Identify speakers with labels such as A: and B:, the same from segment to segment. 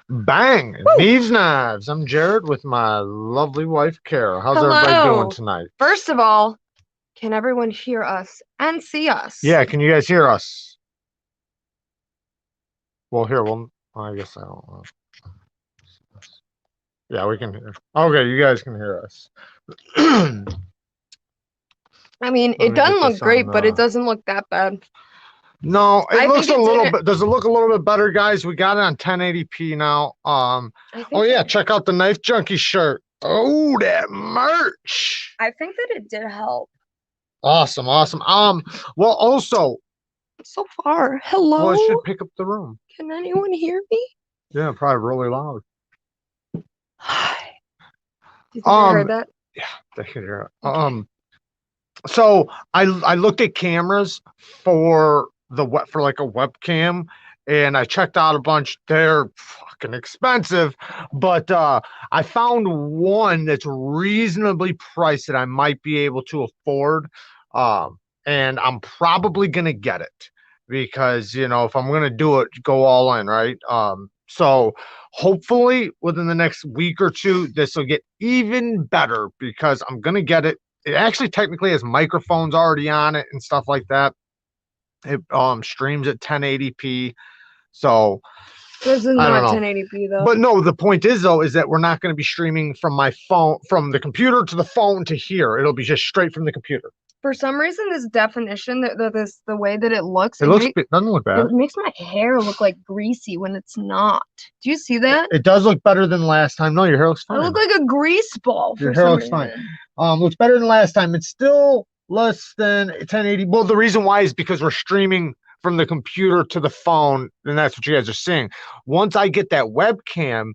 A: Bang!
B: Woo!
A: Neeves Knives. I'm Jared with my lovely wife, Kara. How's
B: Hello.
A: everybody doing tonight?
B: First of all, can everyone hear us and see us?
A: Yeah, can you guys hear us? Well, here, I guess I don't know. Yeah, we can hear. Okay, you guys can hear us.
B: I mean,
A: Let
B: it
A: me get
B: doesn't look
A: this
B: great,
A: on,
B: but it doesn't look that bad.
A: No, it
B: I
A: looks
B: think
A: a
B: it
A: little
B: did.
A: bit. Does it look a little bit better, guys? We got it on 1080p now.
B: I think
A: Oh yeah, check out the Knife Junkie shirt. Oh, that merch.
B: I think that it did help.
A: Awesome. Well, also,
B: So far. Hello?
A: well, it should pick up the room.
B: Can anyone hear me?
A: Yeah, probably really loud.
B: Hi. Do you think I heard that?
A: Yeah, they can hear it.
B: Okay.
A: So I looked at cameras for like a webcam, and I checked out a bunch. They're fucking expensive, but I found one that's reasonably priced that I might be able to afford. And I'm probably gonna get it because if I'm gonna do it, go all in, right? So hopefully within the next week or two, this will get even better because I'm gonna get it. It actually technically has microphones already on it and stuff like that. It streams at 1080p. So
B: This is
A: I don't
B: not
A: know.
B: 1080p though.
A: But no, the point is though, is that we're not going to be streaming from my phone, from the computer to the phone to here. It'll be just straight from the computer.
B: For some reason, this definition, the way that it looks,
A: It doesn't look bad.
B: it makes my hair look like greasy when it's not. Do you see that?
A: It does look better than last time. No, your hair looks
B: I
A: fine.
B: look like a grease ball
A: Your
B: for
A: hair
B: some
A: looks
B: reason.
A: fine. Looks better than last time. It's still less than 1080. Well, the reason why is because we're streaming from the computer to the phone, and that's what you guys are seeing. Once I get that webcam,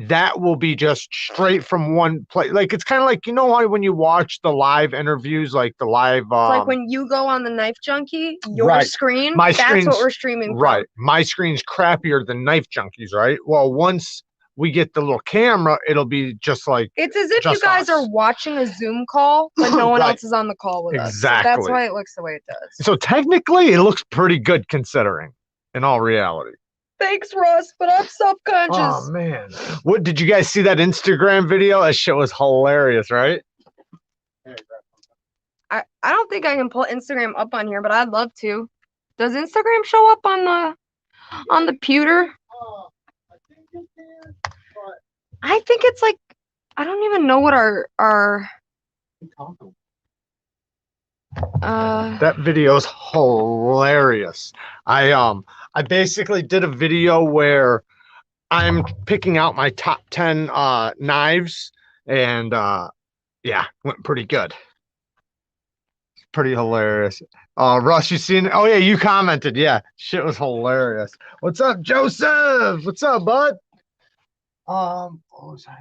A: that will be just straight from one place. Like it's kind of like how when you watch the live interviews, like the live.
B: It's like when you go on the Knife Junkie, your
A: Right.
B: screen,
A: My
B: that's
A: screen's
B: what we're streaming
A: right.
B: from.
A: My screen's crappier than Knife Junkies, right? Well, once we get the little camera, it'll be just like
B: It's as if you
A: just
B: guys
A: us.
B: are watching a Zoom call, but no one
A: Right.
B: else is on the call with us. So that's
A: Exactly.
B: why it looks the way it does.
A: So technically, it looks pretty good considering, in all reality.
B: Thanks, Russ, but I'm self-conscious.
A: Oh man, what did you guys see that Instagram video? That shit was hilarious, right?
B: I don't think I can pull Instagram up on here, but I'd love to. Does Instagram show up on the pewter?
A: I think you can, but
B: I think it's like I don't even know what our
A: that video is hilarious. I basically did a video where I'm picking out my top 10 knives, and yeah, went pretty good. Pretty hilarious. Russ, you seen it? Oh yeah, you commented. Yeah, shit was hilarious. What's up, Joseph? What's up, bud? What was I?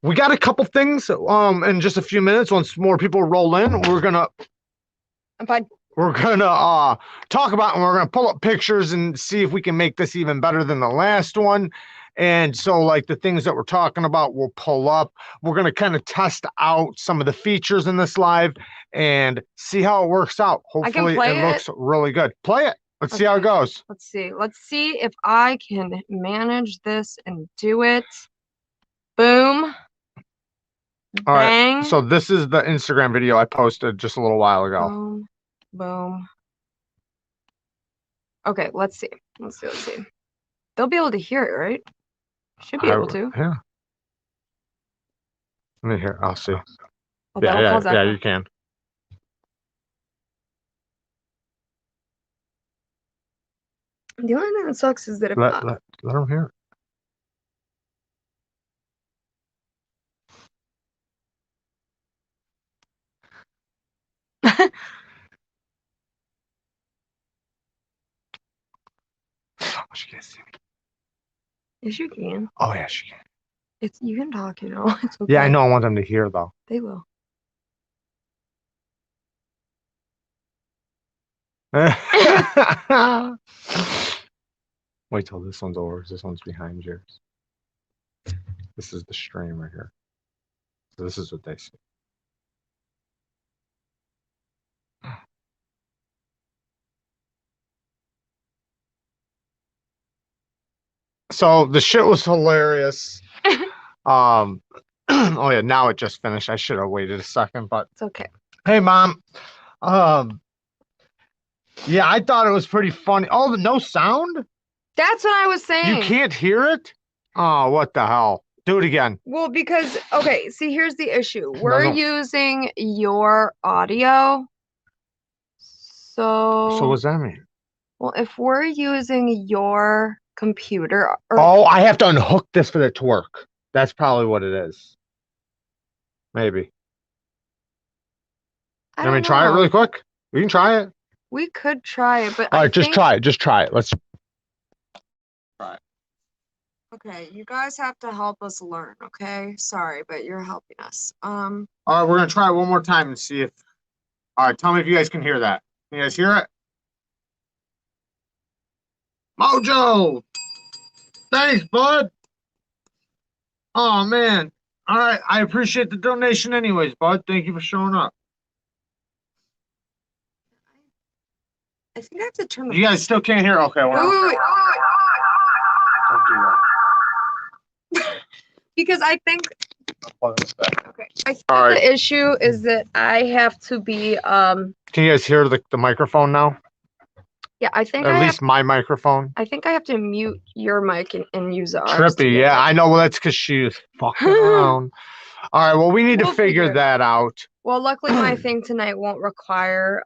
A: We got a couple things in just a few minutes. Once more people roll in,
B: I'm fine.
A: we're gonna talk about, and we're gonna pull up pictures and see if we can make this even better than the last one. And so like the things that we're talking about, we'll pull up. We're gonna kind of test out some of the features in this live and see how it works out. Hopefully it looks really good. Play it. Let's see how it goes.
B: Let's see. Let's see if I can manage this and do it. Boom.
A: All
B: Bang.
A: right. So this is the Instagram video I posted just a little while ago.
B: Boom. Boom. Okay, let's see. Let's see. They'll be able to hear it, right? Should be able to.
A: Yeah. Let me hear. I'll see.
B: Oh,
A: yeah, you can.
B: The only thing that sucks is that if
A: let them hear it. Oh, she can't see me.
B: Yes, you can.
A: Oh yeah, she can.
B: You can talk, It's okay.
A: Yeah, I know. I want them to hear though.
B: They will.
A: Wait till this one's over. This one's behind yours. This is the stream right here. So this is what they see. So the shit was hilarious. Oh yeah, now it just finished. I should have waited a second, but
B: It's okay.
A: hey, Mom. Yeah, I thought it was pretty funny. Oh, no sound?
B: That's what I was saying.
A: You can't hear it? Oh, what the hell? Do it again.
B: Well, because okay, see, here's the issue. We're
A: no.
B: using your audio. So
A: So what's that mean?
B: well, if we're using your computer or
A: Oh, I have to unhook this for it to work. That's probably what it is. Maybe.
B: I
A: I
B: don't
A: mean, try it
B: know.
A: really quick. We can try it.
B: We could try it, but
A: All
B: I
A: right, just
B: think
A: try it. Just try it. Let's try it.
B: okay, you guys have to help us learn, okay? Sorry, but you're helping us.
A: All right, we're gonna try it one more time and see if. All right, tell me if you guys can hear that. Can you guys hear it? Mojo! Thanks, bud. Oh man. All right, I appreciate the donation anyways, bud. Thank you for showing up.
B: I think I have to turn the
A: You guys still can't hear? Okay, well.
B: wait.
A: Don't do
B: Because I think
A: that. I'll plug this back.
B: okay. I think
A: All right.
B: the issue is that I have to be
A: Can you guys hear the microphone now?
B: yeah, I think
A: At least my microphone.
B: I think I have to mute your mic and use ours.
A: Trippy, yeah, I know. Well, that's because she was fucking around. All right, well, we need to
B: We'll figure
A: figure
B: it
A: that out.
B: Well, luckily my thing tonight won't require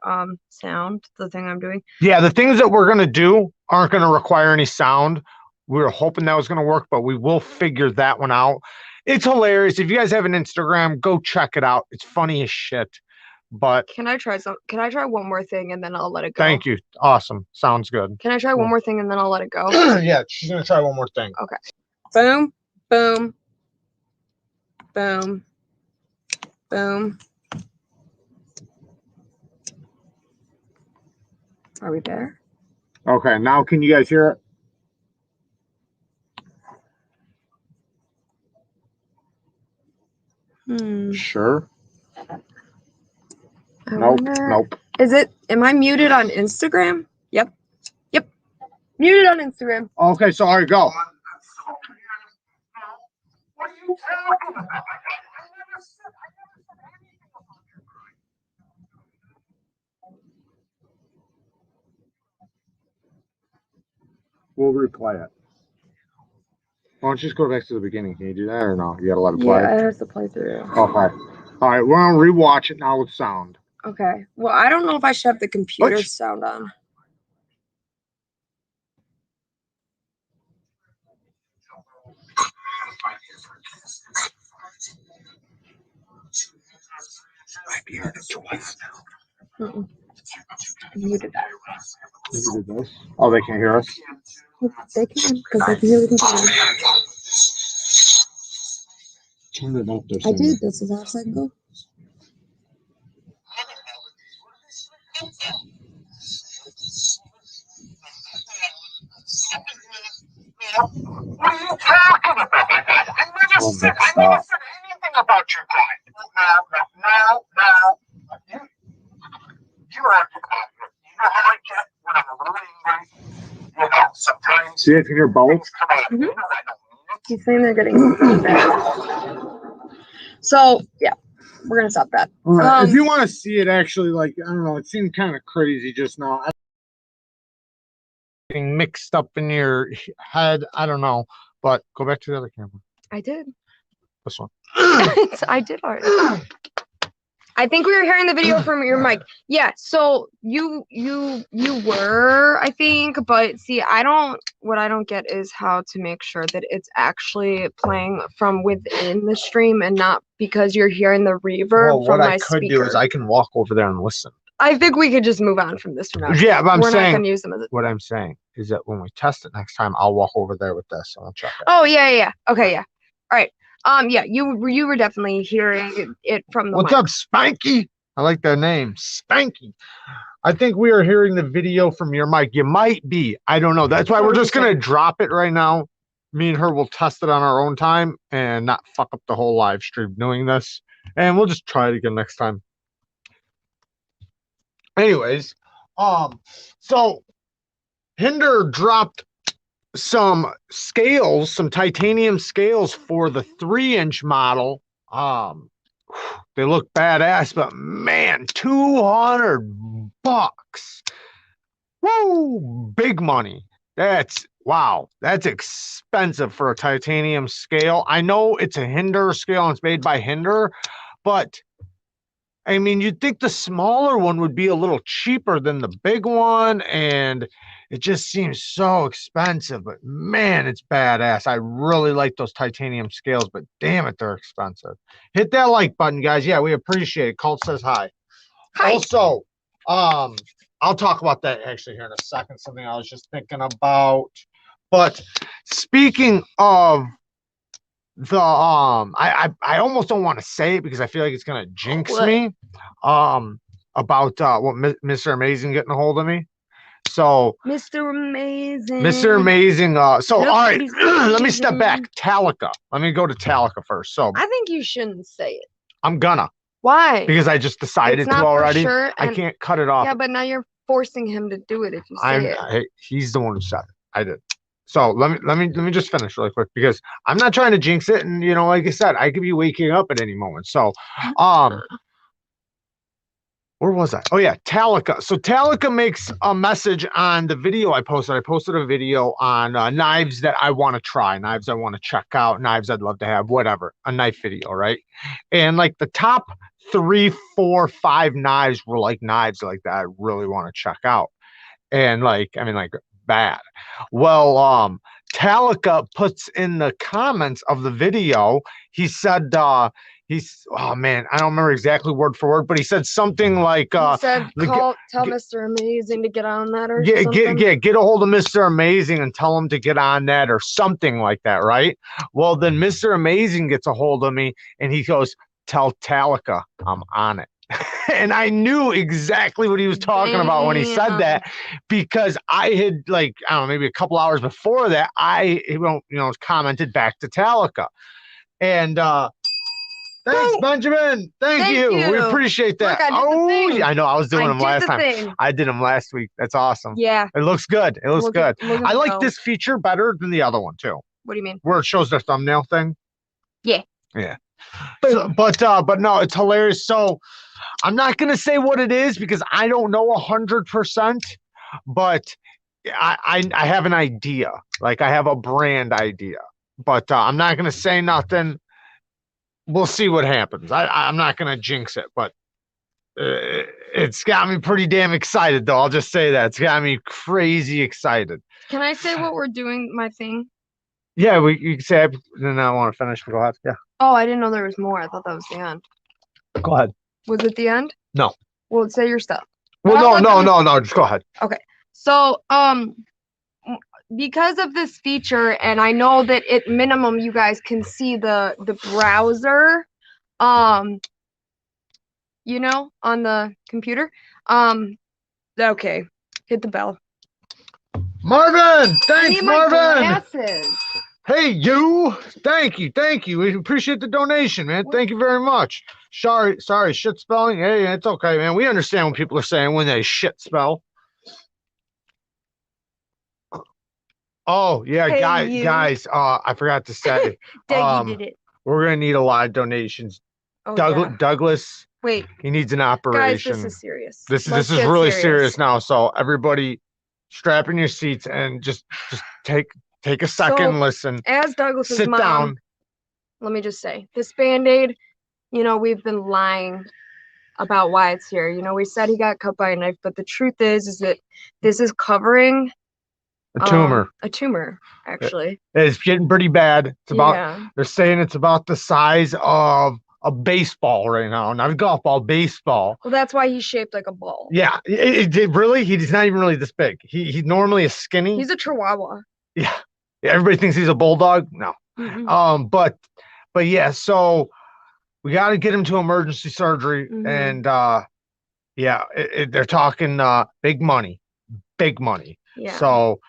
B: sound, the thing I'm doing.
A: Yeah, the things that we're gonna do aren't gonna require any sound. We were hoping that was gonna work, but we will figure that one out. It's hilarious. If you guys have an Instagram, go check it out. It's funny as shit. But
B: Can I try one more thing and then I'll let it go?
A: thank you. Awesome. Sounds good.
B: Can I try one more thing and then I'll let it go?
A: Yeah, she's gonna try one more thing.
B: Okay. Boom, boom, boom, boom. Are we there?
A: Okay, now can you guys hear it? Sure. Nope.
B: Am I muted on Instagram? Yep. Muted on Instagram.
A: Okay, so all right, go.
C: What are you talking about?
A: We'll replay it. Why don't you just go back to the beginning? Can you do that or no? You gotta let it play.
B: Yeah, it has to play through.
A: Okay. All right, we're gonna rewatch it now with sound.
B: Okay. Well, I don't know if I should have the computer sound on.
A: Might be heard it twice now.
B: Muted that.
A: You did this? Oh, they can't hear us?
B: They can, because I can hear the computer.
A: Turn it up there.
B: I did. This is how I go.
C: What are you talking about? I never said anything about your guy. No. You are, you know how I get when I'm a little angry? You know, sometimes.
A: See if you hear both?
B: Mm-hmm. He's saying they're getting feedback. So, yeah, we're going to stop that.
A: Right. If you want to see it actually, like, I don't know, it seemed kind of crazy just now. Getting mixed up in your head. I don't know. But go back to the other camera.
B: I did.
A: This one.
B: I did already. I think we were hearing the video from your mic. Yeah, so you were, I think, but see, what I don't get is how to make sure that it's actually playing from within the stream and not because you're hearing the reverb from my speaker. What I could do is
A: I can walk over there and listen.
B: I think we could just move on from this for now.
A: Yeah, but
B: we're not gonna use them as a...
A: What I'm saying is that when we test it next time, I'll walk over there with this and I'll check it.
B: Oh yeah. Okay, yeah. All right. Yeah, you were definitely hearing it from the
A: What's up, Spanky? I like that name, Spanky. I think we are hearing the video from your mic. You might be. I don't know. That's why we're just going to drop it right now. Me and her will test it on our own time and not fuck up the whole live stream doing this. And we'll just try it again next time. Anyways, so Hinder dropped some scales, some titanium scales for the 3-inch model. They look badass, but man, $200. Woo! Big money. Wow, that's expensive for a titanium scale. I know it's a Hinderer scale and it's made by Hinderer, but I mean, you'd think the smaller one would be a little cheaper than the big one, and it just seems so expensive. But man, it's badass. I really like those titanium scales, but damn it, they're expensive. Hit that like button, guys. Yeah, we appreciate it. Colt says hi.
B: Hi.
A: Also, I'll talk about that actually here in a second. Something I was just thinking about. But speaking of the I almost don't want to say it because I feel like it's gonna jinx me. About what Mr. Amazing getting a hold of me. So
B: Mr. Amazing.
A: Mr. Amazing. So
B: Look,
A: all right,
B: he's
A: let me step
B: amazing.
A: back. Talica. Let me go to Talica first. So
B: I think you shouldn't say it.
A: I'm gonna
B: Why?
A: because I just decided
B: It's
A: to
B: not for
A: already.
B: sure,
A: I
B: and-
A: can't cut it off.
B: Yeah, but now you're forcing him to do it if you say it.
A: He's the one who said it. I did. So let me just finish really quick because I'm not trying to jinx it, and you know, like I said, I could be waking up at any moment. So, where was I? Oh yeah, Talica. So Talica makes a message on the video I posted. I posted a video on knives that I want to try, knives I want to check out, knives I'd love to have, whatever, a knife video, right? And like the top 3, 4, 5 knives were like knives like that I really want to check out. And like, I mean, like bad. Well, Talica puts in the comments of the video, he said, oh man, I don't remember exactly word for word, but he said something like,
B: He said, tell Mr. Amazing to get on that or something.
A: Get a hold of Mr. Amazing and tell him to get on that or something like that, right? Well, then Mr. Amazing gets a hold of me and he goes, tell Talica I'm on it. And I knew exactly what he was talking about when he said that, because I had, like, I don't know, maybe a couple hours before that, I commented back to Talica. And thanks, Benjamin. Thank you. We appreciate that.
B: Look,
A: yeah, I know. I was doing them last time. I did them last week. That's awesome.
B: Yeah.
A: It looks good. It looks good. I like this feature better than the other one too.
B: What do you mean?
A: Where it shows the thumbnail thing.
B: Yeah.
A: Yeah. So, but no, it's hilarious. So I'm not gonna say what it is because I don't know 100%, but I have an idea. Like I have a brand idea, but I'm not gonna say nothing. We'll see what happens. I'm not gonna jinx it, but it's got me pretty damn excited, though. I'll just say that it's got me crazy excited.
B: Can I say what we're doing? My thing.
A: Yeah, you can say. Then I want to finish. Go ahead. Yeah.
B: Oh, I didn't know there was more. I thought that was the end.
A: Go ahead.
B: Was it the end?
A: No.
B: Well, say your stuff.
A: Well, no. Just go ahead.
B: Okay. So, because of this feature, and I know that at minimum you guys can see the browser, you know, on the computer. Okay. Hit the bell.
A: Marvin, thanks, Marvin.
B: Glasses.
A: Hey, you. Thank you. We appreciate the donation, man. Thank you very much. Sorry, shit spelling. Hey, it's okay, man. We understand what people are saying when they shit spell. Oh, yeah,
B: Hey,
A: guys, I forgot to say,
B: Dougie did it.
A: we're gonna need a lot of donations.
B: Oh,
A: Douglas,
B: wait,
A: he needs an operation.
B: guys, this is serious.
A: This is really serious now. So everybody, strap in your seats and just take a second, listen.
B: As Douglas's
A: sit
B: mom,
A: down.
B: Let me just say, this Band-Aid, you know, we've been lying about why it's here. You know, we said he got cut by a knife, but the truth is that this is covering
A: a tumor.
B: A tumor, actually.
A: It's getting pretty bad. It's about, they're saying it's about the size of a baseball right now, not a golf ball, baseball.
B: Well, that's why he's shaped like a ball.
A: Yeah, really, he's not even really this big. He normally is skinny.
B: He's a Chihuahua.
A: Yeah, everybody thinks he's a bulldog. No, but yeah, so we got to get him to emergency surgery, and yeah, they're talking big money.
B: Yeah.
A: So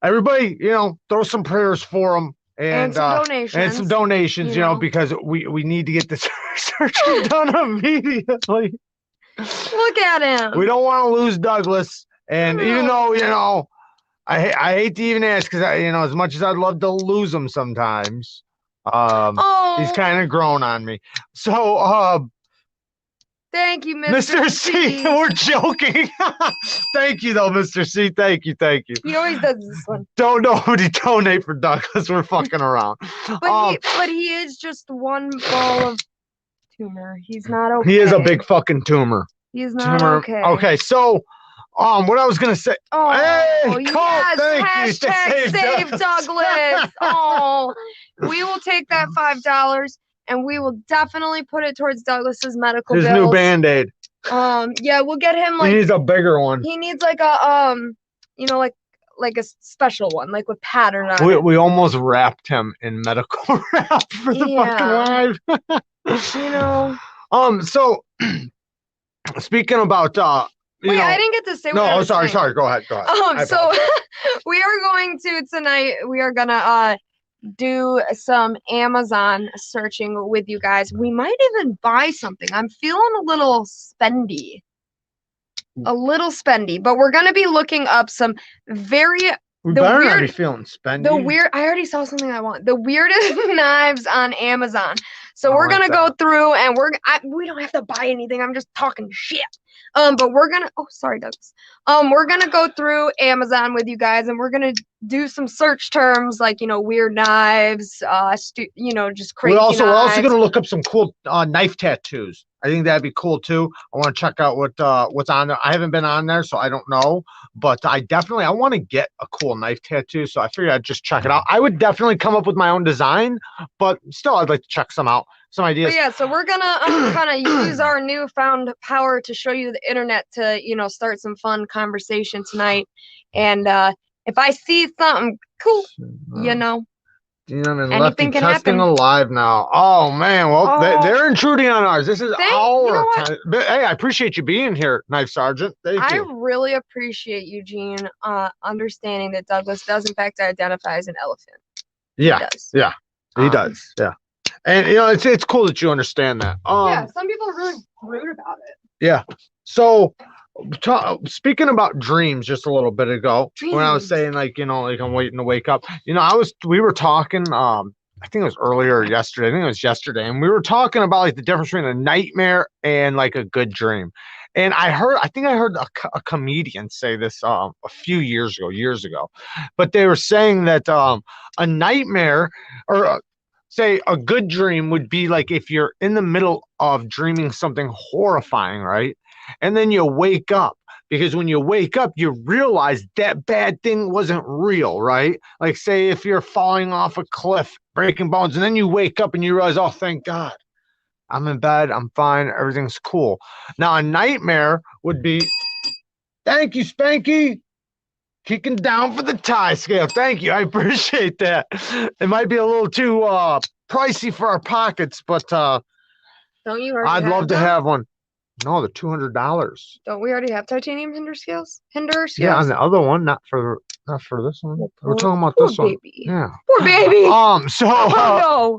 A: everybody, you know, throw some prayers for him. And some donations, you know, because we need to get this surgery done immediately.
B: Look at him.
A: We don't want to lose Douglas. And even though, you know, I hate to even ask because as much as I'd love to lose him sometimes, he's
B: Oh,
A: kind of grown on me. So,
B: thank you,
A: Mr. C, we're joking. Thank you, though, Mr. C. Thank you.
B: He always does this one.
A: Don't nobody donate for Douglas. We're fucking around.
B: But he is just one ball of tumor. He's not okay.
A: He is a big fucking tumor.
B: He's not okay.
A: Okay, so what I was gonna say.
B: Oh,
A: hey,
B: yes,
A: thank you.
B: Save Douglas. Oh, we will take that $5 and we will definitely put it towards Douglas's medical
A: His
B: bills.
A: new Band-Aid.
B: Yeah, we'll get him
A: He needs a bigger one.
B: He needs like a like a special one, like with pattern on it.
A: We almost wrapped him in medical wrap for the fucking live. So speaking about
B: wait, I didn't get to say.
A: No, sorry. Go ahead.
B: So we are going to tonight. We are gonna do some Amazon searching with you guys. We might even buy something. I'm feeling a little spendy. But we're gonna be looking up some very.
A: We better not be feeling spendy.
B: I already saw something I want. The weirdest knives on Amazon. So we're gonna go through and we don't have to buy anything. I'm just talking shit. But we're gonna. Oh, sorry, Douglas. We're gonna go through Amazon with you guys, and we're gonna do some search terms like weird knives. Just crazy.
A: We're also
B: knives.
A: gonna look up some cool knife tattoos. I think that'd be cool too. I want to check out what's on there. I haven't been on there, so I don't know. But I want to get a cool knife tattoo. So I figured I'd just check it out. I would definitely come up with my own design, but still, I'd like to check some out. Some ideas.
B: But yeah, so we're gonna kind of use our newfound power to show you the internet to start some fun conversation tonight. And if I see something cool,
A: anything can happen. Alive now. Oh man, well they're intruding on ours. This is our time. But, hey, I appreciate you being here, Knife Sergeant. Thank you.
B: I really appreciate Eugene understanding that Douglas does in fact identify as an elephant.
A: Yeah, he does. Yeah. And it's cool that you understand that.
B: Yeah, some people are really rude about it.
A: Yeah. So, speaking about dreams, just a little bit ago, when I was saying like I'm waiting to wake up. We were talking. I think it was earlier yesterday. I think it was yesterday, and we were talking about like the difference between a nightmare and like a good dream. And I think I heard a comedian say this a few years ago, but they were saying that a nightmare or say a good dream would be like if you're in the middle of dreaming something horrifying, right? And then you wake up, because when you wake up, you realize that bad thing wasn't real, right? Like say if you're falling off a cliff, breaking bones, and then you wake up and you realize, oh, thank God, I'm in bed, I'm fine, everything's cool. Now a nightmare would be, thank you, Spanky. Kicking down for the tie scale. Thank you. I appreciate that. It might be a little too pricey for our pockets, but
B: don't you already
A: I'd love to have one. No, they're $200.
B: Don't we already have titanium Hinderer scales?
A: Yeah, on the other one, not for this one. We're talking about this one. Yeah.
B: Poor baby.
A: So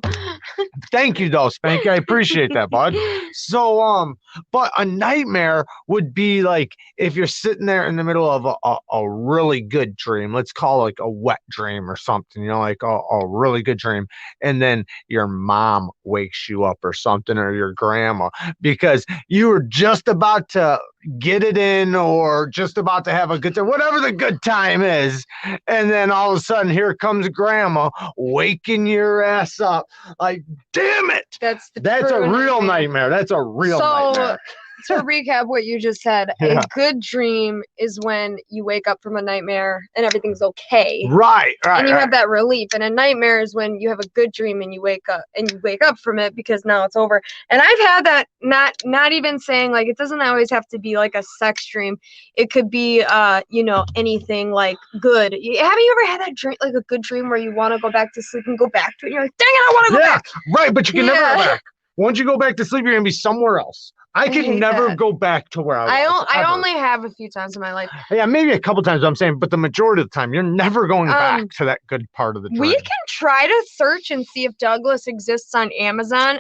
A: thank you though, Spanky. I appreciate that, bud. So but a nightmare would be like if you're sitting there in the middle of a really good dream. Let's call it like a wet dream or something, like a really good dream, and then your mom wakes you up or something, or your grandma, because you were just about to get it in or just about to have a good time, whatever the good time is, and then all of a sudden here comes grandma waking your ass up. Like, damn it, that's a real nightmare. That's a real nightmare.
B: To recap what you just said, a good dream is when you wake up from a nightmare and everything's okay.
A: Right.
B: And you have that relief. And a nightmare is when you have a good dream and you wake up from it because now it's over. And I've had that, not even saying like, it doesn't always have to be like a sex dream. It could be anything like good. Have you ever had that dream, like a good dream where you want to go back to sleep and go back to it? And you're like, dang it, I want to go back.
A: Right, but you can never go back. Once you go back to sleep, you're gonna be somewhere else. I can
B: hate
A: never
B: that.
A: go back to where I was.
B: I
A: ever.
B: only have a few times in my life.
A: Yeah, maybe a couple times I'm saying, but the majority of the time, you're never going back to that good part of the
B: We
A: dream.
B: can try to search and see if Douglas exists on Amazon.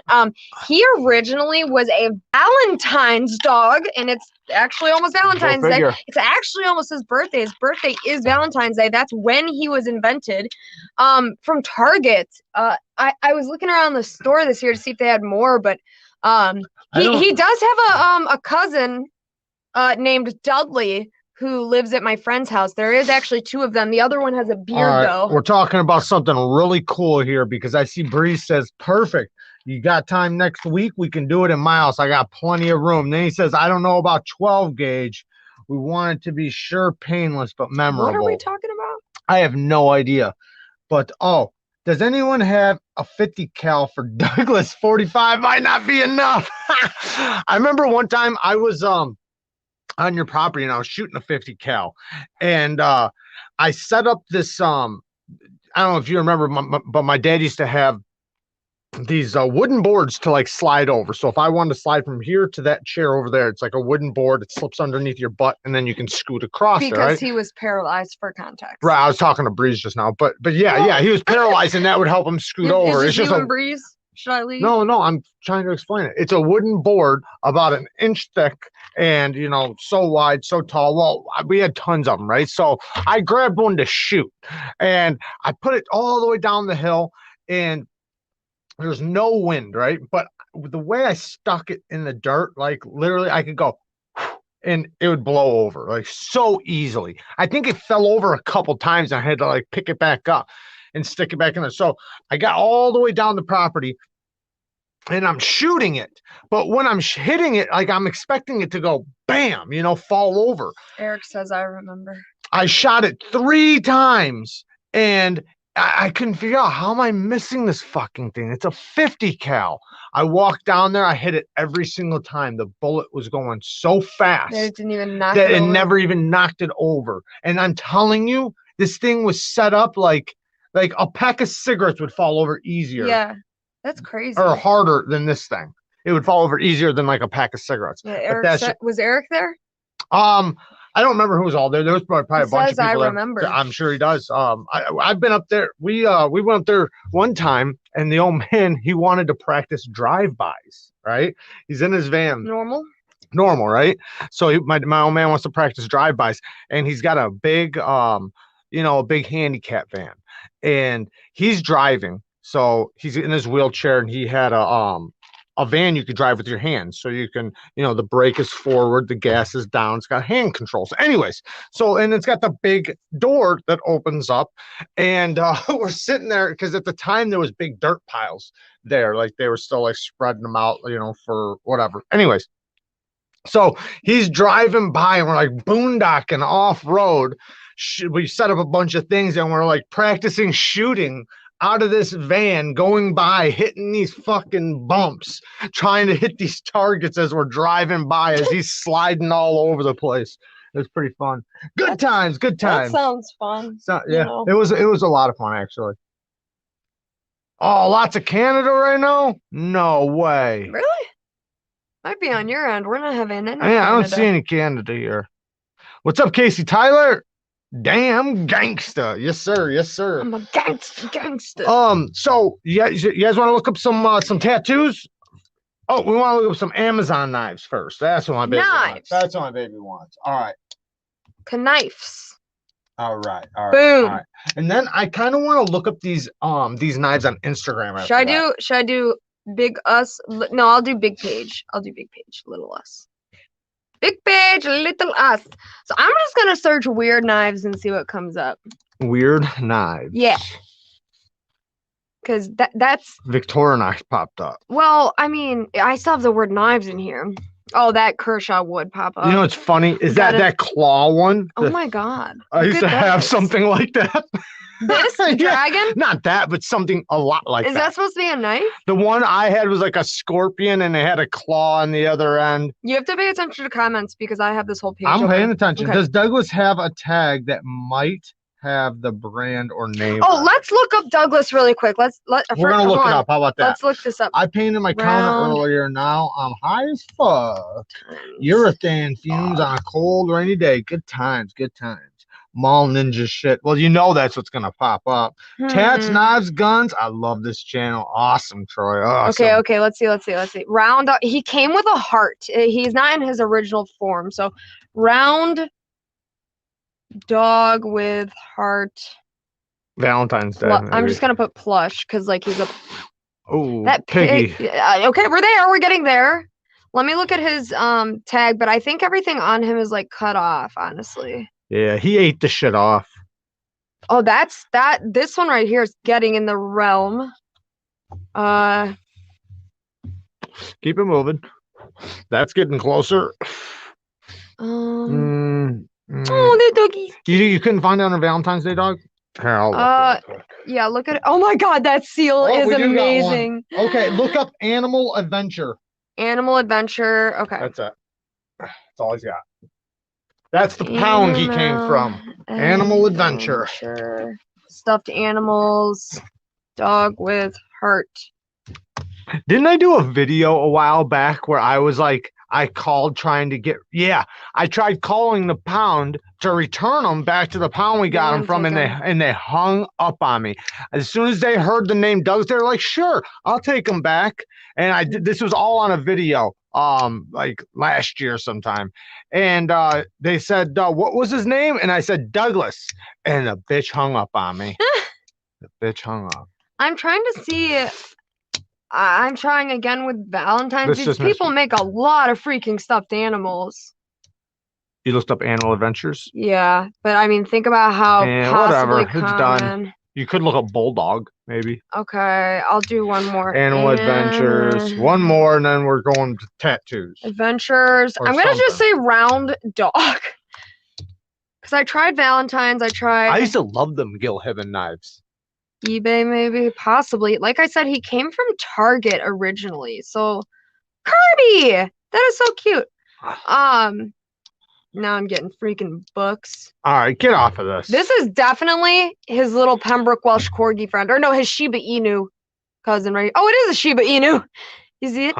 B: He originally was a Valentine's dog, and it's actually almost Valentine's Day. It's actually almost his birthday. His birthday is Valentine's Day. That's when he was invented. From Target. I was looking around the store this year to see if they had more, but he does have a cousin named Dudley who lives at my friend's house. There is actually 2 of them. The other one has a beard, though.
A: We're talking about something really cool here because I see Breeze says, perfect. You got time next week? We can do it in my house. I got plenty of room. Then he says, I don't know about 12 gauge. We want it to be sure painless, but memorable.
B: What are we talking about?
A: I have no idea. But, does anyone have a 50 cal for Douglas? 45 might not be enough. I remember one time I was on your property and I was shooting a 50 cal, and I set up this I don't know if you remember, but my dad used to have these wooden boards to like slide over. So if I wanted to slide from here to that chair over there, it's like a wooden board. It slips underneath your butt, and then you can scoot across.
B: Because
A: there, right?
B: he was paralyzed for context.
A: Right. I was talking to Breeze just now, but yeah, he was paralyzed, and that would help him scoot over.
B: It's just you and Breeze. Should I leave?
A: No, I'm trying to explain it. It's a wooden board about an inch thick and, so wide, so tall. Well, we had tons of them, right? So I grabbed one to shoot, and I put it all the way down the hill, and there's no wind, right? But the way I stuck it in the dirt, like literally I could go and it would blow over like so easily. I think it fell over a couple times and I had to like pick it back up and stick it back in there. So I got all the way down the property and I'm shooting it. But when I'm hitting it, like I'm expecting it to go bam, fall over.
B: Eric says, I remember.
A: I shot it 3 times and I couldn't figure out, how am I missing this fucking thing? It's a 50 cal. I walked down there. I hit it every single time. The bullet was going so fast
B: that it didn't even knock
A: that
B: it over.
A: It never even knocked it over. And I'm telling you, this thing was set up like a pack of cigarettes would fall over easier.
B: Yeah, that's crazy.
A: Or harder than this thing. It would fall over easier than like a pack of cigarettes.
B: Yeah, Eric was Eric there?
A: I don't remember who was all there. There was probably a bunch of people.
B: I remember.
A: I'm sure he does. I've been up there. We went up there one time, and the old man, he wanted to practice drive-bys. Right? He's in his van. Normal, right? So my old man wants to practice drive-bys, and he's got a big a big handicap van, and he's driving. So he's in his wheelchair, and he had a van you could drive with your hands. So you can, the brake is forward, the gas is down, it's got hand controls. Anyways, and it's got the big door that opens up, and we're sitting there because at the time there was big dirt piles there. Like they were still like spreading them out, for whatever. Anyways, so he's driving by and we're like boondocking off road. We set up a bunch of things and we're like practicing shooting out of this van, going by, hitting these fucking bumps, trying to hit these targets as we're driving by, as he's sliding all over the place. It was pretty fun. Good times.
B: That sounds fun.
A: So, yeah, it was a lot of fun, actually. Oh, lots of Canada right now? No way.
B: Really? Might be on your end. We're not having any.
A: I don't see any Canada here. What's up, Casey Tyler? Damn gangsta. Yes, sir.
B: I'm a gangster.
A: So you guys want to look up some tattoos? Oh, we want to look up some Amazon knives first. That's what my baby wants. That's what my baby wants. All right.
B: Knives.
A: All right.
B: Boom.
A: All right. And then I kind of want to look up these knives on Instagram.
B: Should I do big us? No, I'll do big page. Little us. Big page, little us. So I'm just gonna search weird knives and see what comes up.
A: Weird knives.
B: Yeah. Because that's
A: Victorinox popped up.
B: Well, I mean, I still have the word knives in here. Oh, that Kershaw would pop up.
A: You know what's funny? Is that claw one?
B: Oh my God.
A: I used to have something like that.
B: This dragon?
A: Not that, but something a lot like that.
B: Is that supposed to be a knife?
A: The one I had was like a scorpion and it had a claw on the other end.
B: You have to pay attention to comments because I have this whole page.
A: I'm paying attention.
B: Okay.
A: Does Douglas have a tag that might have the brand or name.
B: Oh,
A: on
B: let's look up Douglas really quick.
A: We're gonna look it up. How about that?
B: Let's look this up.
A: I painted my counter
B: Round
A: earlier. Now I'm high as fuck.
B: times
A: Urethane fumes on a cold, rainy day. Good times, good times. Mall ninja shit. Well, you know that's what's gonna pop up. Tats, knives, guns. I love this channel. Awesome, Troy. Awesome.
B: Okay. Let's see. Round. He came with a heart. He's not in his original form. So, round dog with heart.
A: Valentine's Day.
B: I'm just gonna put plush because like he's a.
A: Oh,
B: That
A: piggy.
B: Okay, we're there. We're getting there. Let me look at his tag, but I think everything on him is like cut off, honestly.
A: Yeah, he ate the shit off.
B: Oh, this one right here is getting in the realm.
A: Keep it moving. That's getting closer.
B: Oh,
A: The
B: doggies.
A: You couldn't find it on a Valentine's Day dog? Here, I'll look real quick.
B: Yeah, look at it. Oh my god, that seal is
A: we do got one.
B: amazing.
A: Okay, look up Animal Adventure.
B: Animal Adventure. Okay.
A: That's it. That's all he's got. That's the pound he came from. Animal Adventure.
B: Stuffed animals. Dog with heart.
A: Didn't I do a video a while back where I was like, I called trying to get, I tried calling the pound to return them back to the pound we got them from, and they hung up on me. As soon as they heard the name Doug's, they're like, sure, I'll take them back. And I did, this was all on a video, like last year sometime. And they said, what was his name? And I said, Douglas. And the bitch hung up on me. The bitch hung up.
B: I'm trying to see. I'm trying again with Valentine's. These people make a lot of freaking stuffed animals.
A: You looked up Animal Adventures?
B: Yeah, but I mean, think about how possibly
A: whatever. It's done. You could look up Bulldog, maybe.
B: Okay, I'll do one more.
A: Animal Adventures. One more, and then we're going to tattoos.
B: Adventures. I'm going to just say round dog. Because I tried Valentine's. I
A: used to love them Gil Hibben knives.
B: eBay, maybe, possibly. Like I said, he came from Target originally. So, Kirby! That is so cute. Now I'm getting freaking books.
A: All right, get off of this.
B: This is definitely his little Pembroke Welsh Corgi friend. Or no, his Shiba Inu cousin, right? Oh, it is a Shiba Inu. You see it?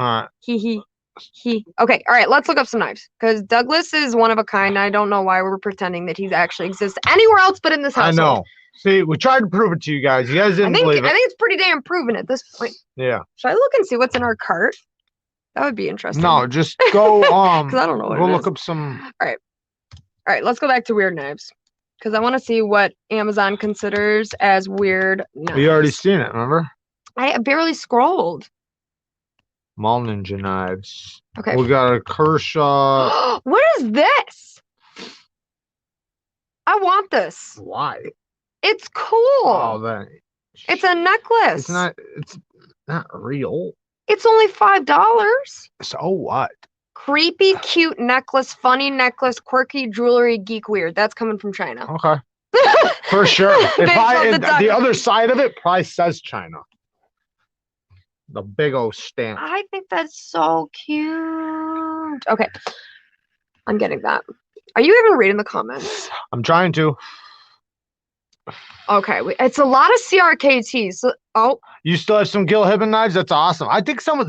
B: He. Okay, all right, let's look up some knives. Because Douglas is one of a kind. I don't know why we're pretending that he actually exists anywhere else but in this household.
A: I know. See, we tried to prove it to you guys. You guys didn't believe it.
B: I think it's pretty damn proven at this point.
A: Yeah.
B: Should I look and see what's in our cart? That would be interesting.
A: No, just go
B: because I don't know what
A: go look up some.
B: All right, let's go back to weird knives. Because I want to see what Amazon considers as weird knives.
A: You already seen it, remember?
B: I barely scrolled.
A: Mall Ninja knives.
B: Okay.
A: We got a Kershaw.
B: What is this? I want this.
A: Why?
B: It's cool.
A: Oh, that.
B: It's a necklace.
A: It's not real.
B: It's only $5.
A: So what?
B: Creepy, cute necklace, funny necklace, quirky jewelry, geek weird. That's coming from China.
A: Okay. For sure. The other side of it probably says China. The big old stamp.
B: I think that's so cute. Okay. I'm getting that. Are you even reading the comments?
A: I'm trying to.
B: Okay. It's a lot of CRKTs. So,
A: you still have some Gil Hibben knives? That's awesome. I think some of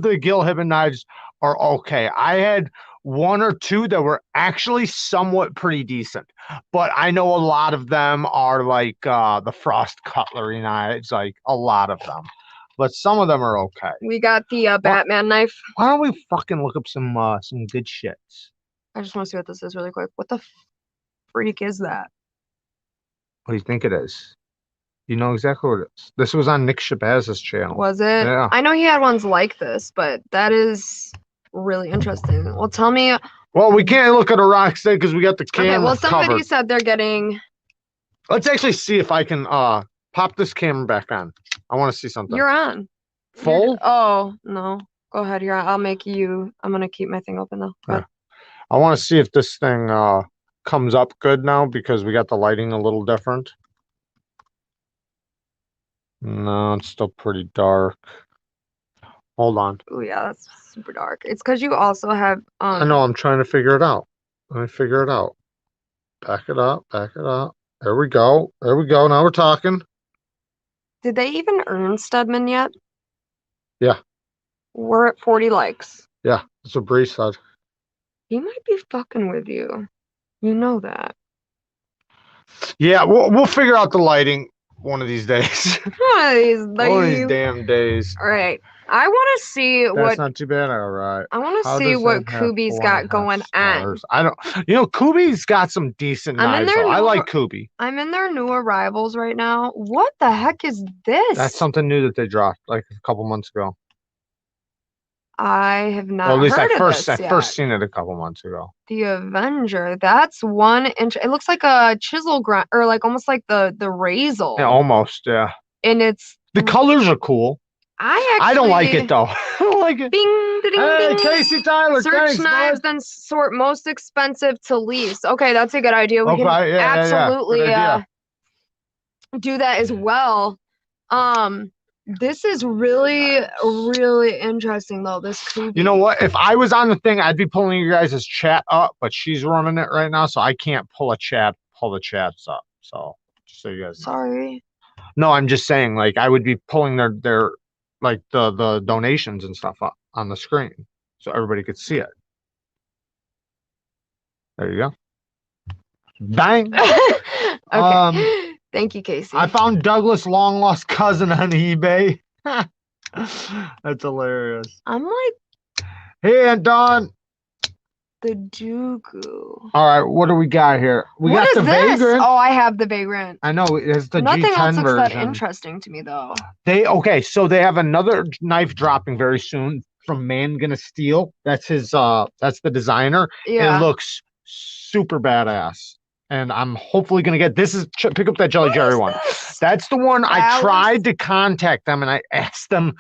A: the Gil Hibben knives are okay. I had one or two that were actually somewhat pretty decent, but I know a lot of them are like the Frost cutlery knives, like a lot of them. But some of them are okay.
B: We got the Batman knife.
A: Why don't we fucking look up some good shits?
B: I just want to see what this is really quick. What the freak is that?
A: What do you think it is? You know exactly what it is. This was on Nick Shabazz's channel.
B: Was it?
A: Yeah.
B: I know he had ones like this, but that is really interesting. Well, tell me.
A: Well, we can't look at a rock steak because we got the camera
B: Okay, well, somebody
A: covered.
B: said they're getting.
A: Let's actually see if I can pop this camera back on. I want to see something.
B: You're on.
A: Full?
B: Oh, no. Go ahead. You're on. I'll make you. I'm going to keep my thing open, though.
A: Yeah. I want to see if this thing comes up good now because we got the lighting a little different. No, it's still pretty dark. Hold on.
B: Oh, yeah, that's super dark. It's because you also have.
A: I know. I'm trying to figure it out. Let me figure it out. Back it up. Back it up. There we go. There we go. Now we're talking.
B: Did they even earn Stedman yet?
A: Yeah.
B: We're at 40 likes.
A: Yeah, that's what Bree said.
B: He might be fucking with you. You know that.
A: Yeah, we'll figure out the lighting one of these days.
B: One of these
A: One of these
B: days.
A: damn days.
B: All right. I want to see
A: That's
B: what
A: not too bad. All right.
B: I want to
A: How
B: see
A: does
B: what
A: that have
B: Kooby's
A: 4.5
B: got going on.
A: stars? I don't. Kooby's got some decent
B: I'm in
A: knives.
B: their
A: Though. I
B: new-
A: like Kooby.
B: I'm in their new arrivals right now. What the heck is this?
A: That's something new that they dropped like a couple months ago.
B: I have not
A: Well, at least
B: heard
A: I
B: of
A: first
B: this
A: I
B: yet.
A: first seen it a couple months ago.
B: The Avenger. That's 1 inch. It looks like a chisel grind, or like almost like the Razel.
A: Yeah, almost. Yeah.
B: And it's
A: The colors are cool. I don't like it though. I don't like it.
B: Bing, ding,
A: Hey,
B: ding.
A: Casey Tyler,
B: Search
A: thanks,
B: knives,
A: bud.
B: then sort most expensive to least. Okay, that's a good idea. We
A: Okay,
B: can
A: yeah.
B: absolutely
A: Good idea.
B: Do that as well. This is really, really interesting though. This Kooby.
A: You know what? If I was on the thing, I'd be pulling you guys' chat up, but she's running it right now, so I can't pull the chats up. So just so you guys know.
B: Sorry.
A: No, I'm just saying, like I would be pulling their like the donations and stuff up on the screen so everybody could see it. There you go. Bang.
B: Okay. Thank you, Casey.
A: I found Douglas' long lost cousin on eBay. That's hilarious.
B: I'm like
A: Hey, Aunt Dawn.
B: the Dooku.
A: All right, what do we got here? We
B: What
A: got
B: is
A: the
B: this?
A: Vagrant.
B: Oh, I have the Vagrant.
A: I know it's the
B: Nothing else
A: G10
B: looks
A: version.
B: that interesting to me though.
A: So they have another knife dropping very soon from Man Gonna Steal. That's that's the designer.
B: Yeah.
A: It looks super badass. And I'm hopefully gonna get pick up that Jelly Jerry one. That's the one I tried to contact them and I asked them,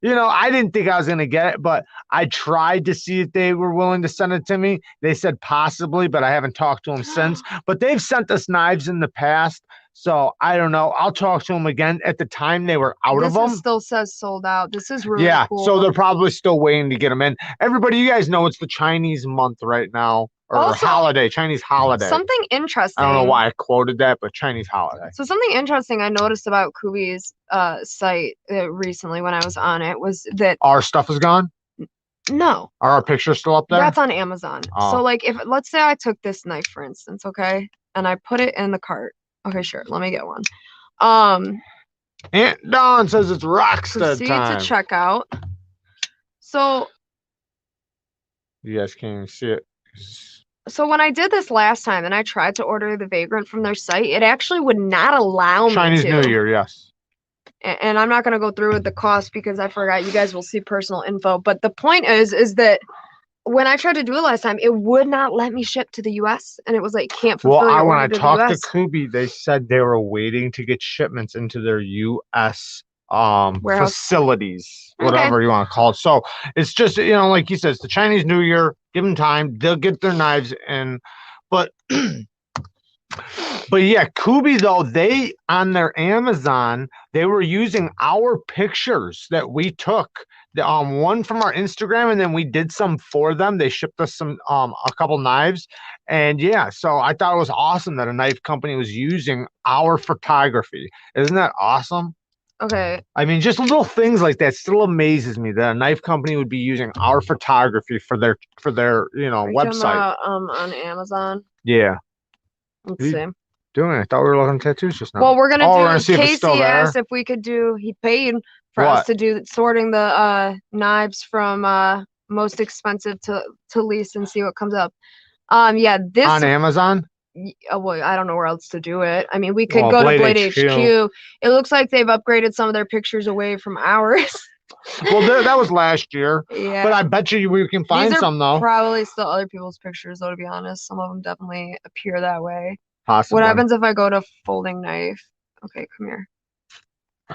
A: I didn't think I was gonna get it, but I tried to see if they were willing to send it to me. They said possibly, but I haven't talked to them since. But they've sent us knives in the past. So I don't know. I'll talk to them again. At the time, they were out of them.
B: This still says sold out. This is really cool.
A: So they're probably still waiting to get them in. Everybody, you guys know it's the Chinese month right now, or
B: Also,
A: Chinese holiday.
B: Something interesting.
A: I don't know why I quoted that, but Chinese holiday.
B: So something interesting I noticed about Kooby's site recently when I was on it was that
A: our stuff is gone.
B: No.
A: Are our pictures still up there?
B: That's on Amazon.
A: Oh.
B: So like, if let's say I took this knife for instance, okay, and I put it in the cart. Okay, sure. Let me get one.
A: Aunt Dawn says it's Rockstar
B: proceed
A: time.
B: to check out. So
A: you guys can't even see it.
B: So when I did this last time and I tried to order the Vagrant from their site, it actually would not allow me
A: Chinese
B: to.
A: New Year, yes.
B: And I'm not going to go through with the cost because I forgot. You guys will see personal info. But the point is that when I tried to do it last time, it would not let me ship to the U.S. And it was like, can't fulfill your
A: when I
B: order to
A: talked
B: the
A: to
B: US.
A: Kooby, they said they were waiting to get shipments into their U.S.
B: Warehouse.
A: facilities,
B: Okay.
A: whatever you want to call it. So it's just, like you said, it's the Chinese New Year. Give them time. They'll get their knives in. But yeah, Kooby though, they on their Amazon, they were using our pictures that we took. One from our Instagram, and then we did some for them. They shipped us some a couple knives. And yeah, so I thought it was awesome that a knife company was using our photography. Isn't that awesome?
B: Okay.
A: I mean, just little things like that still amazes me that a knife company would be using our photography for their
B: Are you talking
A: website.
B: about, on Amazon.
A: Yeah.
B: Let's see.
A: Doing it. I thought we were looking at tattoos just now.
B: Well, we're gonna
A: we're gonna see if it's
B: Casey
A: still there.
B: asked if we could do. He paid for us to do sorting the knives from most expensive to least and see what comes up. Yeah, this
A: on Amazon.
B: Well, I don't know where else to do it. I mean, we could go
A: Blade
B: to Blade
A: HQ.
B: It looks like they've upgraded some of their pictures away from ours.
A: Well, that was last year.
B: Yeah.
A: But I bet you we can find
B: These are
A: some though.
B: Probably still other people's pictures, though. To be honest, some of them definitely appear that way.
A: Possibly.
B: What happens if I go to folding knife? Okay, come here.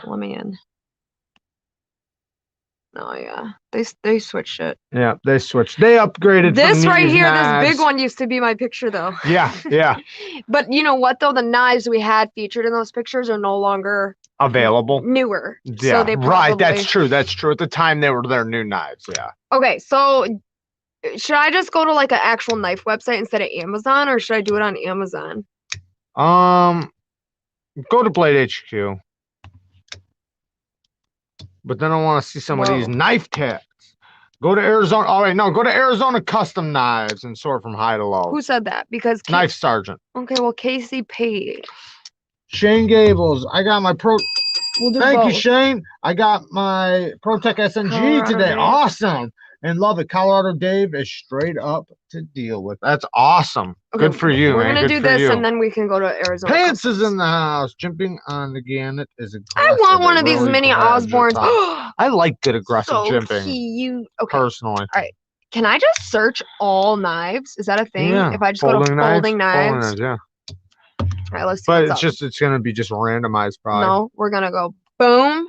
B: Let me in. Oh yeah, they switched it.
A: Yeah, they switched. They upgraded.
B: This right here,
A: knives.
B: this big one used to be my picture though.
A: Yeah, yeah.
B: But you know what though? The knives we had featured in those pictures are no longer
A: available.
B: Newer.
A: Yeah,
B: so they
A: right. That's true. That's true. At the time, they were their new knives. Yeah.
B: Okay, so should I just go to like an actual knife website instead of Amazon, or should I do it on Amazon?
A: Go to Blade HQ. But then I want to see some of these
B: Whoa.
A: knife tags. Go to Arizona. All right, no, go to Arizona Custom Knives and sort from high to low.
B: Who said that? Because
A: Knife Sergeant.
B: Okay, well, Casey paid.
A: Shane Gables. I got my pro.
B: We'll do
A: Thank you,
B: both.
A: Shane. I got my ProTech SNG
B: Colorado
A: today.
B: Dave.
A: Awesome. And love it. Colorado Dave is straight up to deal with. That's awesome.
B: Okay,
A: Good for you,
B: We're
A: man.
B: gonna
A: Good
B: do
A: for
B: this,
A: you.
B: and then we can go to Arizona.
A: Pants is in the house. Jumping on the Gannett is aggressive.
B: I want one
A: It
B: of these
A: really
B: mini
A: grabs your
B: Osborns.
A: top. I like good aggressive
B: So
A: jimping,
B: cute. Okay,
A: personally.
B: can I just search all knives? Is that a thing?
A: Yeah.
B: If I just go to folding knives?
A: Folding knives, yeah.
B: All right, let's see.
A: But
B: what's
A: it's gonna be just randomized, probably.
B: No, we're gonna go boom,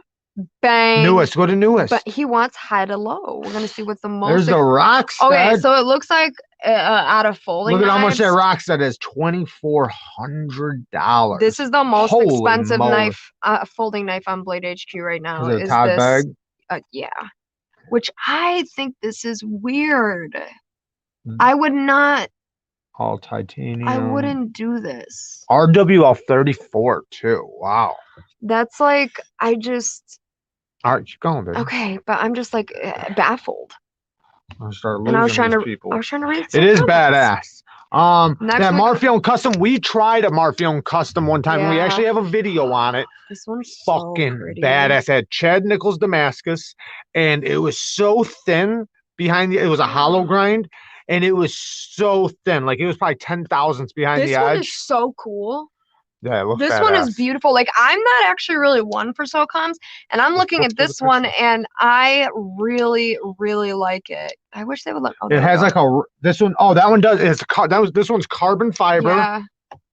B: bang.
A: Newest. Go to newest.
B: But he wants high to low. We're gonna see what's the most.
A: There's the Rockstead.
B: Okay, so it looks like out of folding
A: Look at how much
B: knives,
A: that Rockstead is. $2,400.
B: this is the most
A: Holy
B: expensive
A: moly.
B: knife, folding knife on Blade HQ right now.
A: Is it a
B: Is
A: Todd
B: this?
A: bag?
B: Yeah. Which I think this is weird.
A: Mm.
B: I would not.
A: All titanium.
B: I wouldn't do this.
A: RWL 34 too. Wow.
B: That's like I just.
A: All right, keep going, baby.
B: Okay, but I'm just like baffled.
A: I'll start losing
B: And I was trying
A: these
B: to.
A: people.
B: I was trying to read.
A: It is
B: some comments.
A: badass.
B: Next
A: that
B: week-
A: Marfion Custom, we tried a Marfion Custom one time, and we
B: Yeah.
A: actually have a video on it.
B: This one's so
A: Fucking
B: pretty.
A: badass. It had Chad Nichols Damascus, and it was so thin behind the. It was a hollow grind, and it was so thin, like it was probably 10 thousandths behind
B: This
A: the
B: one
A: edge.
B: is so cool.
A: Yeah, it looks
B: This one is
A: badass.
B: beautiful. Like I'm not actually really one for SOCOMs, and I'm
A: Let's
B: looking
A: flip
B: at
A: through the
B: this one,
A: pictures.
B: and I really, really like it. I wish they would let. Oh,
A: It
B: there we
A: has
B: go.
A: like a this one. Oh, that one does. This one's carbon fiber.
B: Yeah.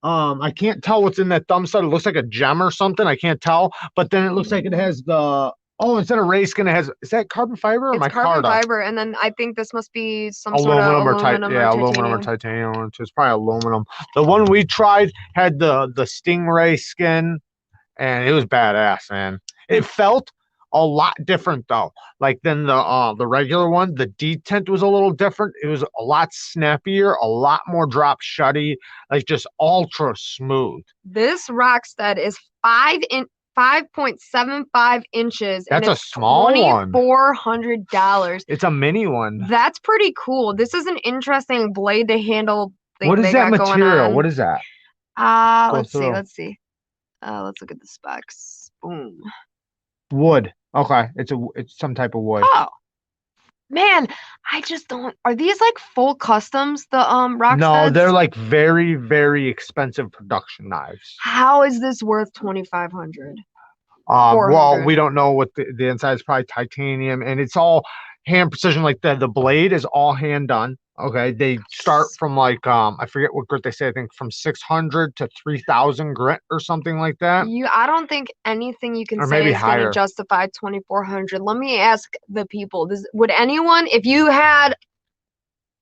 A: I can't tell what's in that thumb stud. It looks like a gem or something. I can't tell. But then it looks like it has the. Oh, instead of ray skin, it has. Is that carbon fiber or
B: It's carbon
A: micarta?
B: fiber, and then I think this must be some sort of
A: Aluminum or
B: aluminum
A: yeah, aluminum or titanium. It's probably aluminum. The one we tried had the stingray skin, and it was badass, man. It felt a lot different though. Like than the regular one. The detent was a little different. It was a lot snappier, a lot more drop shutty, like just ultra smooth.
B: This Rockstead is 5.75 inches.
A: That's
B: and
A: a
B: it's
A: small one.
B: $2,400.
A: It's a mini one.
B: That's pretty cool. This is an interesting blade to handle thing.
A: What is
B: they
A: that
B: got going
A: material?
B: on.
A: What is that?
B: Let's see.
A: through.
B: Let's see. Let's look at the specs. Boom.
A: Wood. Okay, it's some type of wood.
B: Oh, man, I just don't. Are these like full customs? The Rocksteads?
A: No, they're like very, very expensive production knives.
B: How is this worth 2,500?
A: Well,
B: 400.
A: we don't know what the inside is. Probably titanium, and it's all hand precision. Like the blade is all hand done. Okay, they start from like I forget what grit they say. I think from 600 to 3,000 grit or something like that.
B: I don't think anything you can
A: Or
B: say
A: maybe
B: is going
A: higher.
B: to justify 2,400. Let me ask the people. Would anyone, if you had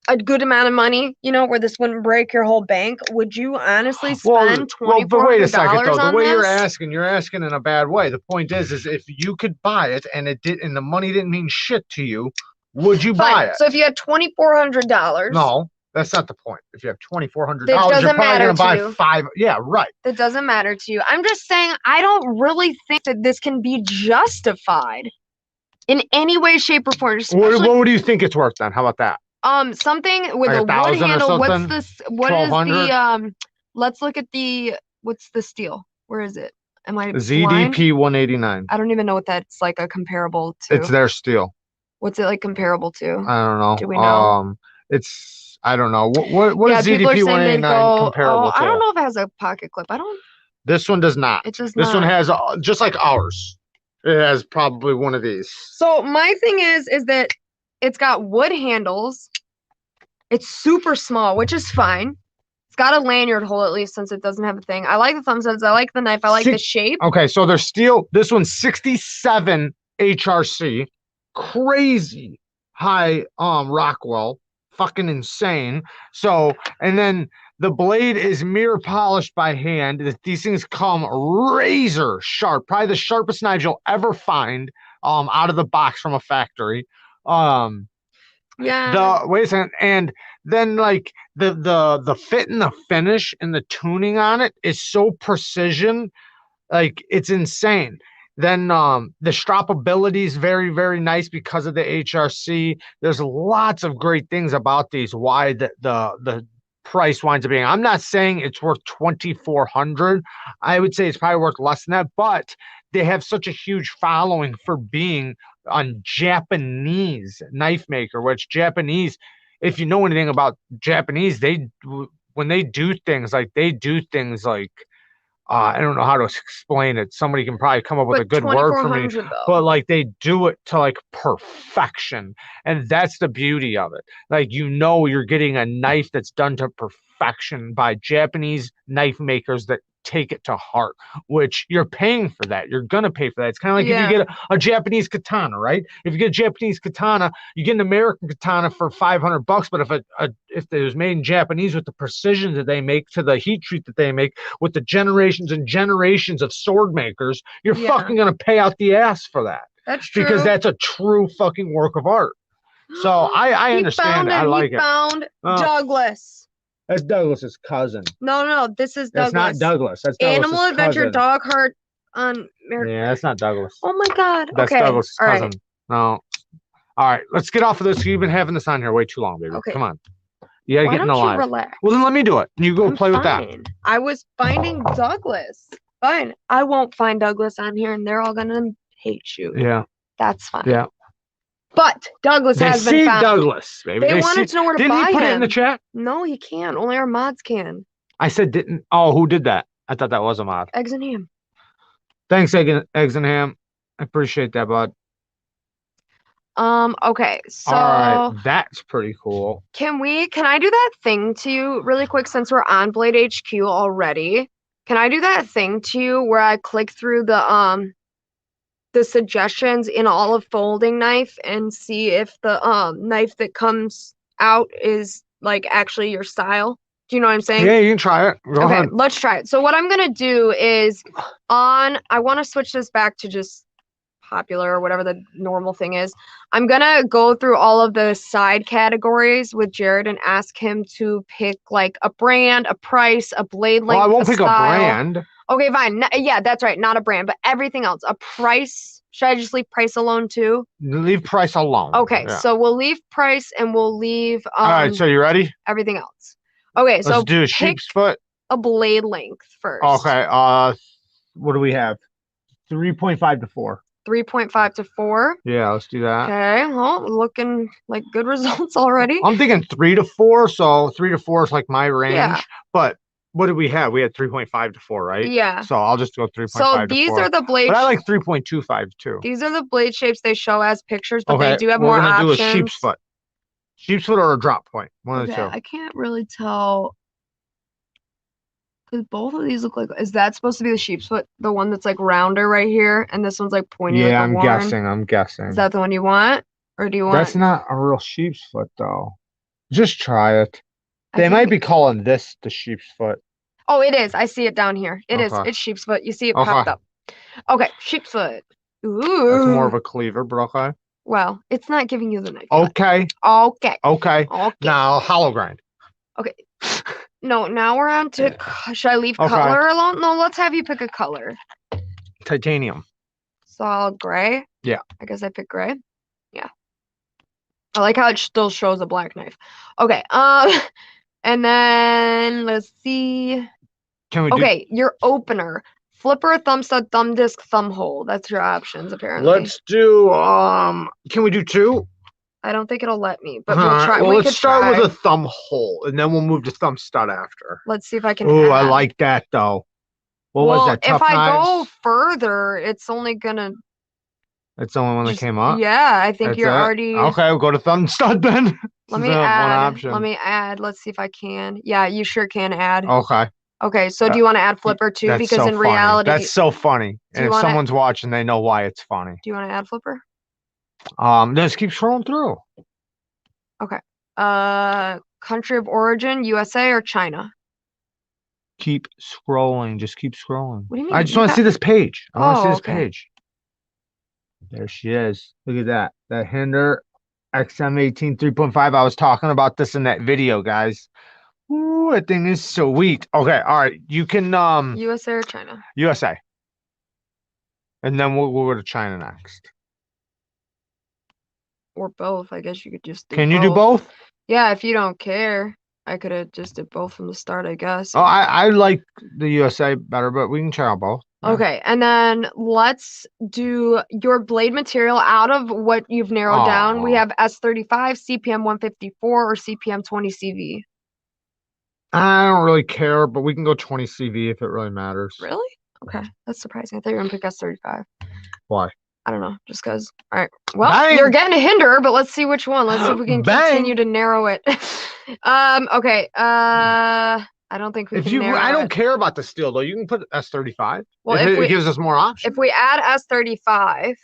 B: a good amount of money, where this wouldn't break your whole bank, would you honestly spend $2,400
A: but wait a second though. The
B: on
A: way
B: this?
A: you're asking in a bad way. The point is if you could buy it and and the money didn't mean shit to you, would you buy
B: Fine.
A: it?
B: So if you had $2,400,
A: No, that's not the point. If you have $2,400,
B: That
A: you're
B: doesn't
A: probably
B: matter
A: gonna buy
B: to you.
A: 5. Yeah, right.
B: that doesn't matter to you. I'm just saying I don't really think that this can be justified in any way, shape, or form. Especially,
A: What do you think it's worth then? How about that?
B: something with
A: Like
B: a
A: 1,000
B: wood
A: or
B: handle. What's
A: something?
B: this? What is
A: 1,200?
B: the Let's look at what's the steel? Where is it? Am I blind?
A: ZDP 189.
B: I don't even know what that's like a comparable to.
A: It's their steel.
B: What's it like comparable to?
A: I don't know.
B: Do we know?
A: It's I don't know. What
B: Yeah,
A: is
B: people are
A: ZDP
B: saying they'd
A: 189
B: go.
A: comparable
B: I don't
A: to?
B: know if it has a pocket clip. I don't.
A: This one does not.
B: It does
A: This one
B: not.
A: has just like ours. It has probably one of these.
B: So my thing is that it's got wood handles. It's super small, which is fine. It's got a lanyard hole at least since it doesn't have a thing. I like the thumb studs. I like the knife. I like the shape.
A: Okay, so they're steel. This one's 67 HRC. Crazy high Rockwell. Fucking insane. So, and then the blade is mirror polished by hand. These things come razor sharp. Probably the sharpest knives you'll ever find out of the box from a factory.
B: Yeah.
A: Wait a second, and then like the fit and the finish and the tuning on it is so precision. Like it's insane. Then the stroppability is very, very nice because of the HRC. There's lots of great things about these. Why the price winds up being. I'm not saying it's worth 2,400. I would say it's probably worth less than that, but they have such a huge following for being on Japanese knife maker, which Japanese, if you know anything about Japanese, when they do things like I don't know how to explain it. Somebody can probably come up with a good word for me,
B: 2,400 though.
A: but like they do it to like perfection. And that's the beauty of it. Like, you're getting a knife that's done to perfection by Japanese knife makers that take it to heart, which you're paying for that. You're going to pay for that. It's kind of like if you get a Japanese katana, right? If you get a Japanese katana, you get an American katana for $500, but if it was made in Japanese with the precision that they make, to the heat treat that they make, with the generations and generations of sword makers, you're fucking going to pay out the ass for that.
B: That's true.
A: Because that's a true fucking work of art. So I understand it. I like it.
B: He found Douglas.
A: That's Douglas's cousin.
B: No, this is Douglas.
A: That's not Douglas. That's Douglas's
B: Animal Adventure
A: cousin.
B: Dog Heart on
A: Yeah, that's not Douglas.
B: Oh my God.
A: That's
B: okay.
A: Douglas's cousin.
B: Right.
A: No. All right, let's get off of this. You've been having this on here way too long, baby. Okay. Come on. You gotta get in the live.
B: Relax?
A: Well, then let me do it. You go play with that.
B: I was finding Douglas. Fine. I won't find Douglas on here, and they're all gonna hate you.
A: Yeah.
B: That's fine.
A: Yeah.
B: But Douglas has been found.
A: Douglas, baby.
B: They wanted to know where to buy him.
A: Didn't he put it in the chat?
B: No, he can't. Only our mods can.
A: I said didn't. Oh, who did that? I thought that was a mod.
B: Eggs and Ham.
A: Thanks, Eggs and Ham. I appreciate that, bud.
B: Okay, so
A: all right, that's pretty cool.
B: Can I do that thing to you really quick, since we're on Blade HQ already? Can I do that thing to you where I click through the suggestions in Olive Folding Knife and see if the knife that comes out is like actually your style? Do you know what I'm saying?
A: Yeah, you can try it. Go ahead.
B: Let's try it. So what I'm gonna do is I want to switch this back to just popular or whatever the normal thing is. I'm gonna go through all of the side categories with Jared and ask him to pick like a brand, a price, a blade length.
A: Well, I won't pick
B: style.
A: a brand.
B: Okay, fine. Yeah, that's right. Not a brand, but everything else. A price. Should I just leave price alone too?
A: Leave price alone.
B: Okay, so we'll leave price and we'll leave.
A: All right, so you ready?
B: Everything else. Okay,
A: let's do a sheep's foot.
B: A blade length first.
A: Okay. What do we have? 3.5 to 4.
B: 3.5 to 4.
A: Yeah, let's do that.
B: Okay, well, looking like good results already.
A: I'm thinking 3 to 4, so 3 to 4 is like my range. Yeah. But what did we have? We had 3.5 to 4, right?
B: Yeah.
A: So I'll just go 3.5 to 4.
B: So these are the blade.
A: But I like 3.25 too.
B: These are the blade shapes they show as pictures, but they do have more options.
A: We're gonna do a sheep's foot. Sheep's foot or a drop point. One of the two.
B: I can't really tell. Because both of these look like, is that supposed to be the sheep's foot? The one that's like rounder right here, and this one's like pointy.
A: Yeah,
B: like
A: I'm guessing.
B: Is that the one you want? Or do you want?
A: That's not a real sheep's foot though. Just try it. They might be calling this the sheep's foot.
B: Oh, it is. I see it down here. It is. It's sheep's foot. You see it popped up. Okay, sheep's foot. Ooh.
A: That's more of a cleaver, but okay.
B: Well, it's not giving you the knife.
A: Okay.
B: Okay.
A: Now hollow grind.
B: Okay. No, now we're on to. Should I leave color alone? No, let's have you pick a color.
A: Titanium.
B: Solid gray.
A: Yeah.
B: I guess I pick gray. Yeah. I like how it still shows a black knife. Okay. And then let's see.
A: Can we do...
B: Okay, your opener. Flipper, thumb stud, thumb disc, thumb hole. That's your options, apparently.
A: Let's do can we do 2?
B: I don't think it'll let me, but we'll try.
A: Well, let's start with a thumb hole, and then we'll move to thumb stud after.
B: Let's see if I can.
A: Oh, I like that though. What was that? Tough
B: if I
A: knives?
B: go further, it's only gonna.
A: It's the only one that came up.
B: Yeah, I think you're already.
A: Okay, we'll go to thumb stud then.
B: Let me add. Let's see if I can. Yeah, you sure can add.
A: Okay.
B: Okay, so do you want to add flipper too?
A: That's
B: because
A: so
B: in reality,
A: that's so funny. And if someone's watching, they know why it's funny.
B: Do you want to add flipper?
A: Just keep scrolling through.
B: Okay. Country of origin, USA or China?
A: Keep scrolling. Just keep scrolling.
B: What do you mean?
A: I just want to see this page. I want to see this page. There she is. Look at that. That Hinder XM18 3.5. I was talking about this in that video, guys. Ooh, that thing is sweet. Okay, all right. You can
B: USA or China?
A: USA. and then we'll go to China next.
B: Or both. I guess you could just do
A: Can you do both?
B: Yeah, if you don't care. I could have just did both from the start, I guess.
A: Oh, I like the USA better, but we can try out both. Yeah.
B: Okay, and then let's do your blade material out of what you've narrowed down. We
A: Oh.
B: have S35, CPM 154, or CPM 20 CV.
A: I don't really care, but we can go 20 CV if it really matters.
B: Really? Okay, that's surprising. I thought you were gonna pick S35.
A: Why?
B: I don't know, just because. All right. Well,
A: Bang!
B: you're getting a Hinderer, but let's see which one. Let's see if we can
A: Bang!
B: continue to narrow it. Okay. I don't think we
A: If
B: can
A: you,
B: narrow
A: I don't
B: it.
A: care about the steel though. You can put S35.
B: Well,
A: if
B: if we
A: it gives us more options.
B: if we add S35,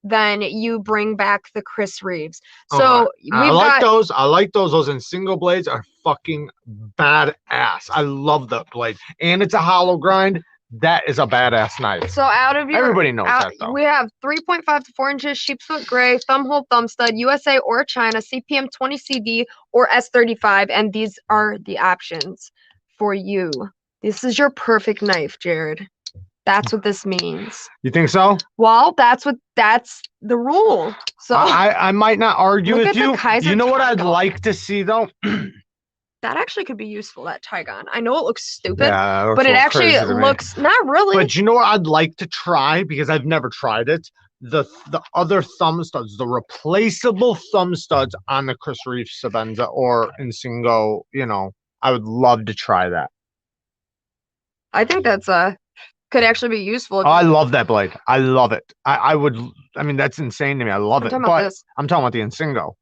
B: then you bring back the Chris Reeves.
A: Okay.
B: So
A: I
B: we've
A: like
B: got
A: those. I like those. Those in single blades are fucking badass. I love that blade, and it's a hollow grind. That is a badass knife.
B: so out of your
A: Everybody knows that though.
B: we have 3.5 to 4 inches sheepsfoot gray, thumb hole, thumb stud, USA or China, CPM 20 CV or S35, and these are the options for you. This is your perfect knife, Jared. That's what this means.
A: You think so?
B: Well, that's the rule. So
A: I might not argue
B: Look
A: with
B: at the
A: you.
B: Kaiser
A: You know what I'd
B: Tiger.
A: like to see though?
B: that actually could be useful, that Tigon. I know it looks stupid,
A: Yeah, looks
B: but
A: a
B: it
A: little
B: actually
A: crazy to me.
B: looks not really.
A: But you know what I'd like to try because I've never tried it. The other thumb studs, the replaceable thumb studs on the Chris Reeve Sebenza or Insingo, you know, I would love to try that.
B: I think that's could actually be useful.
A: Oh, I love that blade. I love it. I would. I mean, that's insane to me. I love
B: I'm
A: it.
B: talking about
A: But
B: this.
A: I'm talking about the Insingo.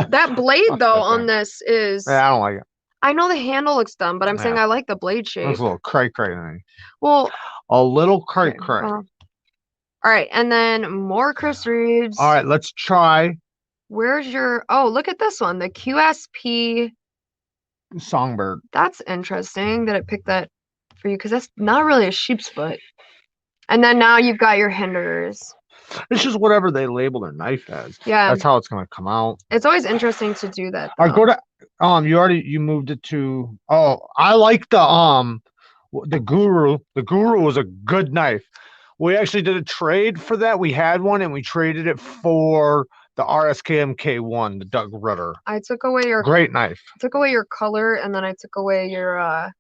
B: That blade
A: Fuck
B: though
A: that
B: on
A: thing.
B: this is.
A: Yeah, I don't like it.
B: I know the handle looks dumb, but I'm saying
A: Yeah.
B: I like the blade shape.
A: It's a little cray to me.
B: Well,
A: A little cray.
B: okay, well, all right, and then more Chris Reeves.
A: All right, let's try
B: Where's your? Oh, look at this one, the QSP.
A: Songbird.
B: That's interesting that it picked that for you because that's not really a sheep's foot. And then now you've got your Hinderers.
A: It's just whatever they label their knife as.
B: Yeah,
A: That's how it's gonna come out.
B: it's always interesting to do that.
A: All right,
B: though.
A: go to you moved it to I like the Guru. The Guru was a good knife. We actually did a trade for that. We had one and we traded it for the RSKMK1, the Doug Rutter.
B: I took away your
A: Great knife.
B: took away your color and then I took away your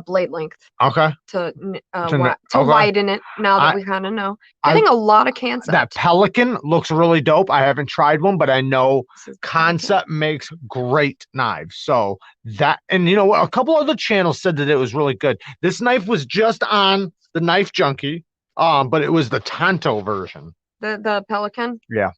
B: blade length
A: Okay.
B: to
A: okay.
B: widen it now that we kind of know. Getting a lot of concept.
A: That Pelican looks really dope. I haven't tried one, but I know Concept makes great knives. So that, and you know what? A couple other channels said that it was really good. This knife was just on the Knife Junkie, but it was the Tonto version.
B: The Pelican.
A: Yeah.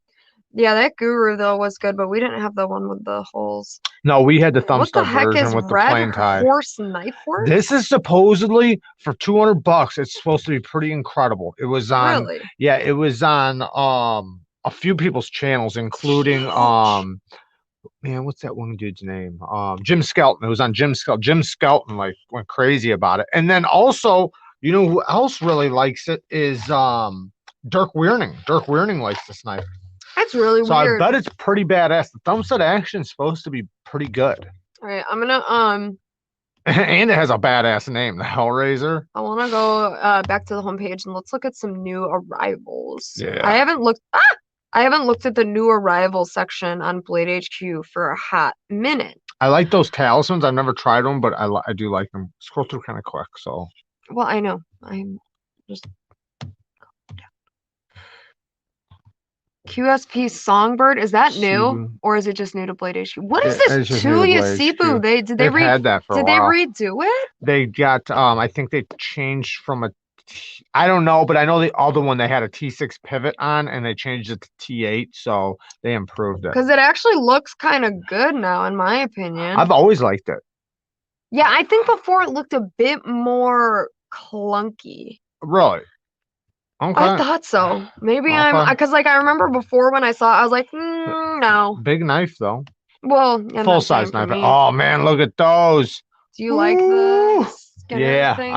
B: Yeah, that Guru though was good, but we didn't have the one with the holes.
A: No, we had the thumb stud version
B: is
A: with the
B: Red
A: plain tie.
B: Horse Knife Works?
A: This is supposedly for $200. It's supposed to be pretty incredible. It was on,
B: really?
A: Yeah, it was on a few people's channels, including man, what's that one dude's name? Jim Skelton. It was on Jim Skelton. Jim Skelton like went crazy about it. And then also, you know who else really likes it is Dirk Wierning. Dirk Wierning likes this knife.
B: That's really
A: So
B: weird.
A: I bet it's pretty badass. The thumb stud action is supposed to be pretty good.
B: All right, I'm gonna
A: and it has a badass name, the Hellraiser.
B: I want to go back to the homepage and let's look at some new arrivals.
A: Yeah.
B: I haven't looked at the new arrival section on Blade HQ for a hot minute.
A: I like those talismans. I've never tried them, but I do like them. Scroll through kind of quick. So.
B: Well, I know. I'm just. QSP Songbird, is that new
A: Cebu.
B: or is it just new to Blade HQ? What is
A: It's
B: this
A: just new to
B: Tuya
A: Blade
B: Cebu?
A: HQ.
B: Did they
A: They've had that for a
B: did they
A: while.
B: redo it?
A: They got I think they changed from I don't know, but I know the other one they had a T6 pivot on and they changed it to T8, so they improved it.
B: Because it actually looks kind of good now, in my opinion.
A: I've always liked it.
B: Yeah, I think before it looked a bit more clunky.
A: Really? Okay.
B: I thought so. Maybe because like I remember before when I saw it, I was like, no.
A: Big knife though.
B: Well, yeah,
A: full size knife.
B: Me.
A: Oh man, look at those.
B: Do you like the
A: yeah
B: thing?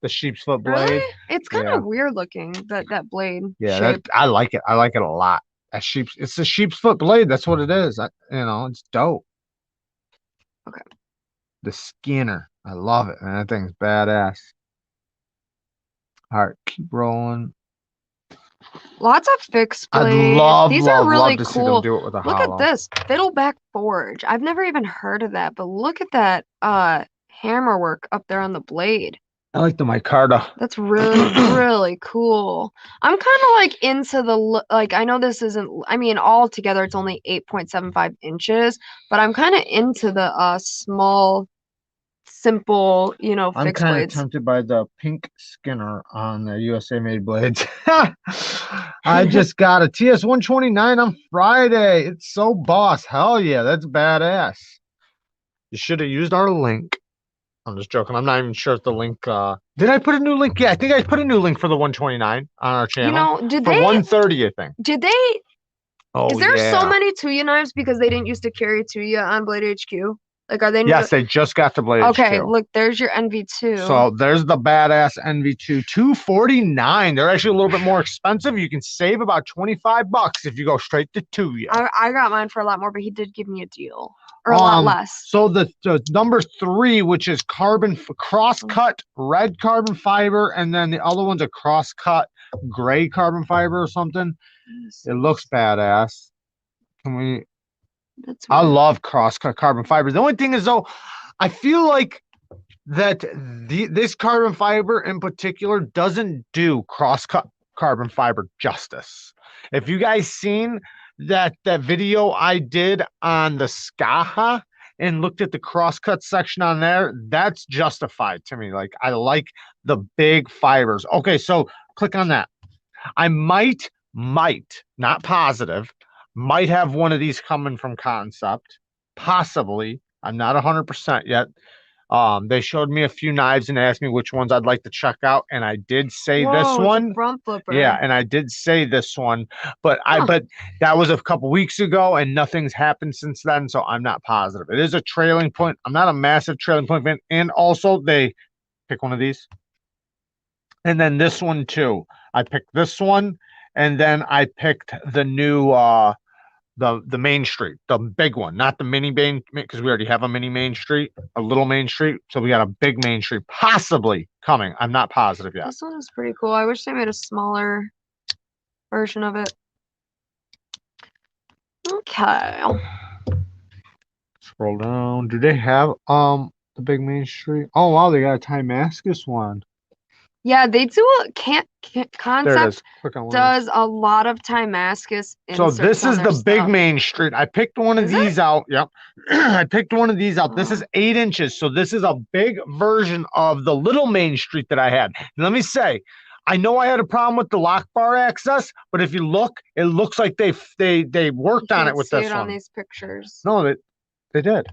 A: The sheep's foot blade.
B: Really? It's kind of weird looking, that blade shape.
A: I like it. I like it a lot. It's a sheep's foot blade. That's what it is. It's dope.
B: Okay.
A: The Skinner. I love it, man. That thing's badass. All right, keep rolling.
B: Lots of fixed
A: I'd
B: blades.
A: love,
B: These
A: love,
B: are really
A: love to see them
B: cool.
A: do it with a
B: Look at
A: hollow.
B: this fiddleback forge. I've never even heard of that, but look at that hammer work up there on the blade.
A: I like the micarta.
B: That's really, really cool. I'm kind of like into the like. I know this isn't. I mean, all together it's only 8.75 inches, but I'm kind of into the small, simple,
A: I'm
B: fixed
A: kind of
B: blades.
A: tempted by the pink Skinner on the USA made blades. I just got a TS 129 on Friday. It's so boss. Hell yeah, that's badass. You should have used our link. I'm just joking. I'm not even sure if the link did I put a new link? Yeah, I think I put a new link for the 129 on our channel.
B: Did
A: For
B: they
A: 130, I think.
B: did they
A: Oh
B: is there so
A: yeah.
B: many Tuya knives because they didn't used to carry Tuya on Blade HQ? Like, are they new?
A: Yes, they just got the blade
B: Okay,
A: HQ.
B: look, there's your NV2.
A: So there's the badass NV2 249. They're actually a little bit more expensive. You can save about $25 if you go straight to Tuya.
B: I got mine for a lot more, but he did give me a deal. Or a lot less.
A: So the number 3, which is carbon cross-cut red carbon fiber, and then the other one's a cross-cut gray carbon fiber or something. It looks badass. Can we? I love cross-cut carbon fiber. The only thing is though, I feel like that this carbon fiber in particular doesn't do cross-cut carbon fiber justice. If you guys seen that video I did on the Skaha and looked at the crosscut section on there, that's justified to me. Like, I like the big fibers. Okay, so click on that. I might, not positive, might have one of these coming from Concept. Possibly. I'm not 100% yet. They showed me a few knives and asked me which ones I'd like to check out, and I did say this one.
B: Front flipper.
A: Yeah, and I did say this one, but but that was a couple weeks ago, and nothing's happened since then, so I'm not positive. It is a trailing point. I'm not a massive trailing point fan, and also they pick one of these, and then this one too. I picked this one, and then I picked the new the Main Street, the big one, not the mini Main, because we already have a mini Main Street, a little Main Street. So we got a big Main Street possibly coming. I'm not positive yet.
B: This one is pretty cool. I wish they made a smaller version of it. Okay.
A: Scroll down. Do they have the big Main Street? Oh wow, they got a Timascus one.
B: Yeah, they do a Concept does a lot of Timascus.
A: So this is the big Main Street. I picked one of these out. Yep. I picked one of these out. This is 8 inches. So this is a big version of the little Main Street that I had. And let me say, I know I had a problem with the lock bar access, but if you look, it looks like they worked on it with this one.
B: On these pictures.
A: No, they did.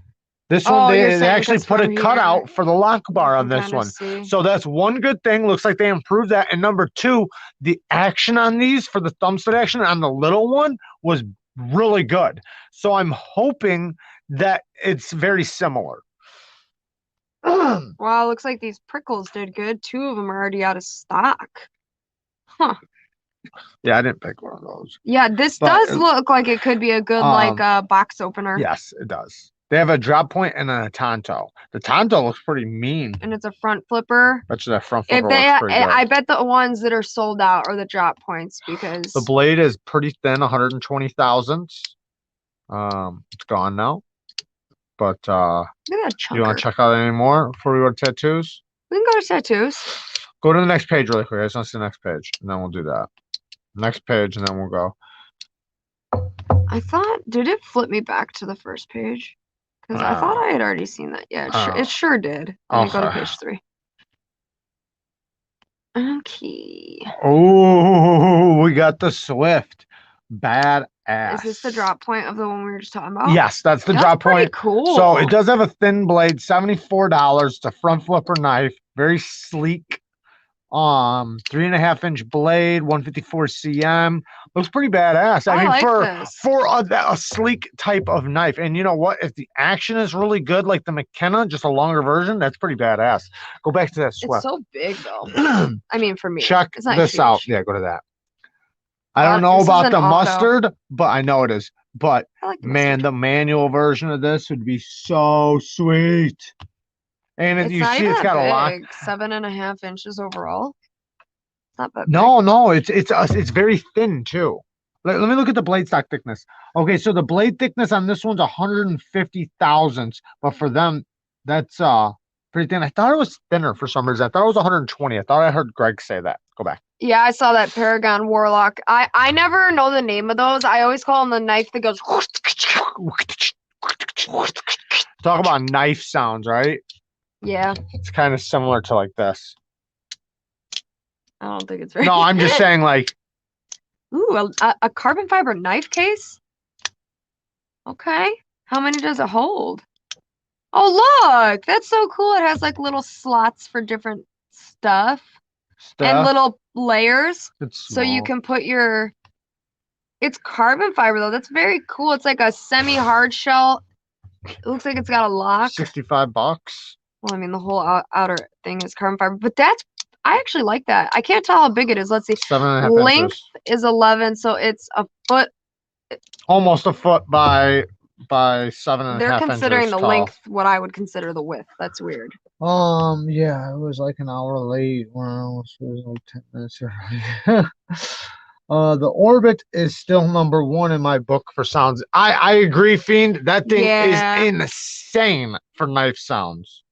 A: This one, they actually put a cutout for the lock bar on this one. So that's one good thing. Looks like they improved that. And number 2, the action on these for the thumbstick action on the little one was really good. So I'm hoping that it's very similar.
B: Wow, looks like these prickles did good. 2 of them are already out of stock. Huh.
A: Yeah, I didn't pick one of those.
B: Yeah, this does look like it could be a good box opener.
A: Yes, it does. They have a drop point and a Tonto. The Tonto looks pretty mean.
B: And it's a front flipper.
A: That's that front flipper. I
B: bet the ones that are sold out are the drop points because
A: the blade is pretty thin, 120 thousandths. It's gone now. But you want to check out any more before we go to tattoos?
B: We can go to tattoos.
A: Go to the next page really quick. I just want to see the next page, and then we'll do that. Next page, and then we'll go.
B: I thought, did it flip me back to the first page? Because I thought I had already seen that. Yeah, it sure did. Let me go to page 3. Okay.
A: Oh, we got the Swift. Badass.
B: Is this the drop point of the one we were just talking about?
A: Yes, that's the drop point.
B: Cool.
A: So it does have a thin blade, $74. It's a front flipper knife, very sleek. 3.5 inch blade, 154 cm. Looks pretty badass. I mean, like for a sleek type of knife. And you know what? If the action is really good, like the McKenna, just a longer version, that's pretty badass. Go back to that Swift.
B: It's so big though. I mean, for me.
A: Check this out. Yeah, go to that. I don't know about the mustard, but I know it is. But like man, the manual version of this would be so sweet. And you see, it's got a lock.
B: 7.5 inches overall. not that
A: No, it's very thin too. Let me look at the blade stock thickness. Okay, so the blade thickness on this one's 150 thousandths, but for them, that's pretty thin. I thought it was thinner for some reason. I thought it was 120. I thought I heard Greg say that. Go back.
B: Yeah, I saw that Paragon Warlock. I never know the name of those. I always call them the knife that goes.
A: Talk about knife sounds, right?
B: Yeah,
A: It's kind of similar to like this.
B: I don't think it's very.
A: No, I'm just saying like.
B: Ooh, a carbon fiber knife case? Okay. How many does it hold? Oh, look! That's so cool. It has like little slots for different stuff and little layers. So you can put your... It's carbon fiber though. That's very cool. It's like a semi-hard shell. It looks like it's got a lock.
A: $65.
B: Well, I mean, the whole outer thing is carbon fiber. But that's... I actually like that. I can't tell how big it is. Let's see.
A: 7.5
B: Length
A: inches.
B: is 11, so it's a foot.
A: Almost a foot by 7.5 inches.
B: They're considering the
A: tall.
B: length what I would consider the width. That's weird.
A: Yeah, it was like an hour late. Well, it was like 10 minutes early. The Orbit is still number one in my book for sounds. I agree, Fiend. That thing is insane for knife sounds.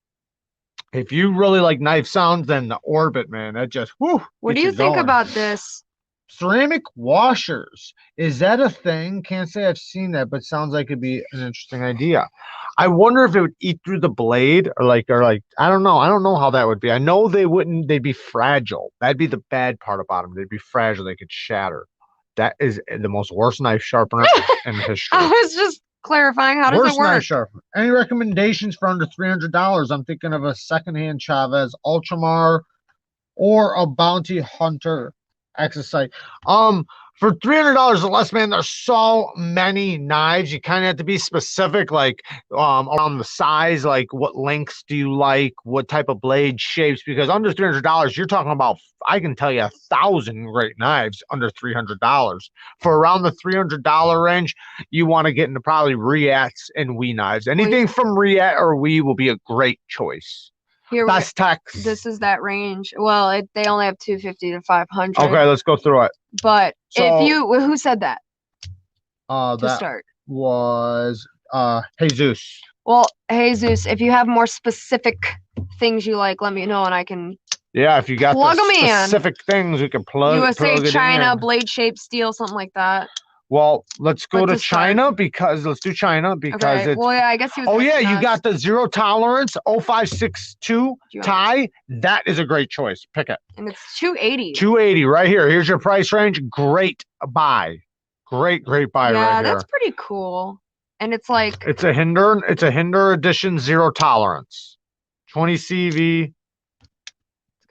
A: If you really like knife sounds, then the Orbit, man, that just whoo.
B: What do you think about this?
A: Ceramic washers. Is that a thing? Can't say I've seen that, but sounds like it'd be an interesting idea. I wonder if it would eat through the blade or like I don't know. I don't know how that would be. I know they wouldn't, they'd be fragile. That'd be the bad part about them. They'd be fragile, they could shatter. That is the most worst knife sharpener in history.
B: I was just clarifying, how does
A: Worst
B: it work?
A: knife sharpener. Any recommendations for under $300? I'm thinking of a secondhand Chavez Ultramar or a Bounty Hunter exercise. For $300 or less, man, there's so many knives. You kind of have to be specific, like around the size, like what lengths do you like, what type of blade shapes, because under $300, you're talking about, I can tell you 1,000 great knives under $300. For around the $300 range, you want to get into probably Riats and Wee knives. Anything from Riat or Wee will be a great choice.
B: Here,
A: Best Tex.
B: this is that range. Well, they only have 250 to 500.
A: Okay, let's go through it.
B: But
A: So,
B: if you, who said that? To
A: that
B: start.
A: was Jesus.
B: Well, Jesus, if you have more specific things you like, let me know and I can.
A: Yeah, if you got
B: plug
A: the
B: 'em in.
A: specific things, we can plug
B: USA,
A: it
B: China,
A: in.
B: blade shape, steel, something like that.
A: Well, let's go
B: But
A: to
B: to start.
A: China because let's do China because
B: Okay.
A: it's.
B: Well, yeah, I guess he was.
A: Oh yeah,
B: asking
A: you
B: us.
A: got the zero tolerance 0562
B: Do you want-
A: tie. That is a great choice. Pick it.
B: And it's 280.
A: 280 right here. Here's your price range. Great buy. Great buy right
B: Yeah,
A: here.
B: that's pretty cool. And it's like,
A: It's a Hinderer edition zero tolerance. 20 CV.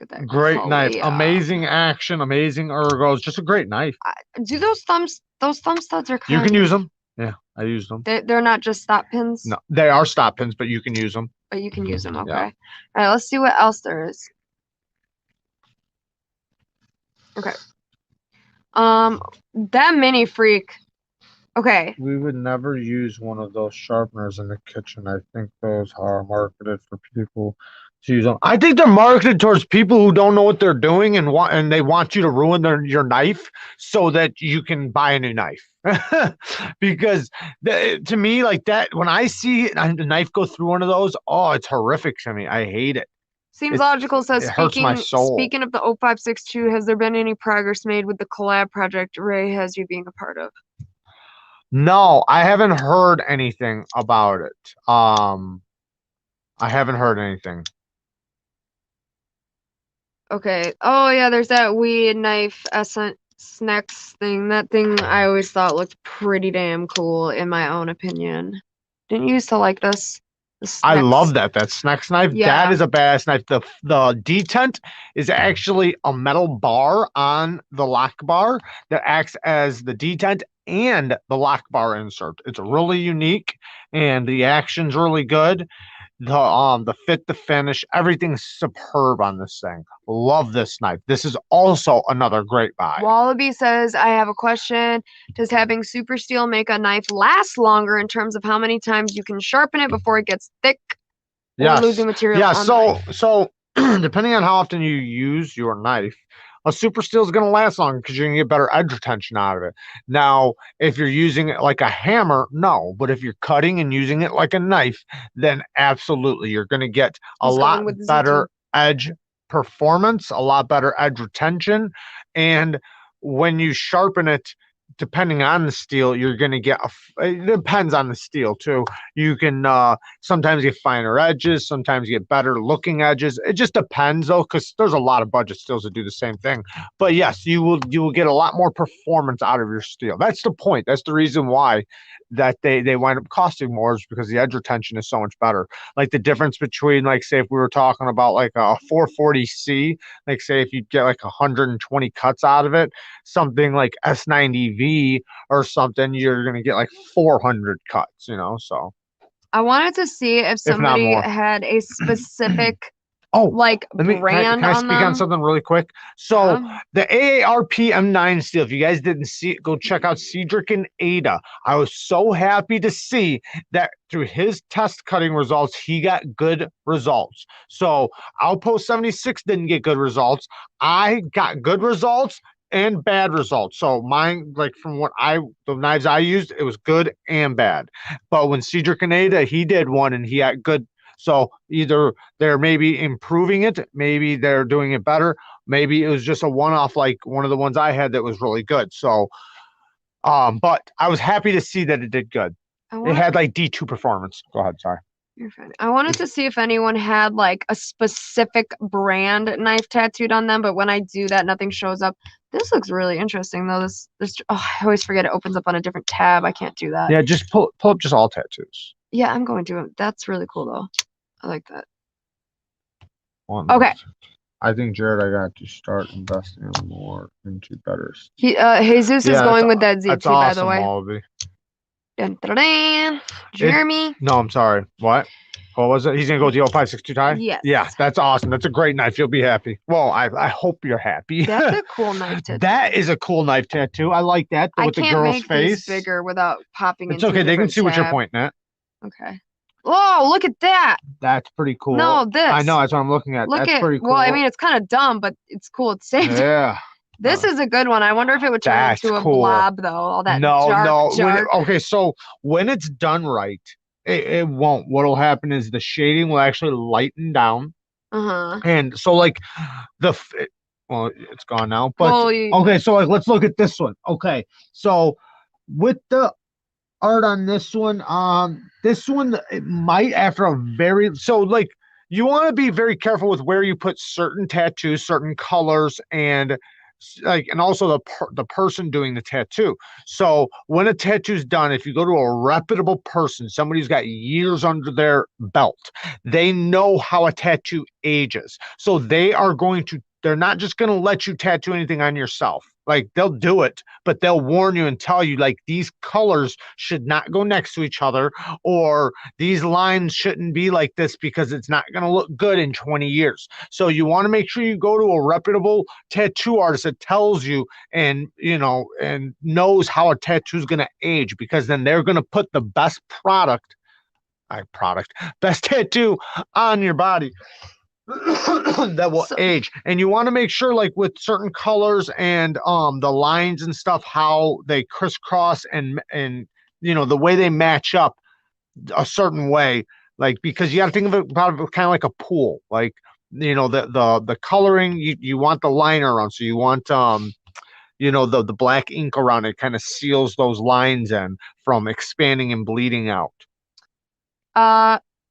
B: look at that.
A: Great
B: Oh,
A: knife.
B: yeah.
A: Amazing action. Amazing ergos. Just a great knife.
B: Do those thumb studs are kind
A: You can use them. Yeah, I used them.
B: They're not just stop pins.
A: No, they are stop pins, but you can use them.
B: But you can use them. Okay.
A: Yeah.
B: All right. Let's see what else there is. Okay. That mini freak. Okay.
A: We would never use one of those sharpeners in the kitchen. I think those are marketed for people to use them. I think they're marketed towards people who don't know what they're doing and they want you to ruin your knife so that you can buy a new knife. Because to me, like that, when I see a knife go through one of those, oh, it's horrific to me. I hate it.
B: Seems logical. Says
A: it hurts my soul.
B: Speaking of the 0562, has there been any progress made with the collab project Ray has you being a part of?
A: No, I haven't heard anything about it. I haven't heard anything.
B: Okay. Oh yeah, there's that weed knife essence snacks thing. That thing I always thought looked pretty damn cool in my own opinion. Didn't you used to like this?
A: I love that. That Snacks knife.
B: Yeah.
A: That is a badass knife. The detent is actually a metal bar on the lock bar that acts as the detent and the lock bar insert. It's really unique and the action's really good. The fit, the finish, everything's superb on this thing. Love this knife. This is also another great buy.
B: Wallaby says, I have a question. Does having super steel make a knife last longer in terms of how many times you can sharpen it before it gets thick or
A: Yes.
B: losing material?
A: Yeah,
B: on the knife?
A: so depending on how often you use your knife, A super steel is going to last longer because you're going to get better edge retention out of it. Now, if you're using it like a hammer, no. But if you're cutting and using it like a knife, then absolutely, you're going to get a
B: He's
A: lot
B: going with the
A: better edge performance, a lot better edge retention. And when you sharpen it, depending on the steel, you're going to get it depends on the steel too. You can sometimes get finer edges, sometimes you get better looking edges. It just depends though, because there's a lot of budget steels that do the same thing. But yes, you will get a lot more performance out of your steel. That's the point. That's the reason why that they wind up costing more, is because the edge retention is so much better. Like the difference between, like, say if we were talking about like a 440C, like say if you get like 120 cuts out of it, something like S90V or something, you're gonna get like 400 cuts, So
B: I wanted to see if somebody
A: more.
B: had a specific
A: like
B: brand
A: can I
B: on
A: speak
B: them.
A: on something really quick? So the AARP M9 steel, if you guys didn't see it, go check out Cedric and Ada. I was so happy to see that through his test cutting results, he got good results. So Outpost 76 didn't get good results. I got good results and bad results. So mine, like from the knives I used, it was good and bad. But when Cedric and Ada, he did one and he got good. So either they're maybe improving it, maybe they're doing it better, maybe it was just a one-off, like one of the ones I had that was really good. So, but I was happy to see that it did good. It had like D2 performance. Go ahead, sorry.
B: You're fine. I wanted to see if anyone had like a specific brand knife tattooed on them, but when I do that, nothing shows up. This looks really interesting though. I always forget it opens up on a different tab. I can't do that.
A: Yeah, just pull up just all tattoos.
B: Yeah, I'm going to. That's really cool though. I like that.
A: Okay. I think, Jared, I got to start investing more into better.
B: Jesus is going with that ZT, by the way.
A: Wallaby.
B: Dun, dun, dun. Jeremy.
A: No, I'm sorry. What was it? He's gonna go with the 0562 tie?
B: Yes.
A: Yeah, that's awesome. That's a great knife. You'll be happy. Well, I hope you're happy.
B: That's a cool knife tattoo.
A: That is a cool knife tattoo. I like that. With the girl's face. I can't make these
B: bigger without popping
A: into. It's okay. They can see what you're pointing at.
B: Okay. Oh, look at that.
A: That's pretty cool.
B: No, this.
A: I know. That's what I'm looking at. That's pretty cool.
B: Well, I mean, it's kind of dumb, but it's cool at the same time.
A: Yeah.
B: This is a good one. I wonder if it would turn into a blob, though. All that dark.
A: Okay, so when it's done right, it won't. What'll happen is the shading will actually lighten down. And so, like, it's gone now. But okay, so like, let's look at this one. Okay, so with the art on this one, it might, after a very, so like, you want to be very careful with where you put certain tattoos, certain colors, and like, and also the person doing the tattoo. So when a tattoo's done, if you go to a reputable person, somebody who's got years under their belt, they know how a tattoo ages. So they're not just going to let you tattoo anything on yourself. Like, they'll do it, but they'll warn you and tell you, like, these colors should not go next to each other, or these lines shouldn't be like this because it's not going to look good in 20 years. So you want to make sure you go to a reputable tattoo artist that tells you and knows how a tattoo is going to age, because then they're going to put the best best tattoo on your body that will age. And you want to make sure, like, with certain colors and the lines and stuff, how they crisscross and the way they match up a certain way, like, because you got to think of it about kind of like a pool, like, the coloring, you want the liner around, so you want the black ink around it kind of seals those lines in from expanding and bleeding out.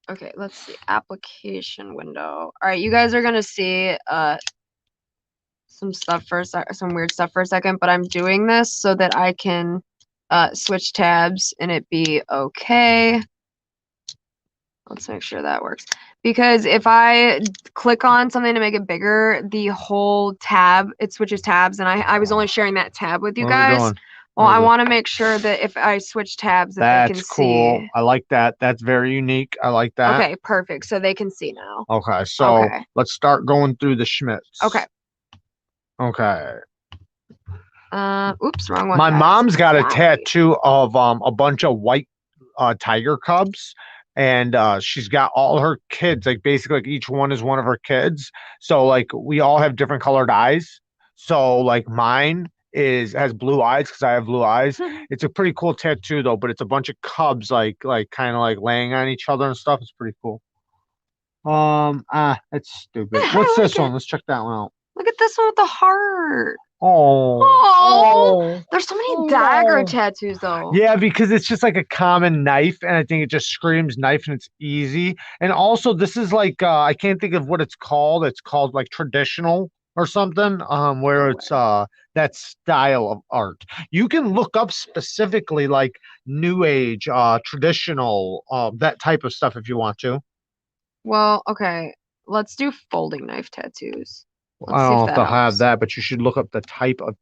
B: Okay, let's see. Application window. All right, you guys are gonna see some weird stuff for a second, but I'm doing this so that I can switch tabs and it be okay. Let's make sure that works. Because if I click on something to make it bigger, the whole tab, it switches tabs, and I was only sharing that tab with you guys. Well, I want to make sure that if I switch tabs, that they can see. That's cool.
A: I like that. That's very unique. I like that.
B: Okay, perfect. So they can see now.
A: Okay, so let's start going through the Schmitz.
B: Okay. Oops, wrong one.
A: My mom's got a tattoo of a bunch of white tiger cubs, and she's got all her kids, like, basically, like, each one is one of her kids. So, like, we all have different colored eyes. So like mine has blue eyes because I have blue eyes. It's a pretty cool tattoo though, but it's a bunch of cubs like kind of like laying on each other and stuff. It's pretty cool. It's stupid.
B: Yeah, I
A: What's
B: like
A: this one?
B: it.
A: Let's check that one out.
B: Look at this one with the heart.
A: Oh,
B: Oh, there's so many
A: oh,
B: dagger
A: no.
B: tattoos though.
A: Yeah, because it's just like a common knife, and I think it just screams knife and it's easy. And also, this is like I can't think of what it's called. It's called like traditional or something, where
B: No
A: it's
B: way.
A: that style of art. You can look up specifically like new age, traditional, that type of stuff if you want to.
B: Well, okay. Let's do folding knife tattoos.
A: I
B: Let's
A: don't
B: see if
A: know if
B: that
A: they'll have
B: helps.
A: that, but you should look up the type of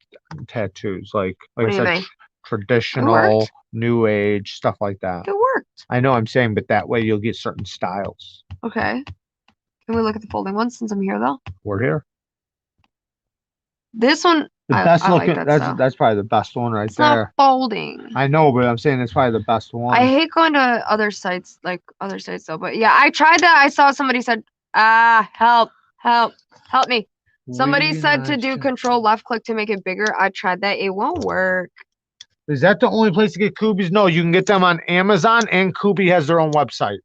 A: tattoos. Like
B: What
A: I
B: do you
A: said,
B: mean? It
A: traditional,
B: worked.
A: new age, stuff like that.
B: It worked.
A: I know I'm saying, but that way you'll get certain styles.
B: Okay. Can we look at the folding ones since I'm here though?
A: We're here.
B: This one,
A: The
B: I
A: best
B: like
A: looking,
B: that
A: that's
B: style.
A: that's probably the best one right
B: It's not
A: there.
B: folding.
A: I know, but I'm saying it's probably the best
B: I
A: one.
B: hate going to other sites, like other sites though. But yeah, I tried that. I saw somebody said, help, help, help me. Somebody
A: Really
B: said to
A: nice.
B: do control left click to make it bigger. I tried that. It won't work.
A: Is that the only place to get Koobies? No, you can get them on Amazon, and Kooby has their own website.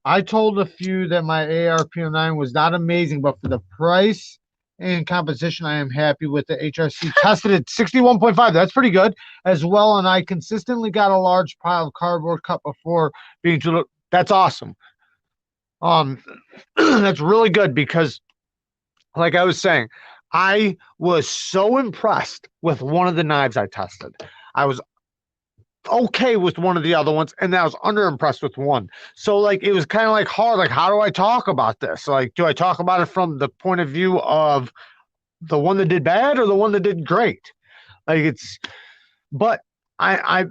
A: I told a few that my ARPM9 was not amazing, but for the price and composition, I am happy with the HRC. Tested at 61.5. That's pretty good as well. And I consistently got a large pile of cardboard cut before being too. That's awesome. That's really good because, like I was saying, I was so impressed with one of the knives I tested. I was okay with one of the other ones, and then I was under impressed with one. So like it was kind of like hard. Like, how do I talk about this? Like, do I talk about it from the point of view of the one that did bad or the one that did great? Like but I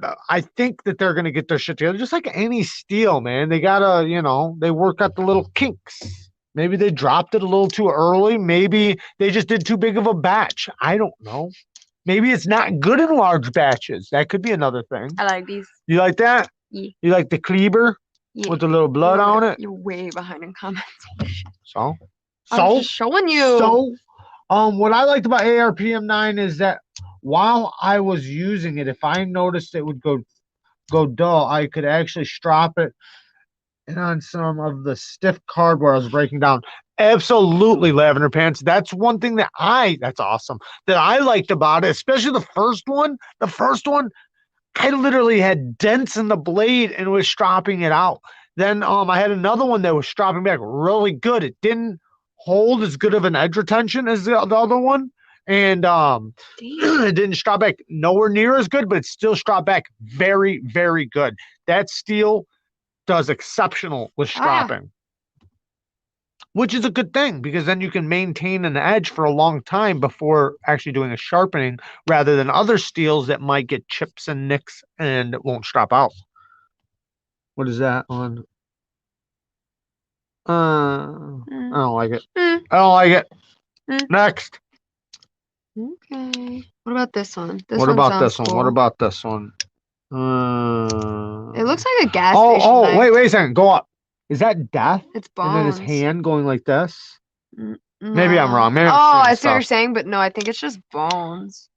A: think that they're gonna get their shit together, just like any steel, man. They gotta, they work out the little kinks. Maybe they dropped it a little too early. Maybe they just did too big of a batch. I don't know. Maybe it's not good in large batches. That could be another thing.
B: I like these.
A: You like that?
B: Yeah.
A: You like the Kleber
B: Yeah.
A: with the little blood on it?
B: You're way behind in comments.
A: So,
B: I was just showing you.
A: What I liked about ARPM9 is that while I was using it, if I noticed it would go dull, I could actually strap it on some of the stiff cardboard I was breaking down. Absolutely, Lavender Pants. That's one thing that's awesome, that I liked about it, especially the first one. The first one, I literally had dents in the blade and was stropping it out. Then I had another one that was stropping back really good. It didn't hold as good of an edge retention as the other one. And it didn't strop back nowhere near as good, but it still stropped back very, very good. That steel does exceptional with stropping, which is a good thing because then you can maintain an edge for a long time before actually doing a sharpening, rather than other steels that might get chips and nicks and it won't strap out. What is that on? I don't like it. I don't like it. Next.
B: Okay. What about this one?
A: What about this one? What about this one?
B: It looks like a gas station.
A: Oh, wait a second. Go up. Is that death?
B: It's bones.
A: And then his hand going like this?
B: No.
A: Maybe I'm wrong. Maybe
B: I see what you're saying, but no, I think it's just bones.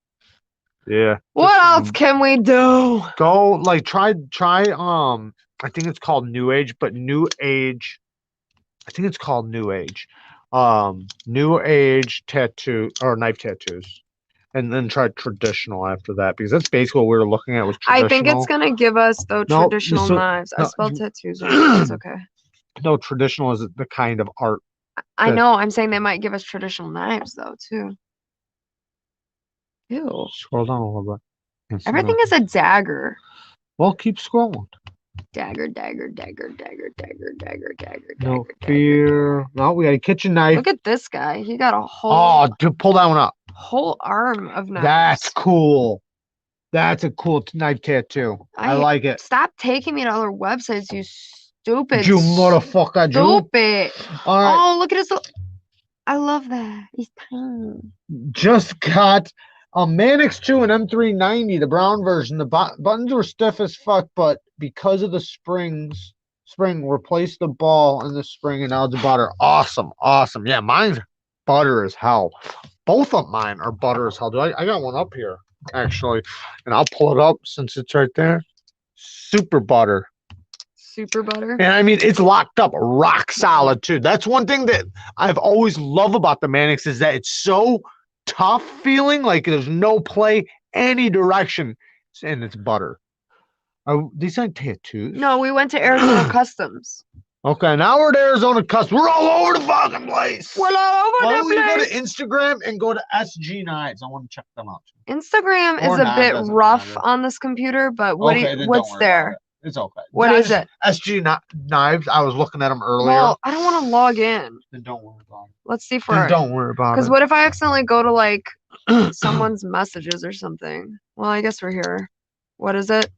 A: Yeah.
B: What else can we do?
A: Go like try I think it's called New Age, but New Age, I think it's called New Age. New Age tattoo or knife tattoos. And then try traditional after that, because that's basically what we were looking at was traditional.
B: I think it's gonna give us traditional knives. I spelled tattoos wrong. It's okay.
A: No, traditional is the kind of art.
B: I know. I'm saying they might give us traditional knives though too. Ew.
A: Scroll down a little bit.
B: Everything is a dagger.
A: Well, keep scrolling.
B: Dagger, dagger, dagger, dagger, dagger, dagger, dagger,
A: no
B: dagger.
A: fear. No, we got a kitchen knife.
B: Look at this guy. He got a whole.
A: Oh, dude, pull that one up.
B: Whole arm of knives.
A: That's cool. That's a cool knife tattoo. I like it.
B: Stop taking me to other websites, you stupid.
A: You motherfucker.
B: Stupid.
A: All right.
B: Oh, look at his. I love that. He's tiny.
A: Just got a Manix 2 and M390, the brown version. The buttons were stiff as fuck, but because of the spring replaced the ball in the spring, and now it's butter. Awesome. Yeah, mine's butter as hell. Both of mine are butter as hell. I got one up here actually, and I'll pull it up since it's right there. Super butter.
B: Super butter.
A: And I mean, it's locked up rock solid too. That's one thing that I've always loved about the Mannix is that it's so tough feeling, like there's no play any direction, and it's butter. These aren't tattoos.
B: No, we went to Arizona Customs.
A: Okay, now we're at Arizona Customs. We're all over the fucking place.
B: We're all over
A: Why
B: the
A: don't we go to
B: place.
A: Instagram and go to SG Knives? I want to check them out.
B: Instagram
A: Or
B: is a
A: not,
B: bit
A: doesn't
B: rough
A: matter.
B: on this computer, but what
A: Okay, then don't
B: what's
A: worry
B: there?
A: about it. It's okay.
B: What is it?
A: SG Knives. I was looking at them earlier.
B: Well, I don't want to log in.
A: Then don't worry about it.
B: Let's see
A: Then
B: for
A: don't worry about
B: because
A: it.
B: what if I accidentally go to like someone's messages or something? Well, I guess we're here. What is it?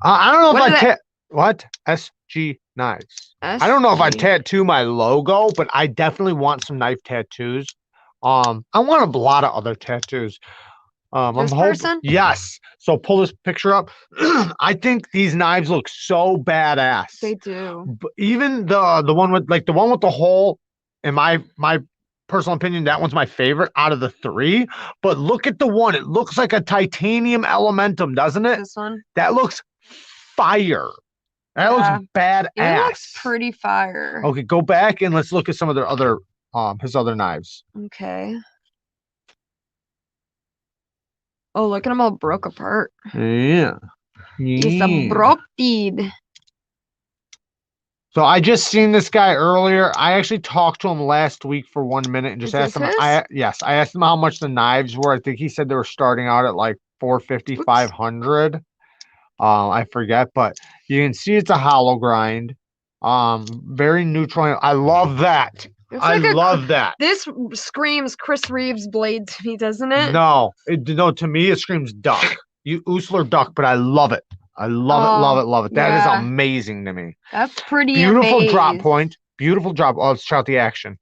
A: I don't know
B: What
A: if
B: is
A: I what SG Knives. I don't know if I
B: SG.
A: tattoo my logo, but I definitely want some knife tattoos. I want a lot of other tattoos. I'm
B: This
A: hoping,
B: person?
A: yes. So pull this picture up. I think these knives look so badass.
B: They do.
A: Even the one with the hole, in my personal opinion, that one's my favorite out of the three. But look at the one; it looks like a titanium elementum, doesn't it?
B: This one.
A: That looks fire. That
B: Yeah.
A: looks badass.
B: It looks pretty fire.
A: Okay, go back and let's look at some of their other his other knives.
B: Okay. Oh, look at them all broke apart.
A: Yeah.
B: It's a broke deed.
A: So I just seen this guy earlier. I actually talked to him last week for 1 minute and just
B: Is
A: asked
B: this
A: him.
B: his?
A: I asked him how much the knives were. I think he said they were starting out at like 450,
B: Oops.
A: 500. I forget, but you can see it's a hollow grind. Very neutral. I love that.
B: It's
A: I
B: like a
A: love that.
B: This screams Chris Reeves blade to me, doesn't it?
A: No, to me it screams duck. You Oosler duck, but I love it. I love it, love it, love it. That is
B: yeah.
A: amazing to me.
B: That's pretty
A: Beautiful drop
B: amazing.
A: point. Beautiful drop. Oh, let's check out the action.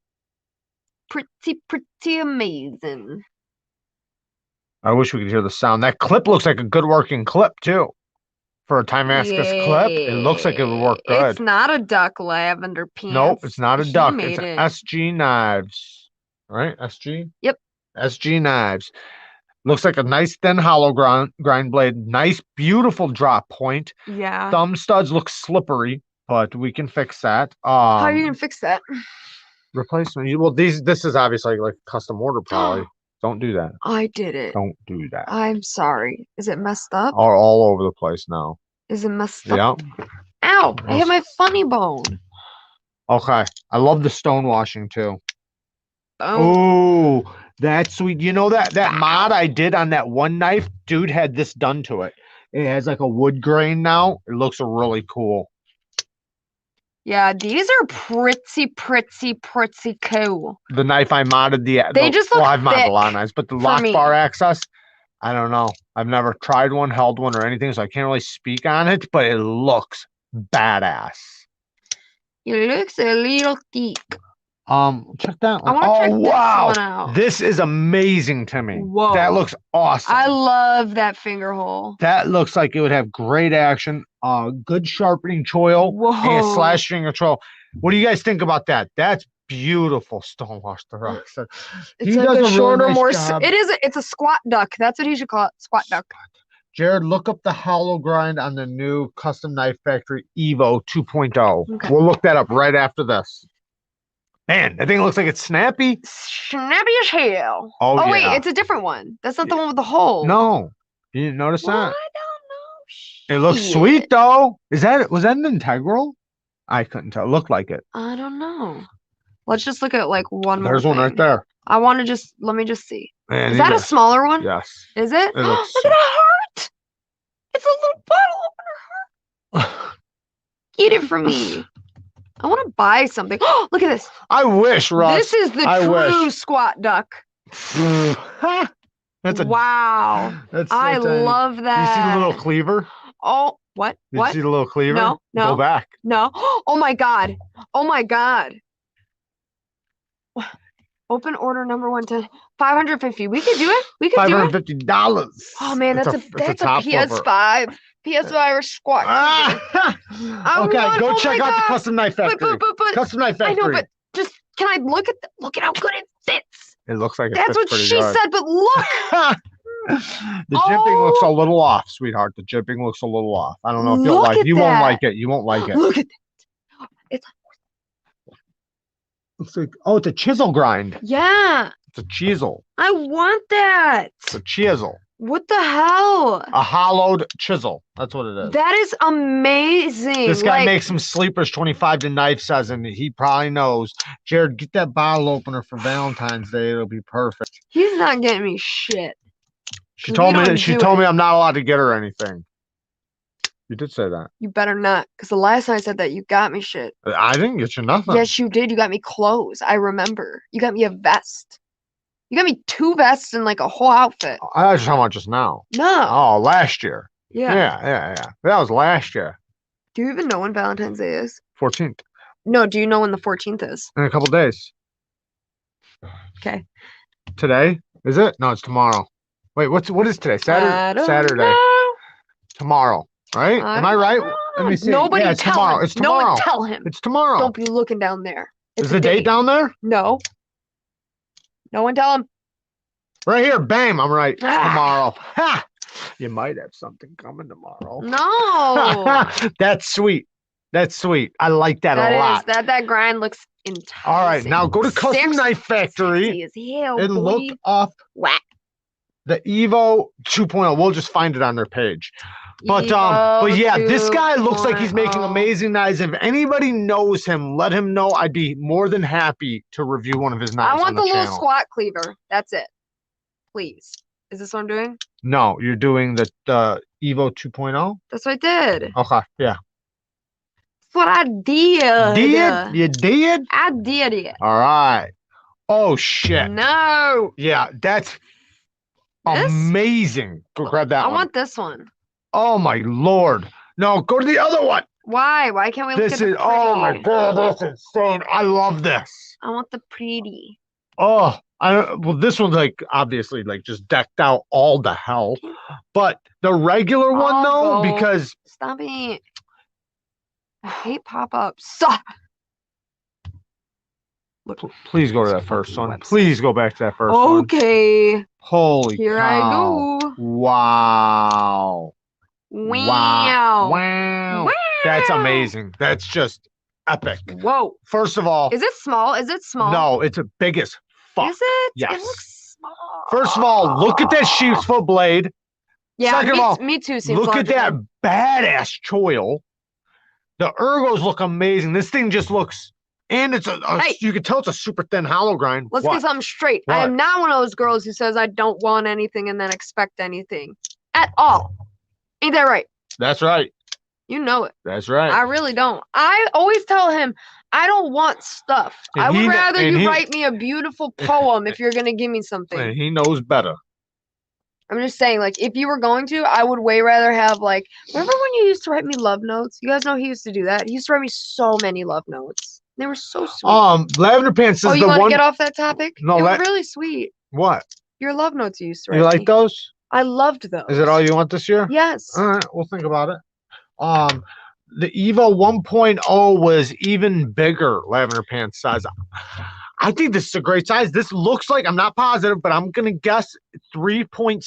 B: Pretty amazing.
A: I wish we could hear the sound. That clip looks like a good working clip too. For a Timascus clip, it looks like it would work good.
B: It's not a duck lavender pants.
A: Nope, it's not a
B: He
A: duck.
B: made
A: It's an
B: it.
A: SG Knives. Right? SG?
B: Yep.
A: SG Knives. Looks like a nice thin hollow grind blade. Nice, beautiful drop point.
B: Yeah.
A: Thumb studs look slippery, but we can fix that.
B: How are you gonna fix that?
A: Replacement. Well, this is obviously like custom order probably. Don't do that.
B: I did it.
A: Don't do that.
B: I'm sorry. Is it messed up?
A: Are all over the place now.
B: Is it messed up?
A: Yeah.
B: Ow! I hit my funny bone.
A: Okay. I love the stone washing too.
B: Oh.
A: Oh, that's sweet. You know that mod I did on that one knife, dude had this done to it. It has like a wood grain now. It looks really cool.
B: Yeah, these are pretty cool.
A: The knife I modded
B: They just look
A: I've modded a lot of
B: thick
A: knives, but the
B: for
A: lock
B: me.
A: bar access, I don't know. I've never tried one, held one, or anything, so I can't really speak on it, but it looks badass.
B: It looks a little thick.
A: Check that
B: I
A: one.
B: want to check
A: Oh,
B: this
A: wow.
B: one out.
A: This is amazing to me.
B: Whoa.
A: That looks awesome.
B: I love that finger hole.
A: That looks like it would have great action. Good sharpening choil and
B: Whoa.
A: slash finger choil. What do you guys think about that? That's beautiful. Stonewash the rocks.
B: It's
A: He
B: like
A: does
B: a
A: really
B: shorter,
A: nice
B: more.
A: job.
B: It's a squat duck. That's what he should call it. Squat duck.
A: Jared, look up the hollow grind on the new Custom Knife Factory Evo 2.0.
B: Okay.
A: We'll look that up right after this. Man, that thing looks like it's snappy.
B: Snappy as hell.
A: Oh, yeah.
B: Wait, it's a different one. That's not the one with the hole.
A: No, you didn't notice
B: Well, I
A: that?
B: don't know.
A: It looks
B: Shit.
A: sweet though. Was that an integral? I couldn't tell. It looked like it.
B: I don't know. Let's just look at like one more.
A: There's one right
B: thing.
A: there.
B: I want to let me just see.
A: Man,
B: Is that a smaller one?
A: Yes.
B: Is it?
A: It looks
B: Look at that heart. It's a little bottle opener. Get it from me. I want to buy something. Look at this.
A: I wish, Russ.
B: This is the
A: I
B: true
A: wish.
B: squat duck.
A: That's a
B: Wow.
A: That's
B: I love
A: You
B: that.
A: see the little cleaver?
B: Oh, what?
A: Did
B: What?
A: you see the little cleaver?
B: No, no.
A: Go back.
B: No. Oh my God. Oh my God. Open order number 1 to 550. We could do it. We could do it.
A: $550.
B: Oh man,
A: It's
B: that's a
A: top flipper.
B: PS5. PS5 or squat.
A: Ah! Okay,
B: want-
A: go
B: oh
A: check
B: my
A: out the
B: God.
A: Custom Knife Factory.
B: But
A: Custom Knife
B: I
A: Factory.
B: know, but just can I look at how good it fits?
A: It looks like it
B: That's
A: fits
B: what
A: pretty
B: she
A: good.
B: said, but look.
A: The jimping looks a little off, sweetheart. The jimping looks a little off. I don't know if you'll
B: Look
A: like it.
B: at
A: You won't
B: that.
A: like it. You won't like it.
B: Look at that. It's
A: Looks like, oh, it's a chisel grind.
B: yeah.
A: It's a chisel.
B: I want that.
A: It's a chisel.
B: What the hell?
A: A hollowed chisel. That's what it is.
B: That is amazing.
A: This guy
B: like,
A: makes some sleepers 25 to knife says, and he probably knows. Jared, get that bottle opener for Valentine's Day. It'll be perfect.
B: he's not getting me shit.
A: She
B: We
A: told me
B: don't
A: she
B: do
A: told
B: it.
A: me I'm not allowed to get her anything. You did say that.
B: You better not, because the last time I said that, you got me shit.
A: I didn't get you nothing.
B: Yes, you did. You got me clothes. I remember. You got me a vest. You got me 2 vests and like a whole outfit.
A: I was talking about just now.
B: No.
A: Oh, last year.
B: Yeah.
A: Yeah. That was last year.
B: Do you even know when Valentine's Day is?
A: 14th.
B: No, do you know when the 14th is?
A: In a couple days.
B: Okay.
A: Today? Is it? No, it's tomorrow. Wait, what is today? Saturday.
B: know.
A: Tomorrow. Right? Am I right? Let me see.
B: Nobody
A: yeah, it's
B: tell
A: tomorrow.
B: him.
A: It's
B: No
A: tomorrow.
B: one tell him.
A: It's tomorrow.
B: Don't be looking down there. It's
A: Is
B: a
A: the date down there?
B: No. No one tell him.
A: Right here. Bam. I'm right. It's
B: Ah.
A: tomorrow. Ha! You might have something coming tomorrow.
B: No.
A: That's sweet. That's sweet. I like that
B: That
A: a
B: is
A: lot.
B: that grind looks enticing.
A: All right, now go to Custom Knife Factory
B: Sexy as hell,
A: and
B: boy.
A: look up
B: Whack.
A: the Evo 2.0. We'll just find it on their page. But
B: Evo
A: yeah, this guy looks like he's making
B: 2.0.
A: amazing knives. If anybody knows him, let him know. I'd be more than happy to review one of his knives.
B: I want
A: on the
B: the little
A: channel.
B: squat cleaver. That's it. Please. Is this what I'm doing?
A: No, you're doing the Evo 2.0.
B: That's what I did.
A: Okay, yeah.
B: That's what I did.
A: Did you did?
B: I did it.
A: All right. Oh shit.
B: No.
A: Yeah, that's
B: This?
A: amazing. Go grab that
B: I
A: one.
B: want this one.
A: Oh my lord. No, go to the other one.
B: Why? Why can't we look
A: This
B: at
A: is
B: the
A: oh my
B: pretty?
A: god, that's insane. I love this.
B: I want the pretty.
A: Oh, well, this one's like obviously like just decked out all the hell. But the regular one
B: I'll
A: though,
B: go.
A: because
B: Stop it. I hate pop-ups. Stop.
A: please go to that first one. Please go back to that first one.
B: Okay.
A: Holy
B: Here
A: cow.
B: I go.
A: Wow.
B: Wow.
A: Wow. That's amazing. That's just epic.
B: Whoa.
A: First of all,
B: Is it small? Is it small?
A: no, it's a big as fuck.
B: Is it?
A: Yes.
B: It looks small.
A: First of all, look at that sheep's foot blade.
B: Yeah,
A: Second of all,
B: me too. Seems
A: Look at
B: larger
A: that
B: than-
A: badass choil. The ergos look amazing. This thing just looks, and it's
B: Hey.
A: you can tell it's a super thin hollow grind.
B: Let's
A: What?
B: get something straight. I
A: What?
B: am not one of those girls who says I don't want anything and then expect anything at all. Ain't that right?
A: That's right.
B: You know it.
A: That's right.
B: I really don't. I always tell him I don't want stuff.
A: And
B: I would
A: he-
B: rather
A: and
B: you
A: he-
B: write me a beautiful poem if you're gonna give me something.
A: And he knows better.
B: I'm just saying, like, if you were going to, I would way rather have like. Remember when you used to write me love notes? You guys know he used to do that. He used to write me so many love notes. They were so sweet.
A: Lavender Pants is
B: Oh, you
A: the
B: want to
A: one.
B: get off that topic?
A: No,
B: they were
A: let-
B: really sweet.
A: What?
B: Your love notes you used to write
A: You like
B: me.
A: those?
B: I loved those.
A: Is it all you want this year?
B: Yes.
A: All right, we'll think about it. The Evo 1.0 was even bigger Lavender Pants size. I think this is a great size. This looks like, I'm not positive, but I'm gonna guess 3.6,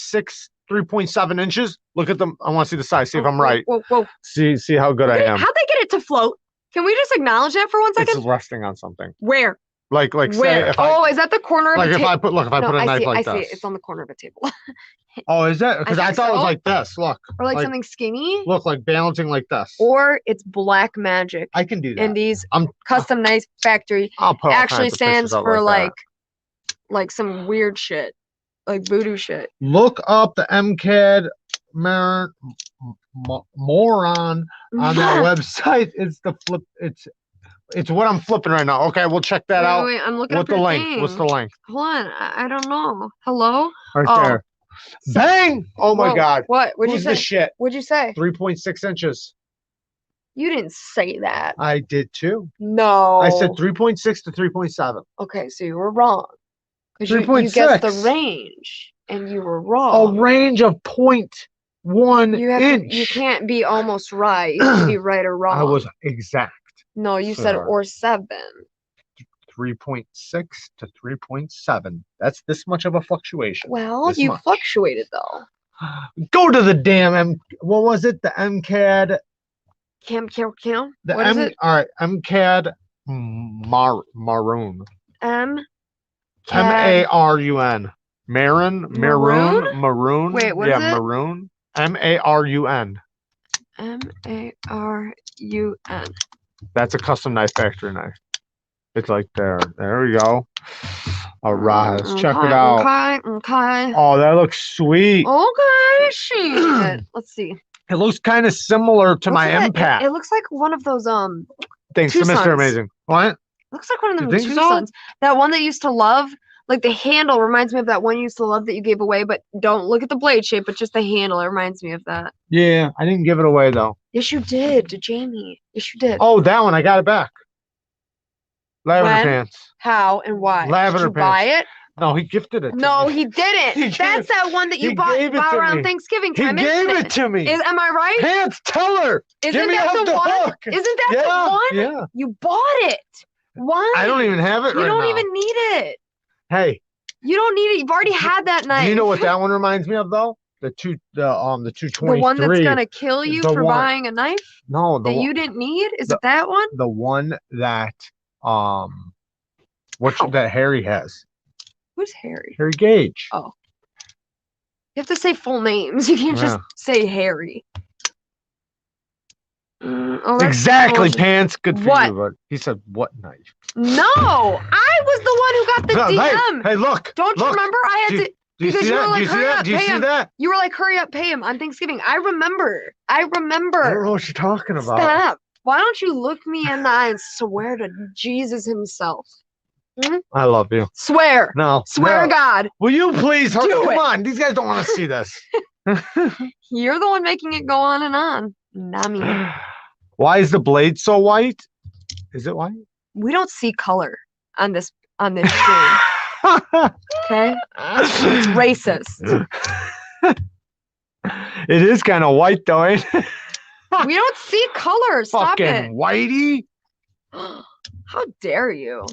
A: 3.7 inches. Look at them. I want to see the size. See if I'm right.
B: Whoa, whoa.
A: See how good I
B: Okay,
A: am.
B: how'd they get it to float? Can we just acknowledge that for 1
A: It's
B: second?
A: resting on something.
B: Where?
A: Like say
B: Where?
A: if
B: Oh,
A: I
B: is that the corner of
A: like
B: the
A: if
B: table?
A: I put look if I put a knife like
B: I see
A: this.
B: it. It's on the corner of a table.
A: Oh, is that? Because I
B: think
A: thought it was
B: so.
A: like this. Look,
B: Or like
A: Like-
B: something skinny.
A: look, like balancing like this.
B: Or it's black magic.
A: I can do that.
B: And these
A: I'm
B: custom knife factory
A: I'll put all
B: actually
A: kinds of
B: stands
A: pictures up
B: for
A: like that.
B: like some weird shit. Like voodoo shit.
A: Look up the MCAD moron on that website. It's the flip. It's what I'm flipping right now. Okay, we'll check that out.
B: Wait, I'm looking
A: What's
B: up
A: the
B: your
A: link? What's the
B: thing.
A: link?
B: Hold on. I don't know. Hello?
A: Right
B: Oh.
A: there. Bang! Oh my
B: Whoa,
A: God.
B: What? What'd you
A: Who's
B: say?
A: the shit?
B: What'd you say?
A: 3.6 inches.
B: You didn't say that.
A: I did too.
B: No.
A: I said 3.6 to 3.7.
B: Okay, so you were wrong. 'Cause you guessed the
A: 3.6.
B: range, and you were
A: A
B: wrong.
A: range of 0.1
B: You have
A: inch.
B: to, you can't be almost right. You have to be right or wrong.
A: I was exact.
B: No, you said
A: Sure.
B: or 7.
A: 3.6 to 3.7. That's this much of a fluctuation.
B: Well,
A: This
B: you
A: much.
B: fluctuated though.
A: Go to the damn what was it? The MCAD.
B: Cam.
A: The
B: What is it?
A: All right, MCAD maroon.
B: M.
A: MARUN. Maroon.
B: Wait, what
A: yeah,
B: is it?
A: maroon. MARUN.
B: MARUN.
A: That's a custom knife factory knife. It's like there. There we go. All right, let's check it out.
B: Okay.
A: Oh, that looks sweet.
B: Okay, shit. Let's see.
A: It looks kind of similar to my Impact.
B: It looks like one of those
A: Thanks to Mr.
B: Tucson's.
A: Amazing. What?
B: Looks like one of them
A: You think so?
B: Tucson's. That one that you used to love. Like the handle reminds me of that one you used to love that you gave away, but don't look at the blade shape, but just the handle. It reminds me of that.
A: Yeah, I didn't give it away though.
B: Yes, you did to Jamie. Yes, you did.
A: Oh, that one. I got it back. Lavender
B: When?
A: pants.
B: How and why?
A: Lavender
B: Did you buy it?
A: No, he gifted it.
B: No,
A: to me.
B: he didn't.
A: He gave
B: That's
A: it-
B: that one that you
A: he
B: bought
A: gave it to
B: around
A: me.
B: Thanksgiving
A: He
B: time.
A: gave
B: isn't
A: it to me.
B: Am I right?
A: Pants, tell her.
B: Isn't
A: Get me
B: that
A: off
B: the
A: the
B: one?
A: hook.
B: Isn't that the
A: Yeah,
B: one?
A: yeah.
B: You bought it. Why?
A: I don't even have it
B: You
A: right
B: don't
A: now.
B: even need it.
A: Hey,
B: You don't need it. You've already had that knife.
A: do you know what that one reminds me of though? The 223.
B: The one that's gonna kill you
A: The
B: for
A: one-
B: buying a knife
A: No, the
B: that
A: one,
B: you didn't need? Is
A: the-
B: it that one?
A: the one that what
B: Ow.
A: that Harry has.
B: Who's Harry?
A: Harry Gage.
B: Oh. You have to say full names. You can't just
A: Yeah.
B: say Harry. Oh, that's
A: Exactly,
B: bullshit.
A: pants. Good for
B: What?
A: you, but he said what knife?
B: No, I was the one who got the
A: No,
B: DM.
A: Hey, look.
B: Don't you
A: look.
B: remember? I had
A: Do-
B: to.
A: Do you
B: because
A: see
B: you were
A: that? Do
B: like,
A: you see
B: hurry
A: that?
B: up,
A: Do you
B: pay
A: see
B: him.
A: that?
B: You were like, hurry up, pay him on Thanksgiving. I remember.
A: I don't know what you're talking about.
B: Stop. Why don't you look me in the eye and swear to Jesus himself?
A: I love you.
B: Swear.
A: No.
B: Swear
A: no.
B: to God.
A: Will you please hurry?
B: Do
A: Come
B: it.
A: on. These guys don't want to see this.
B: You're the one making it go on and on. Not me.
A: Why is the blade so white? Is it white?
B: We don't see color on this stream. Okay? It's racist.
A: It is kind of white though, ain't it?
B: We don't see color. Stop
A: Fucking
B: it.
A: whitey.
B: How dare you?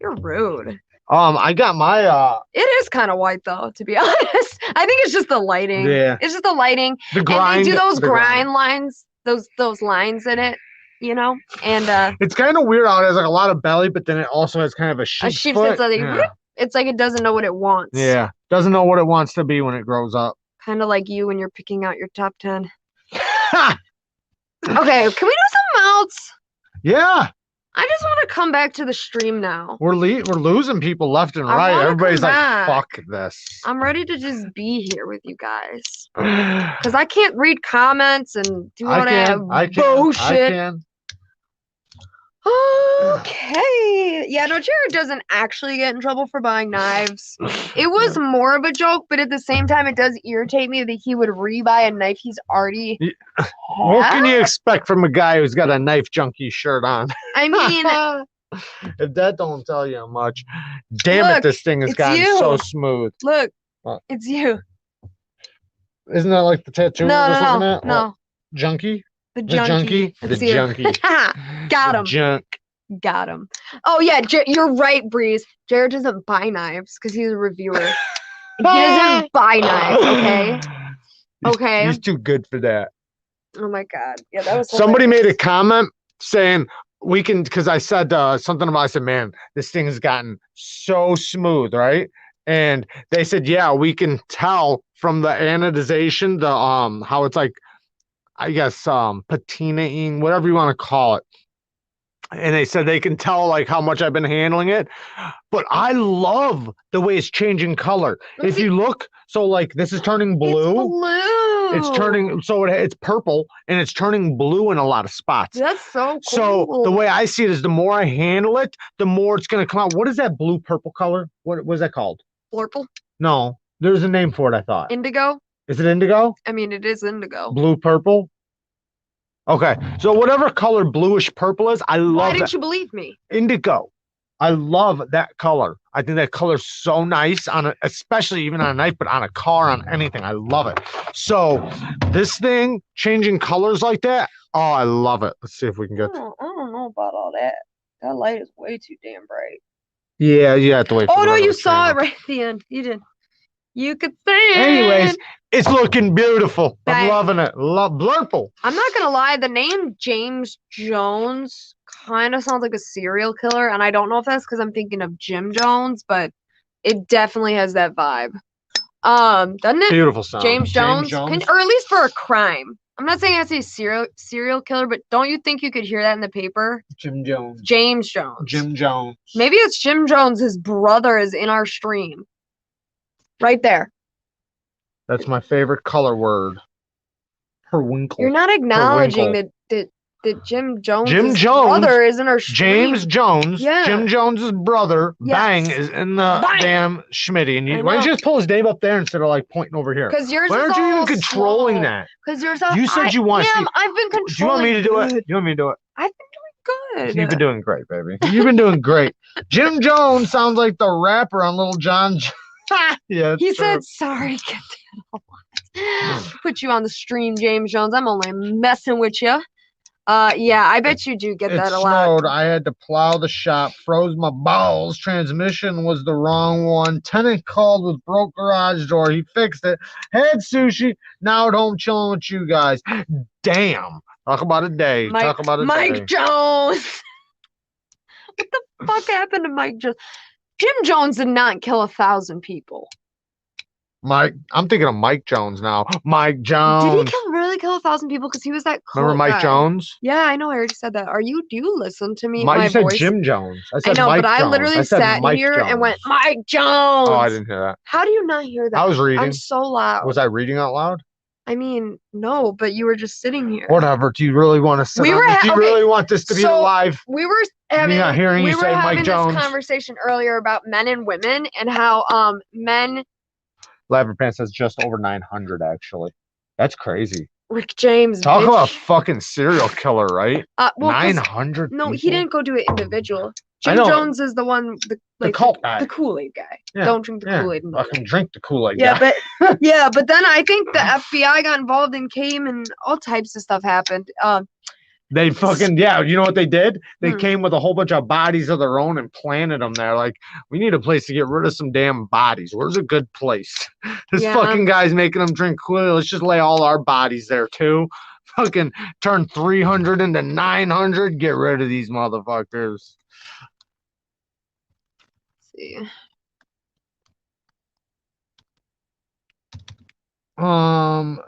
B: You're rude.
A: I got my
B: It is kind of white though, to be honest. I think it's just the lighting.
A: yeah.
B: It's just the lighting.
A: The grind.
B: And they do those
A: the
B: grind lines, those lines in it, you know? And
A: It's kind of weird how it has like a lot of belly, but then it also has kind of a sheep's
B: sheep
A: foot.
B: sits like,
A: Yeah.
B: it's like it doesn't know what it wants.
A: Yeah. Doesn't know what it wants to be when it grows up.
B: Kind of like you when you're picking out your top 10. Okay, can we do something else?
A: Yeah.
B: I just want to come back to the stream now.
A: We're losing people left and
B: I
A: right.
B: wanna
A: Everybody's
B: come
A: like,
B: back.
A: fuck this.
B: I'm ready to just be here with you guys. Because I can't read comments and do all that bullshit.
A: I can.
B: Okay. Yeah, no, Jared doesn't actually get in trouble for buying knives. It was more of a joke, but at the same time, it does irritate me that he would rebuy a knife he's already
A: What can
B: had.
A: you expect from a guy who's got a knife junkie shirt on?
B: I mean,
A: If that don't tell you much, damn it,
B: Look,
A: this thing has
B: it's
A: gotten
B: you.
A: so smooth.
B: look,
A: What?
B: it's you.
A: Isn't that like the tattoo I was looking
B: No,
A: at?
B: no,
A: What? Junkie?
B: the
A: The
B: junkie.
A: junkie? The
B: It's you.
A: junkie.
B: Got
A: The
B: him.
A: Junk.
B: Got him. Oh yeah, you're right, Breeze. Jared doesn't buy knives because he's a reviewer. He doesn't buy knives. Okay. Okay.
A: He's too good for that.
B: Oh my God. Yeah, that was.
A: Somebody made a
B: hilarious.
A: comment saying we can, because I said something about, I said, man, this thing has gotten so smooth, right? And they said, yeah, we can tell from the anodization, the how it's like, I guess patinaing, whatever you want to call it. And they said they can tell like how much I've been handling it. But I love the way it's changing color.
B: Let's
A: If
B: see.
A: you look, so like this is turning blue.
B: It's blue.
A: It's turning, so it's purple and it's turning blue in a lot of spots.
B: That's so cool.
A: So the way I see it is the more I handle it, the more it's going to come out. What is that blue purple color? What was that called?
B: Blurple,
A: No, there's a name for it, I thought.
B: indigo.
A: Is it indigo?
B: I mean, it is indigo.
A: Blue purple? Okay. So whatever color bluish purple is, I
B: Why
A: love
B: didn't
A: that.
B: you believe me?
A: Indigo. I love that color. I think that color's so nice on a, especially even on a knife, but on a car, on anything. I love it. So this thing changing colors like that, oh, I love it. Let's see if we can
B: I
A: get.
B: don't know about all that. That light is way too damn bright.
A: Yeah, you have to wait.
B: Oh
A: for
B: no,
A: the
B: you
A: regular
B: saw it
A: channel.
B: right at the end. You did. You could see it.
A: Anyways, it's looking beautiful. I'm
B: Bang.
A: loving it. Blurple.
B: I'm not gonna lie, the name James Jones kind of sounds like a serial killer, and I don't know if that's because I'm thinking of Jim Jones, but it definitely has that vibe. Doesn't it?
A: Beautiful sound.
B: James Jones, or at least for a crime. I'm not saying I say serial killer, but don't you think you could hear that in the paper?
A: Jim Jones.
B: James Jones.
A: Jim Jones.
B: Maybe it's Jim Jones. His brother is in our stream. Right there.
A: That's my favorite color word. Perwinkle.
B: You're not acknowledging that Jim Jones'
A: Jones,
B: brother is in our stream.
A: James Jones.
B: Yeah.
A: Jim Jones's brother,
B: Yes.
A: Bang, is in the
B: Bang.
A: damn Schmitty. And
B: I
A: why don't
B: know.
A: you just pull his name up there instead of like pointing over here?
B: Because yours
A: Why
B: is
A: aren't you even
B: all
A: controlling
B: slow.
A: that?
B: Because yours
A: You said you want to see.
B: I've been controlling.
A: Do you want me to do it?
B: good.
A: You want me to do it?
B: I've been doing good.
A: You've been doing great, baby. You've been doing great. Jim Jones sounds like the rapper on Little John. Yeah,
B: He
A: true.
B: said, sorry, get that a lot. Put you on the stream, James Jones. I'm only messing with you. Yeah, I bet you do get
A: It
B: that a lot.
A: snowed. I had to plow the shop, froze my balls. Transmission was the wrong one. Tenant called with broke garage door. He fixed it. Had sushi. Now at home chilling with you guys. Damn. Talk about a day. Talk about a day.
B: Mike Jones. What the fuck happened to Mike Jones? Jim Jones did not kill 1,000 people.
A: Mike, I'm thinking of Mike Jones now. Mike Jones.
B: Did he really kill 1,000 people? Because he was that cult
A: Remember Mike
B: guy.
A: Jones?
B: Yeah, I know. I already said that. Do you listen to me?
A: Mike,
B: my
A: you said
B: voice?
A: Jim Jones. I
B: I
A: said
B: know,
A: Mike
B: but I
A: Jones.
B: literally
A: said
B: sat
A: Mike
B: here
A: Jones.
B: and went, Mike Jones.
A: Oh, I didn't hear that.
B: How do you not hear that?
A: I was reading.
B: I'm so loud.
A: Was I reading out loud?
B: I mean, no, but you were just sitting here.
A: Whatever. Do you really want to sit
B: We
A: on
B: were
A: this? Do you really want this to be
B: so
A: live?
B: We were having,
A: not hearing you say Mike Jones.
B: this conversation earlier about men and women and how men.
A: Laverpants says just over 900 actually. That's crazy.
B: Rick James.
A: Talk
B: bitch.
A: about a fucking serial killer, right?
B: Well,
A: 900.
B: No, he
A: people?
B: didn't go do it individual.
A: I
B: Jim
A: know.
B: Jones is the one,
A: The cult guy.
B: the Kool-Aid guy.
A: Yeah,
B: Don't drink the
A: yeah.
B: Kool-Aid.
A: Fucking drink the Kool-Aid.
B: Yeah,
A: guy.
B: but but then I think the FBI got involved and came and all types of stuff happened.
A: They fucking, yeah, you know what they did? They
B: Hmm.
A: came with a whole bunch of bodies of their own and planted them there. Like, we need a place to get rid of some damn bodies. Where's a good place? This
B: Yeah.
A: fucking guy's making them drink Kool-Aid. Let's just lay all our bodies there too. Fucking turn 300 into 900. Get rid of these motherfuckers.
B: Let's see.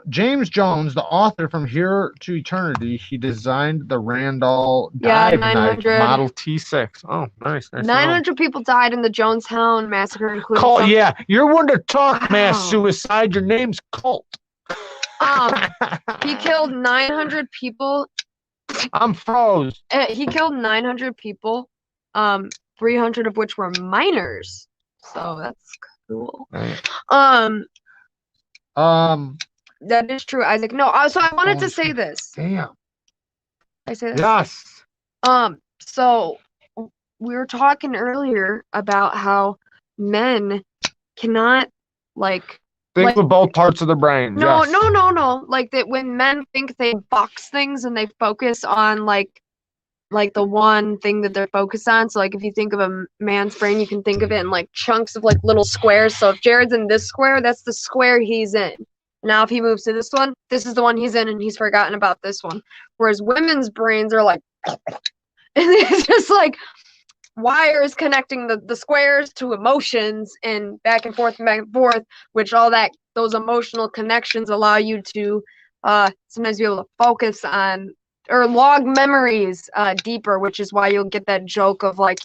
A: James Jones, the author from Here to Eternity, he designed the Randall
B: Yeah,
A: Dive Knife
B: 900.
A: Model T6. Oh, nice.
B: 900 people died in the Jonestown massacre, including
A: Cult,
B: some-
A: yeah, you're one to talk mass
B: Wow.
A: suicide. Your name's Cult.
B: He killed 900 people.
A: I'm froze.
B: He killed 900 people. 300 of which were minors. So that's cool. That is true, Isaac. No, so I wanted to say this.
A: Damn.
B: I say this.
A: Yes.
B: So we were talking earlier about how men cannot
A: Think
B: like-
A: with both parts of the brain.
B: no,
A: yes.
B: no. Like that when men think they box things and they focus on like the one thing that they're focused on. So like if you think of a man's brain, you can think of it in like chunks of like little squares. So if Jared's in this square, that's the square he's in. Now if he moves to this one, this is the one he's in and he's forgotten about this one. Whereas women's brains are like and it's just like wires connecting the squares to emotions and back and forth, which all that those emotional connections allow you to sometimes be able to focus on or log memories deeper, which is why you'll get that joke of like,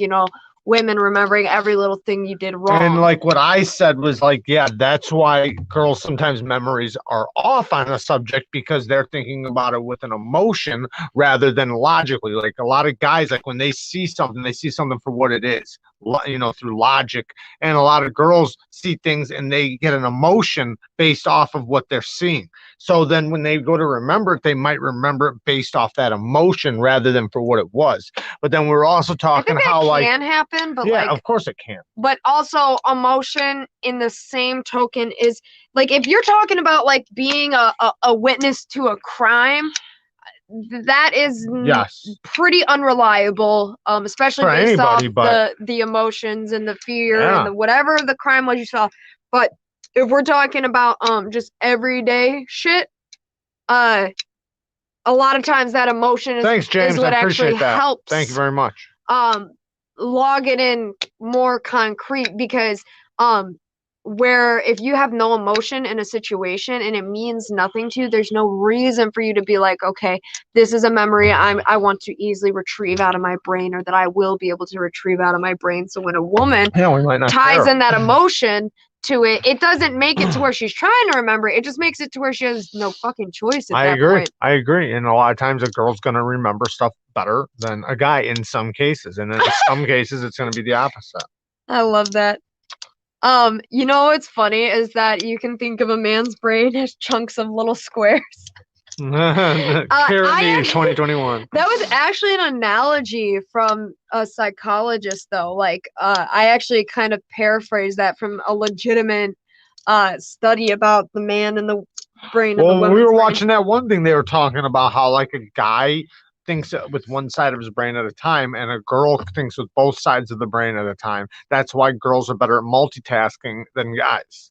B: women remembering every little thing you did wrong.
A: And like what I said was like, yeah, that's why girls sometimes memories are off on a subject because they're thinking about it with an emotion rather than logically. Like a lot of guys, like when they see something for what it is, through logic. And a lot of girls see things and they get an emotion based off of what they're seeing. So then when they go to remember it, they might remember it based off that emotion rather than for what it was. But then we're also
B: I
A: talking
B: think
A: how
B: that
A: like,
B: can happen, but
A: yeah,
B: like
A: of course it can.
B: but also emotion in the same token is like if you're talking about like being a witness to a crime, that is
A: Yes.
B: pretty unreliable, especially
A: For
B: based
A: anybody,
B: off
A: but
B: the emotions and the fear
A: Yeah.
B: and the whatever the crime was you saw. But if we're talking about just everyday shit, a lot of times that emotion is
A: thanks, James.
B: what
A: I
B: actually
A: appreciate that.
B: helps
A: Thank you very much.
B: log it in more concrete, because where if you have no emotion in a situation and it means nothing to you, there's no reason for you to be like, okay, this is a memory I want to easily retrieve out of my brain, or that I will be able to retrieve out of my brain. So when a woman
A: Yeah, we might not
B: ties
A: care.
B: in that emotion to it, it doesn't make it to where she's trying to remember it. It just makes it to where she has no fucking choice at that point.
A: I agree. And a lot of times a girl's gonna remember stuff better than a guy in some cases, and in some cases it's gonna be the opposite.
B: I love that. You know what's funny is that you can think of a man's brain as chunks of little squares.
A: Carry 2021.
B: That was actually an analogy from a psychologist, though. Like, I actually kind of paraphrased that from a legitimate study about the man and the brain of the woman's
A: we were
B: brain.
A: watching that one thing they were talking about how like a guy thinks with one side of his brain at a time, and a girl thinks with both sides of the brain at a time. That's why girls are better at multitasking than guys.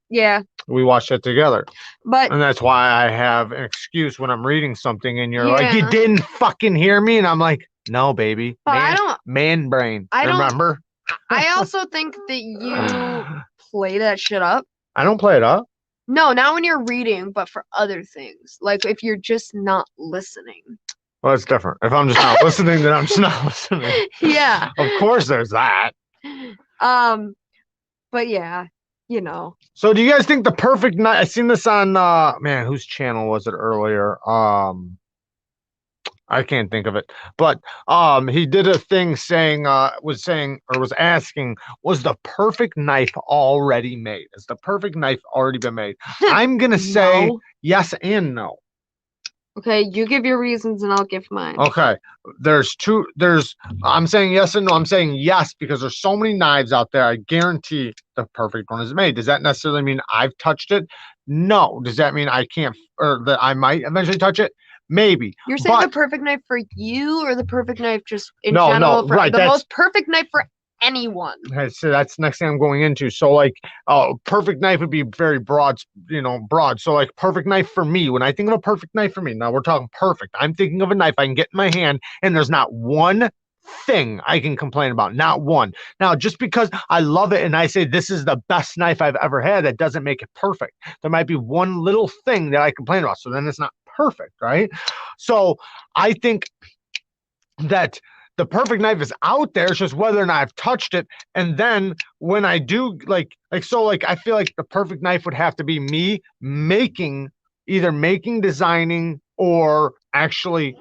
B: Yeah.
A: We watched it together.
B: And
A: that's why I have an excuse when I'm reading something and you're like, you didn't fucking hear me? And I'm like, no, baby. Man brain. Remember?
B: I also think that you play that shit up.
A: I don't play it up.
B: No, not when you're reading, but for other things. Like if you're just not listening.
A: Well, it's different. If I'm just not listening, then I'm just not listening.
B: Yeah.
A: Of course there's that.
B: But yeah, you know.
A: So do you guys think the perfect night? I seen this on man, whose channel was it earlier? I can't think of it. But he did a thing saying was asking, was the perfect knife already made? Has the perfect knife already been made? I'm gonna say yes and no.
B: Okay, you give your reasons and I'll give mine.
A: Okay. I'm saying yes and no. I'm saying yes because there's so many knives out there. I guarantee the perfect one is made. Does that necessarily mean I've touched it? No. Does that mean I can't, or that I might eventually touch it? Maybe.
B: You're saying the perfect knife for you, or the perfect knife just in general?
A: Right.
B: The most perfect knife for anyone.
A: Okay, so that's the next thing I'm going into. So like perfect knife would be very broad. So like perfect knife for me, when I think of a perfect knife for me, now we're talking perfect, I'm thinking of a knife I can get in my hand and there's not one thing I can complain about. Not one. Now, just because I love it and I say this is the best knife I've ever had, that doesn't make it perfect. There might be one little thing that I complain about, so then it's not perfect, right? So I think that the perfect knife is out there. It's just whether or not I've touched it. And then when I do, I feel like the perfect knife would have to be me either designing, or actually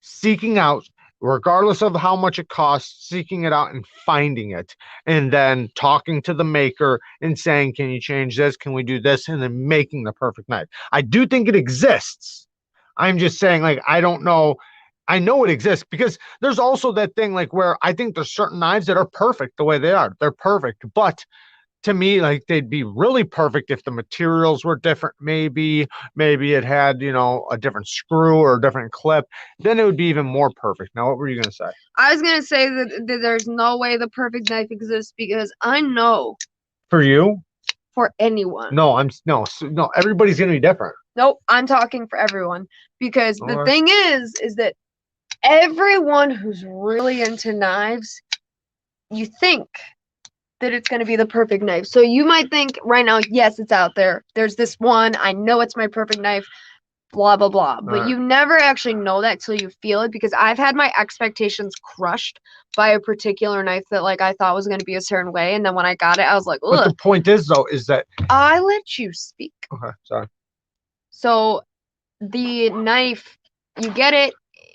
A: seeking out, regardless of how much it costs, seeking it out and finding it, and then talking to the maker and saying, can you change this? Can we do this? And then making the perfect knife. I do think it exists. I'm just saying, I don't know. I know it exists because there's also that thing where I think there's certain knives that are perfect the way they are. They're perfect. But to me, they'd be really perfect if the materials were different. Maybe it had, a different screw or a different clip. Then it would be even more perfect. Now, what were you going to say?
B: I was going to say that there's no way the perfect knife exists, because I know.
A: For you?
B: For anyone.
A: No, everybody's going to be different.
B: Nope, I'm talking for everyone. Because the thing is that everyone who's really into knives, you think that it's going to be the perfect knife. So you might think right now, yes, it's out there. There's this one. I know it's my perfect knife, blah, blah, blah. But you never actually know that till you feel it, because I've had my expectations crushed by a particular knife that I thought was going to be a certain way. And then when I got it, I was like, ugh.
A: But the point is, though, is that
B: I let you speak.
A: Okay, sorry.
B: So the knife, you get it,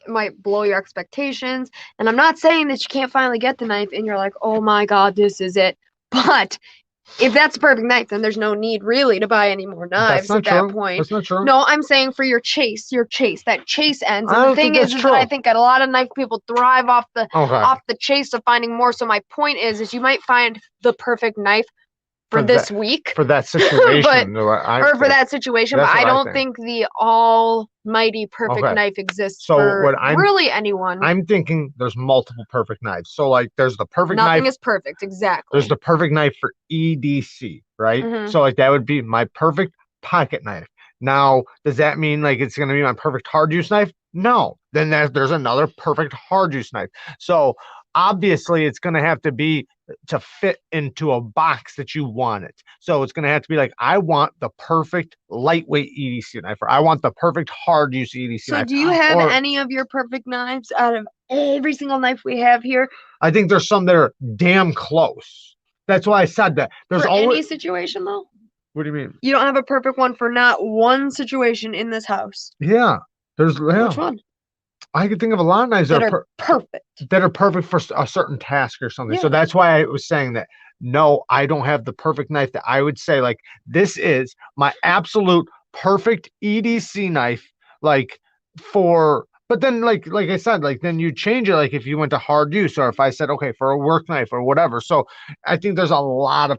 B: might blow your expectations, and I'm not saying that you can't finally get the knife and you're like, oh my god, this is it. But if that's a perfect knife, then there's no need really to buy any more knives at that point.
A: That's not true.
B: No, I'm saying for your chase that chase ends. And the thing is that I think that a lot of knife people thrive off the chase of finding more. So my point is you might find the perfect knife for this week.
A: for that situation.
B: Or for that situation, but
A: That's
B: I
A: what I
B: don't
A: think.
B: think the almighty perfect
A: Okay.
B: knife exists
A: So
B: for
A: what I'm-
B: really anyone.
A: I'm thinking there's multiple perfect knives. So like there's the perfect
B: Nothing
A: knife.
B: is perfect, exactly.
A: There's the perfect knife for EDC, right?
B: Mhm.
A: So like that would be my perfect pocket knife. Now, does that mean like it's gonna be my perfect hard use knife? No. Then there's another perfect hard use knife. So obviously it's gonna have to be to fit into a box that you want it. So it's gonna have to be like, I want the perfect lightweight EDC knife, or I want the perfect hard use EDC
B: So
A: knife.
B: do you have
A: Or
B: any of your perfect knives out of every single knife we have here
A: I think there's some that are damn close. That's why I said that. There's
B: for
A: always.
B: any situation though?
A: What do you mean?
B: You don't have a perfect one for not one situation in this house.
A: Yeah,
B: Which one?
A: I could think of a lot of knives
B: That are perfect.
A: that are perfect for a certain task or something. So
B: Yeah.
A: that's why I was saying that. No, I don't have the perfect knife that I would say like this is my absolute perfect EDC knife. Like for, but then like I said, like then you change it. Like if you went to hard use, or if I said okay for a work knife or whatever. So I think there's a lot of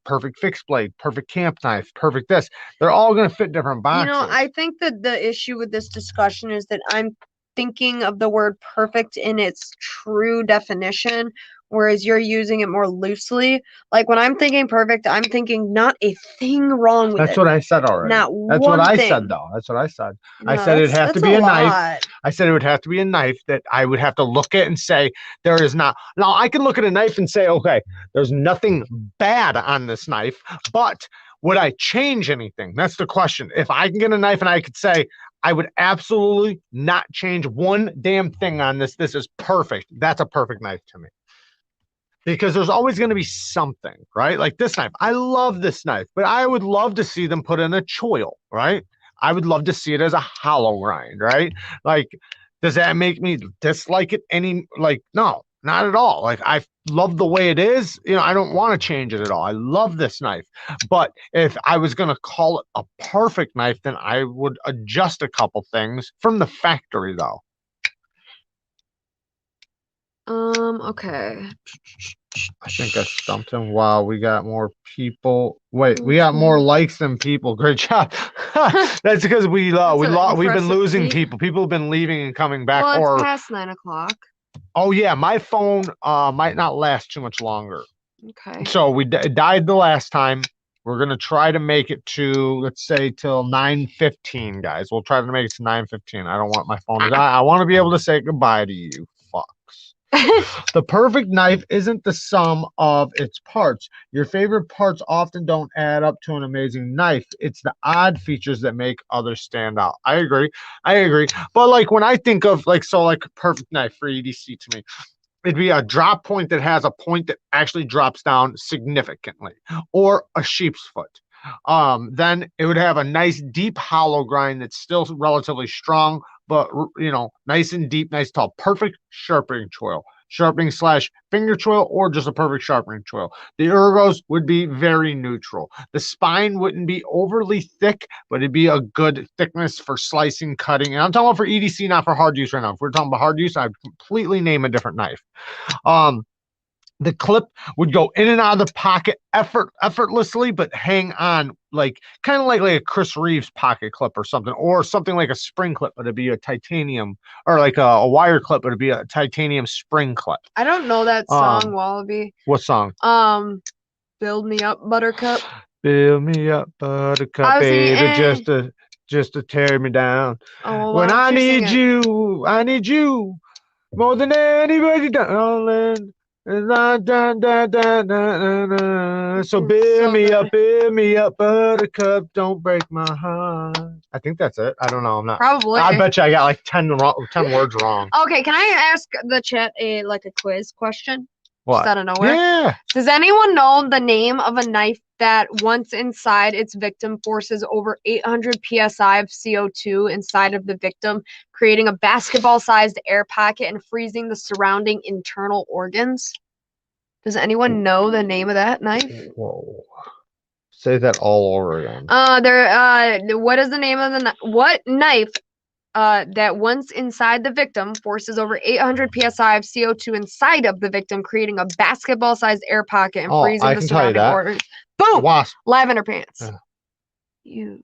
A: perfect fixed blade, perfect camp knife, perfect this. They're all gonna fit different boxes.
B: You know, I think that the issue with this discussion is that I'm thinking of the word perfect in its true definition, whereas you're using it more loosely. Like when I'm thinking perfect, I'm thinking not a thing wrong with
A: That's
B: it.
A: what I said already.
B: Not
A: That's
B: one
A: what I
B: thing.
A: said though. That's what I said. I
B: No,
A: said it'd have to
B: that's
A: be a knife.
B: lot.
A: I said it would have to be a knife that I would have to look at and say there is not. Now I can look at a knife and say, okay, there's nothing bad on this knife, but would I change anything? That's the question. If I can get a knife and I could say I would absolutely not change one damn thing on this. This is perfect. That's a perfect knife to me. Because there's always going to be something, right? Like this knife. I love this knife, but I would love to see them put in a choil, right? I would love to see it as a hollow grind, right? Like, does that make me dislike it any? Like, no, not at all. Like, I love the way it is. You know, I don't want to change it at all. I love this knife. But if I was going to call it a perfect knife, then I would adjust a couple things from the factory, though.
B: Okay.
A: I think I stumped him. Wow, we got more people. Wait, we got more likes than people. Great job. That's because we've been losing people. People have been leaving and coming back.
B: Well, it's past 9 o'clock.
A: Oh yeah, my phone might not last too much longer.
B: Okay.
A: So we died the last time. We're gonna try to make it to, let's say, till 9:15, guys. We'll try to make it to 9:15. I don't want my phone to die. I want to be able to say goodbye to you fucks. The perfect knife isn't the sum of its parts. Your favorite parts often don't add up to an amazing knife. It's the odd features that make others stand out. I agree. But like when I think of like a perfect knife for EDC to me, it'd be a drop point that has a point that actually drops down significantly, or a sheep's foot. Then it would have a nice deep hollow grind that's still relatively strong, but nice and deep, nice tall. Perfect sharpening choil, sharpening/finger choil, or just a perfect sharpening choil. The ergos would be very neutral. The spine wouldn't be overly thick, but it'd be a good thickness for slicing, cutting. And I'm talking about for EDC, not for hard use right now. If we're talking about hard use, I'd completely name a different knife. The clip would go in and out of the pocket effortlessly, but hang on like kind of like a Chris Reeves pocket clip or something like a spring clip, but it'd be a titanium, or like a wire clip, but it'd be a titanium spring clip.
B: I don't know that song, Wallaby.
A: What song?
B: Build Me Up, Buttercup.
A: Build me up, buttercup, baby, just to tear me down.
B: Oh,
A: when I need you more than anybody, darling. So build me up, buttercup, don't break my heart. I think that's it. I don't know. I'm not.
B: Probably.
A: I bet you I got like 10 words wrong.
B: Okay, can I ask the chat a quiz question?
A: What?
B: Just out of nowhere.
A: Yeah.
B: Does anyone know the name of a knife that once inside its victim forces over 800 psi of CO2 inside of the victim, creating a basketball-sized air pocket and freezing the surrounding internal organs? Does anyone know the name of that knife?
A: Whoa. Say that all over again.
B: What is the name of what knife that once inside the victim forces over 800 psi of CO2 inside of the victim, creating a basketball-sized air pocket and freezing
A: I
B: the
A: can tell you
B: surrounding
A: that.
B: orders. Boom!
A: Wasp.
B: Lavender pants.
A: Yeah.
B: You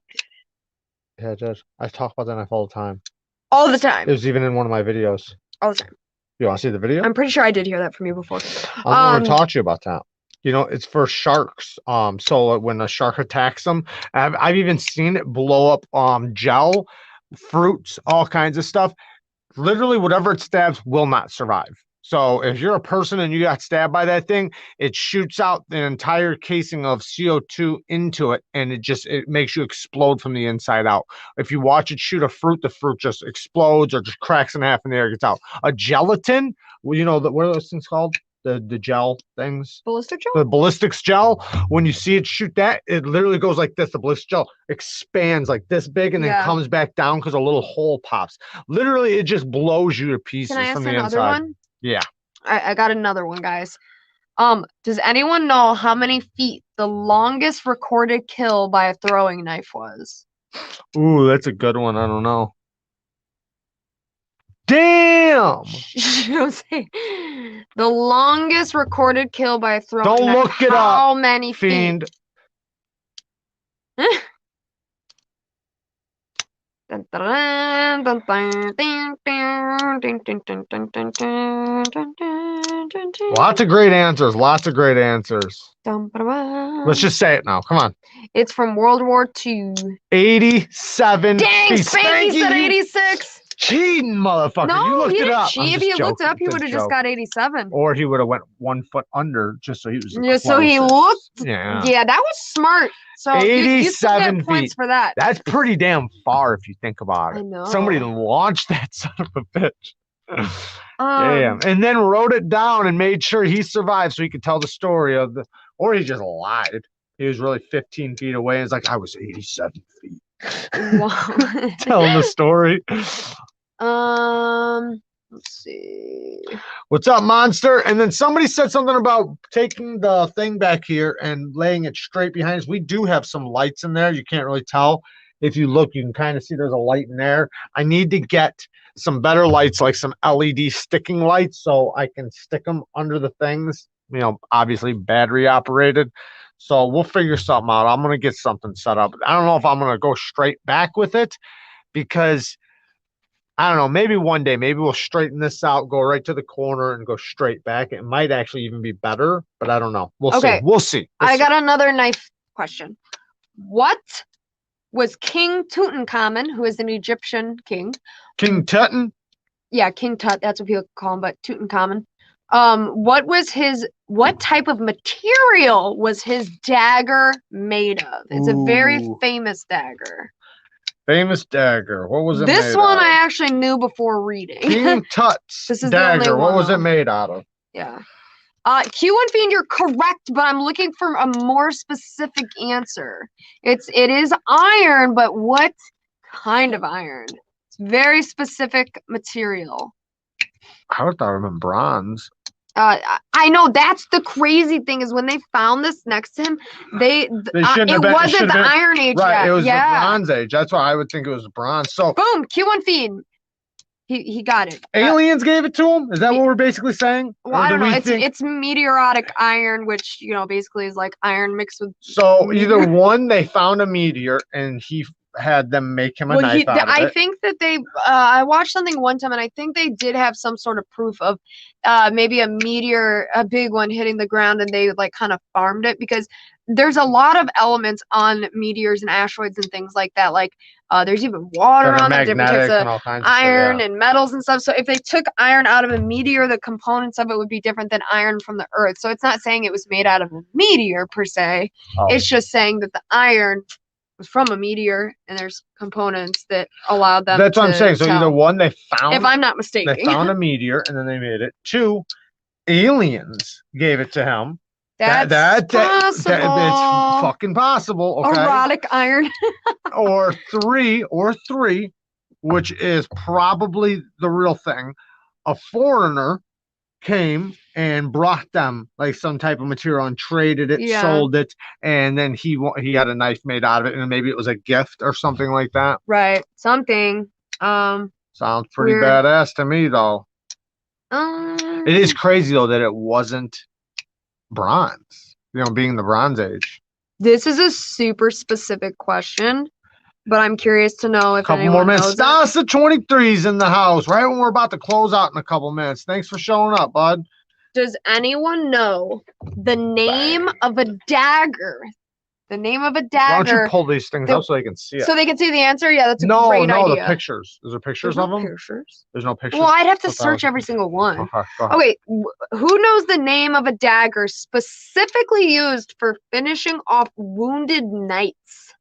A: Yeah, Judge. I talk about that knife all the time.
B: all the
A: It
B: time.
A: was even in one of my videos.
B: All the time.
A: You want to see the video?
B: I'm pretty sure I did hear that from you before.
A: I'm going to talk to you about that. You know, it's for sharks. So when a shark attacks them, I've even seen it blow up gel, fruits, all kinds of stuff. Literally, whatever it stabs will not survive. So if you're a person and you got stabbed by that thing, it shoots out the entire casing of CO2 into it, and it makes you explode from the inside out. If you watch it shoot a fruit, the fruit just explodes or just cracks in half and the air gets out. A gelatin, well, you know, what are those things called? The gel things.
B: Ballistic gel?
A: The ballistics gel, when you see it shoot that, it literally goes like this. The ballistic gel expands like this big and then comes back down because a little hole pops. Literally, it just blows you to pieces from the inside.
B: One?
A: Yeah.
B: I got another one, guys. Does anyone know how many feet the longest recorded kill by a throwing knife was?
A: Ooh, that's a good one. I don't know. Damn!
B: The longest recorded kill by a throwing knife.
A: Don't look it up.
B: How many
A: fiend.
B: feet?
A: Lots of great answers. Lots of great answers. Let's just say it now. Come on.
B: It's from World War II.
A: 87.
B: Dang, Spanky said 86.
A: Cheating, motherfucker.
B: No,
A: you looked
B: he
A: it
B: didn't
A: up.
B: cheat. If he looked it up, he would have just got 87.
A: Or he would have went 1 foot under just so he was
B: Yeah, so he looked.
A: Yeah.
B: Yeah, that was smart. So
A: 87
B: you points
A: feet.
B: for that.
A: That's pretty damn far if you think about it.
B: I know.
A: Somebody launched that son of a bitch. Damn. And then wrote it down and made sure he survived so he could tell the story of the, or he just lied. He was really 15 feet away and it's like, I was 87 feet.
B: Wow.
A: Telling the story.
B: Let's see.
A: What's up, monster? And then somebody said something about taking the thing back here and laying it straight behind us. We do have some lights in there. You can't really tell. If you look, you can kind of see there's a light in there. I need to get some better lights, like some LED sticking lights, so I can stick them under the things. You know, obviously battery operated. So we'll figure something out. I'm going to get something set up. I don't know if I'm going to go straight back with it because I don't know, maybe one day, maybe we'll straighten this out, go right to the corner and go straight back. It might actually even be better, but I don't know. We'll see. We'll see.
B: I got another knife question. What was King Tutankhamun, who is an Egyptian king?
A: King Tutton?
B: Yeah, King Tut, that's what people call him, but Tutankhamun. What type of material was his dagger made of? It's a very famous dagger.
A: Famous dagger. What was it
B: made
A: This
B: one
A: of?
B: I actually knew before reading.
A: King Tut's
B: This is
A: dagger. What was
B: though.
A: it made out of?
B: Yeah. Q and Fiend, you're correct, but I'm looking for a more specific answer. It is iron, but what kind of iron? It's very specific material.
A: I would thought it meant bronze.
B: I know that's the crazy thing is when they found this next to him, it wasn't the Iron Age
A: right,
B: yet.
A: It was the Bronze Age. That's why I would think it was bronze. So
B: boom, Q1 Fiend. He got it.
A: Aliens gave it to him? Is that what we're basically saying?
B: Well, I don't know. It's meteoritic iron, which basically is like iron mixed with.
A: So either one, they found a meteor and he had them make him a knife out of it.
B: I think that they I watched something one time and I think they did have some sort of proof of maybe a meteor, a big one hitting the ground, and they like kind of farmed it because there's a lot of elements on meteors and asteroids and things like that. Like there's even water on them, different types of iron and metals and stuff. So if they took iron out of a meteor, the components of it would be different than iron from the earth. So it's not saying it was made out of a meteor per se. It's just saying that the iron was from a meteor and there's components that allowed them
A: That's what I'm saying. So either one, they found,
B: if I'm not mistaken,
A: they found a meteor and then they made it. Two, aliens gave it to him.
B: That's possible.
A: It's fucking possible. Okay?
B: Erotic iron.
A: or three, which is probably the real thing. A foreigner came and brought them like some type of material and traded it, sold it, and then he had a knife made out of it, and maybe it was a gift or something like that.
B: Right, something.
A: Sounds pretty
B: Weird.
A: badass to me, though. It is crazy though that it wasn't bronze. You know, being the Bronze Age.
B: This is a super specific question, but I'm curious to know if
A: Couple more
B: anyone
A: minutes.
B: knows it.
A: Stasa 23's in the house right when we're about to close out in a couple minutes. Thanks for showing up, bud.
B: Does anyone know the name of a dagger? The name of a
A: Why don't you
B: dagger.
A: pull these things up so they can see it?
B: So they can see the answer? Yeah, that's a
A: No,
B: great
A: no,
B: idea.
A: the pictures. Is there pictures
B: There's
A: of
B: no
A: them?
B: pictures.
A: There's no pictures.
B: Well, I'd have to
A: What the
B: search
A: hell?
B: every single one.
A: Okay, go ahead.
B: Okay, who knows the name of a dagger specifically used for finishing off wounded knights?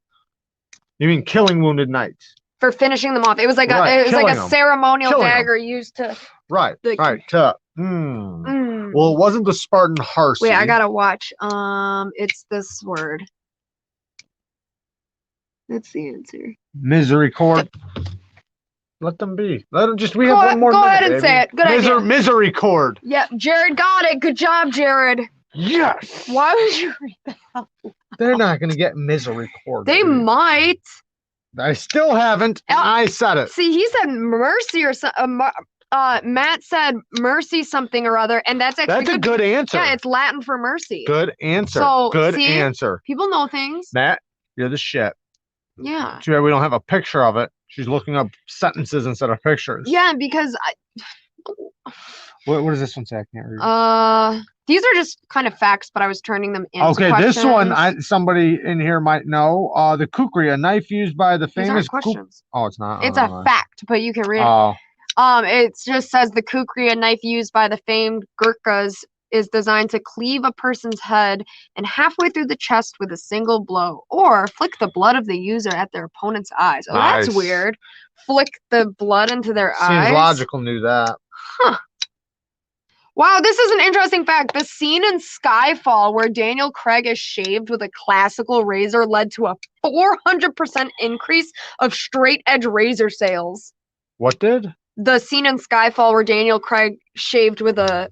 A: You mean killing wounded knights?
B: For finishing them off. It was like
A: Right,
B: it was like
A: killing
B: a
A: 'em.
B: ceremonial
A: Killing 'em.
B: dagger used to.
A: Right,
B: Like-
A: right. Well, it wasn't the Spartan Harsey.
B: Wait, I gotta watch. It's this word. That's the answer.
A: Misericord. Let them be. Let them just. We
B: Go
A: have
B: ahead-
A: one more
B: go
A: minute,
B: ahead and
A: baby.
B: say it. Good idea.
A: Misericord.
B: Yep, Jared got it. Good job, Jared.
A: Yes.
B: Why would you read that?
A: They're not gonna get misericord.
B: They
A: dude.
B: might.
A: I still haven't. I said it.
B: See, he said mercy or something. Matt said mercy something or other, and that's actually
A: That's a good answer.
B: Yeah, it's Latin for mercy.
A: Good answer.
B: So,
A: Good
B: see?
A: answer.
B: People know things.
A: Matt, you're the shit.
B: Yeah.
A: Too bad we don't have a picture of it. She's looking up sentences instead of pictures.
B: Yeah, because
A: What does this one say? I can't read.
B: these are just kind of facts, but I was turning them into
A: Okay,
B: questions.
A: this one somebody in here might know. The kukri, a knife used by the
B: These
A: famous
B: aren't questions.
A: Oh, it's not.
B: It's
A: Oh,
B: a
A: never mind.
B: fact, but you can read it.
A: Oh,
B: It just says the kukri, a knife used by the famed Gurkhas, is designed to cleave a person's head and halfway through the chest with a single blow, or flick the blood of the user at their opponent's eyes. Oh, that's
A: Nice.
B: weird. Flick the blood into their eyes.
A: seems logical. Knew that.
B: Wow, this is an interesting fact. The scene in Skyfall where Daniel Craig is shaved with a classical razor led to a 400% increase of straight edge razor sales.
A: What did?
B: The scene in Skyfall where Daniel Craig shaved with a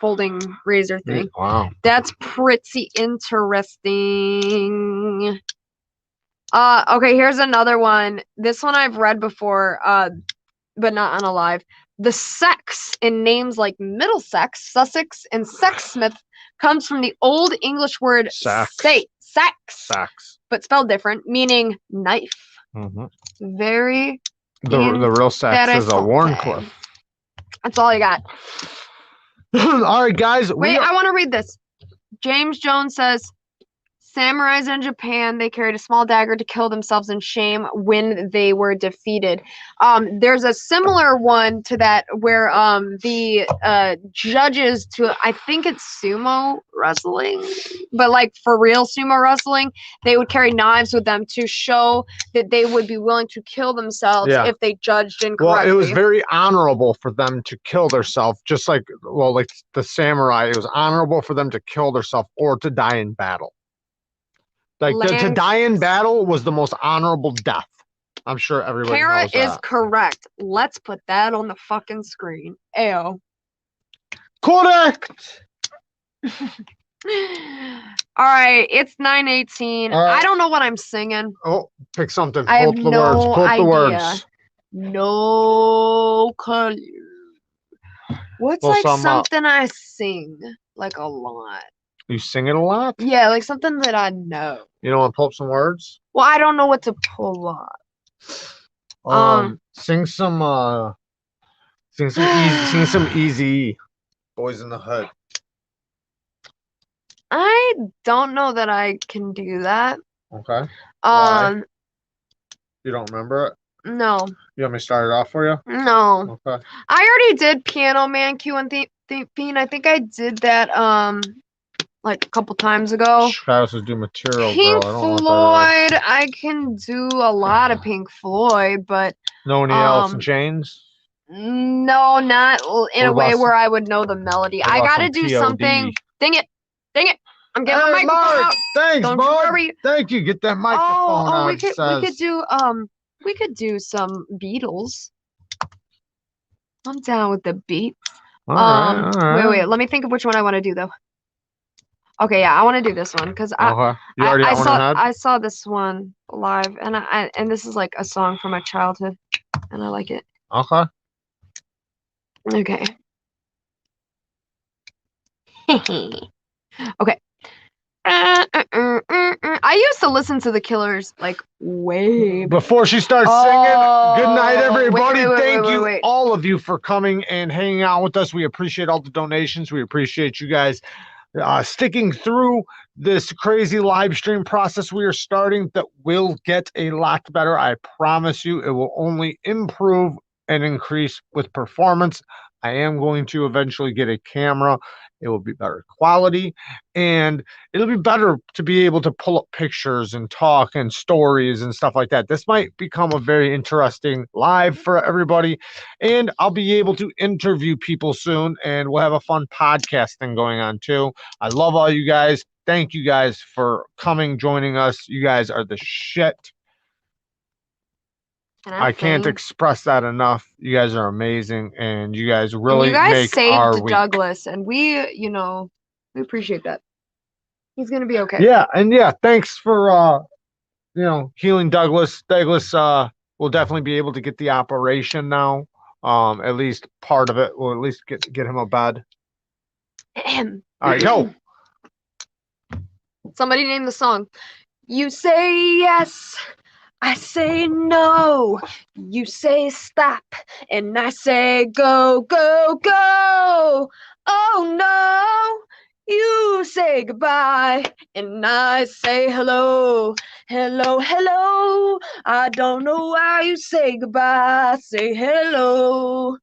B: folding razor thing.
A: Wow.
B: That's pretty interesting. Okay, here's another one. This one I've read before, but not on a live. The sex in names like Middlesex, Sussex, and Sexsmith comes from the Old English word
A: Sax.
B: sex, but spelled different, meaning knife.
A: Mm-hmm.
B: Very.
A: The real sex is a Warncliffe.
B: That's all I got.
A: All right, guys.
B: Wait, I want to read this. James Jones says, samurais in Japan, they carried a small dagger to kill themselves in shame when they were defeated. There's a similar one to that where the judges to, I think it's sumo wrestling, but like for real sumo wrestling, they would carry knives with them to show that they would be willing to kill themselves if they judged incorrectly.
A: Well, it was very honorable for them to kill themselves, just like, well, like the samurai, it was honorable for them to kill themselves or to die in battle. Like to die in battle was the most honorable death. I'm sure everybody
B: Kara
A: knows that.
B: is correct. Let's put that on the fucking screen. Ayo.
A: Correct.
B: All right, it's 9:18. I don't know what I'm singing.
A: Oh, pick something.
B: I have
A: Pull up the
B: no
A: words. Pull up the
B: idea.
A: words.
B: No clue. What's
A: Well,
B: like
A: some,
B: something I sing like a lot?
A: You sing it a lot?
B: Yeah, like something that I know.
A: You don't want to pull up some words?
B: Well, I don't know what to pull up.
A: Sing some easy Boys in the Hood.
B: I don't know that I can do that.
A: Okay. Why?
B: Um,
A: You don't remember it?
B: no.
A: You want me to start it off for you?
B: No.
A: Okay.
B: I already did Piano Man, Q and Theme. I think I did that like a couple times ago.
A: Try to do material,
B: Pink
A: girl. I don't know what that is.
B: Floyd, I can do a lot of Pink Floyd, but
A: Know any Alice in Chains?
B: no, not in a
A: What
B: way
A: about
B: where I would know the melody.
A: what
B: I
A: about
B: gotta
A: some
B: do
A: POD?
B: something. Dang it. I'm getting my
A: Hey,
B: microphone
A: Mark,
B: out.
A: thanks,
B: Don't
A: bud.
B: worry.
A: Thank you. Get that microphone out.
B: We could do some Beatles. I'm down with the beat.
A: All right.
B: Wait, let me think of which one I want to do though. Okay, yeah, I want to do this one because
A: Okay. You already got one in head?
B: I saw this one live, and and this is like a song from my childhood, and I like it.
A: Okay.
B: Okay. Okay. I used to listen to the Killers like way
A: Before she starts singing, good night, everybody. Thank you,
B: wait.
A: all of you, for coming and hanging out with us. We appreciate all the donations. We appreciate you guys sticking through this crazy live stream process we are starting that will get a lot better. I promise you, it will only improve and increase with performance. I am going to eventually get a camera. It will be better quality, and it'll be better to be able to pull up pictures and talk and stories and stuff like that. This might become a very interesting live for everybody, and I'll be able to interview people soon, and we'll have a fun podcast thing going on too. I love all you guys. Thank you guys for coming, joining us. You guys are the shit. I can't express that enough. You guys are amazing, and you guys really make our week.
B: Douglas, and we, we appreciate that. He's gonna be okay.
A: Yeah, and yeah, thanks for healing Douglas. Douglas will definitely be able to get the operation now. At least part of it. We'll at least get him a bed. All right, go.
B: Somebody name the song. You say yes, I say no. You say stop, and I say go, go, go. Oh no. You say goodbye, and I say hello. Hello, hello. I don't know why you say goodbye. I say hello.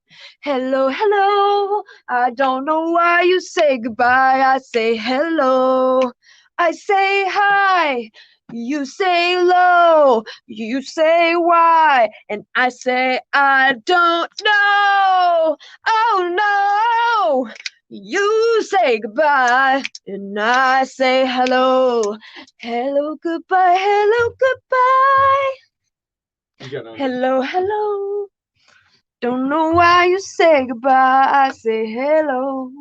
B: Hello, hello. I don't know why you say goodbye. I say hello. I say hi. You say low. You say why. And I say I don't know. Oh no. You say goodbye, and I say hello. Hello, goodbye, hello, goodbye. Hello, hello. Don't know why you say goodbye. I say hello.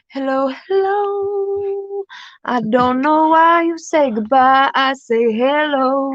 B: Hello, hello. I don't know why you say goodbye. I say hello.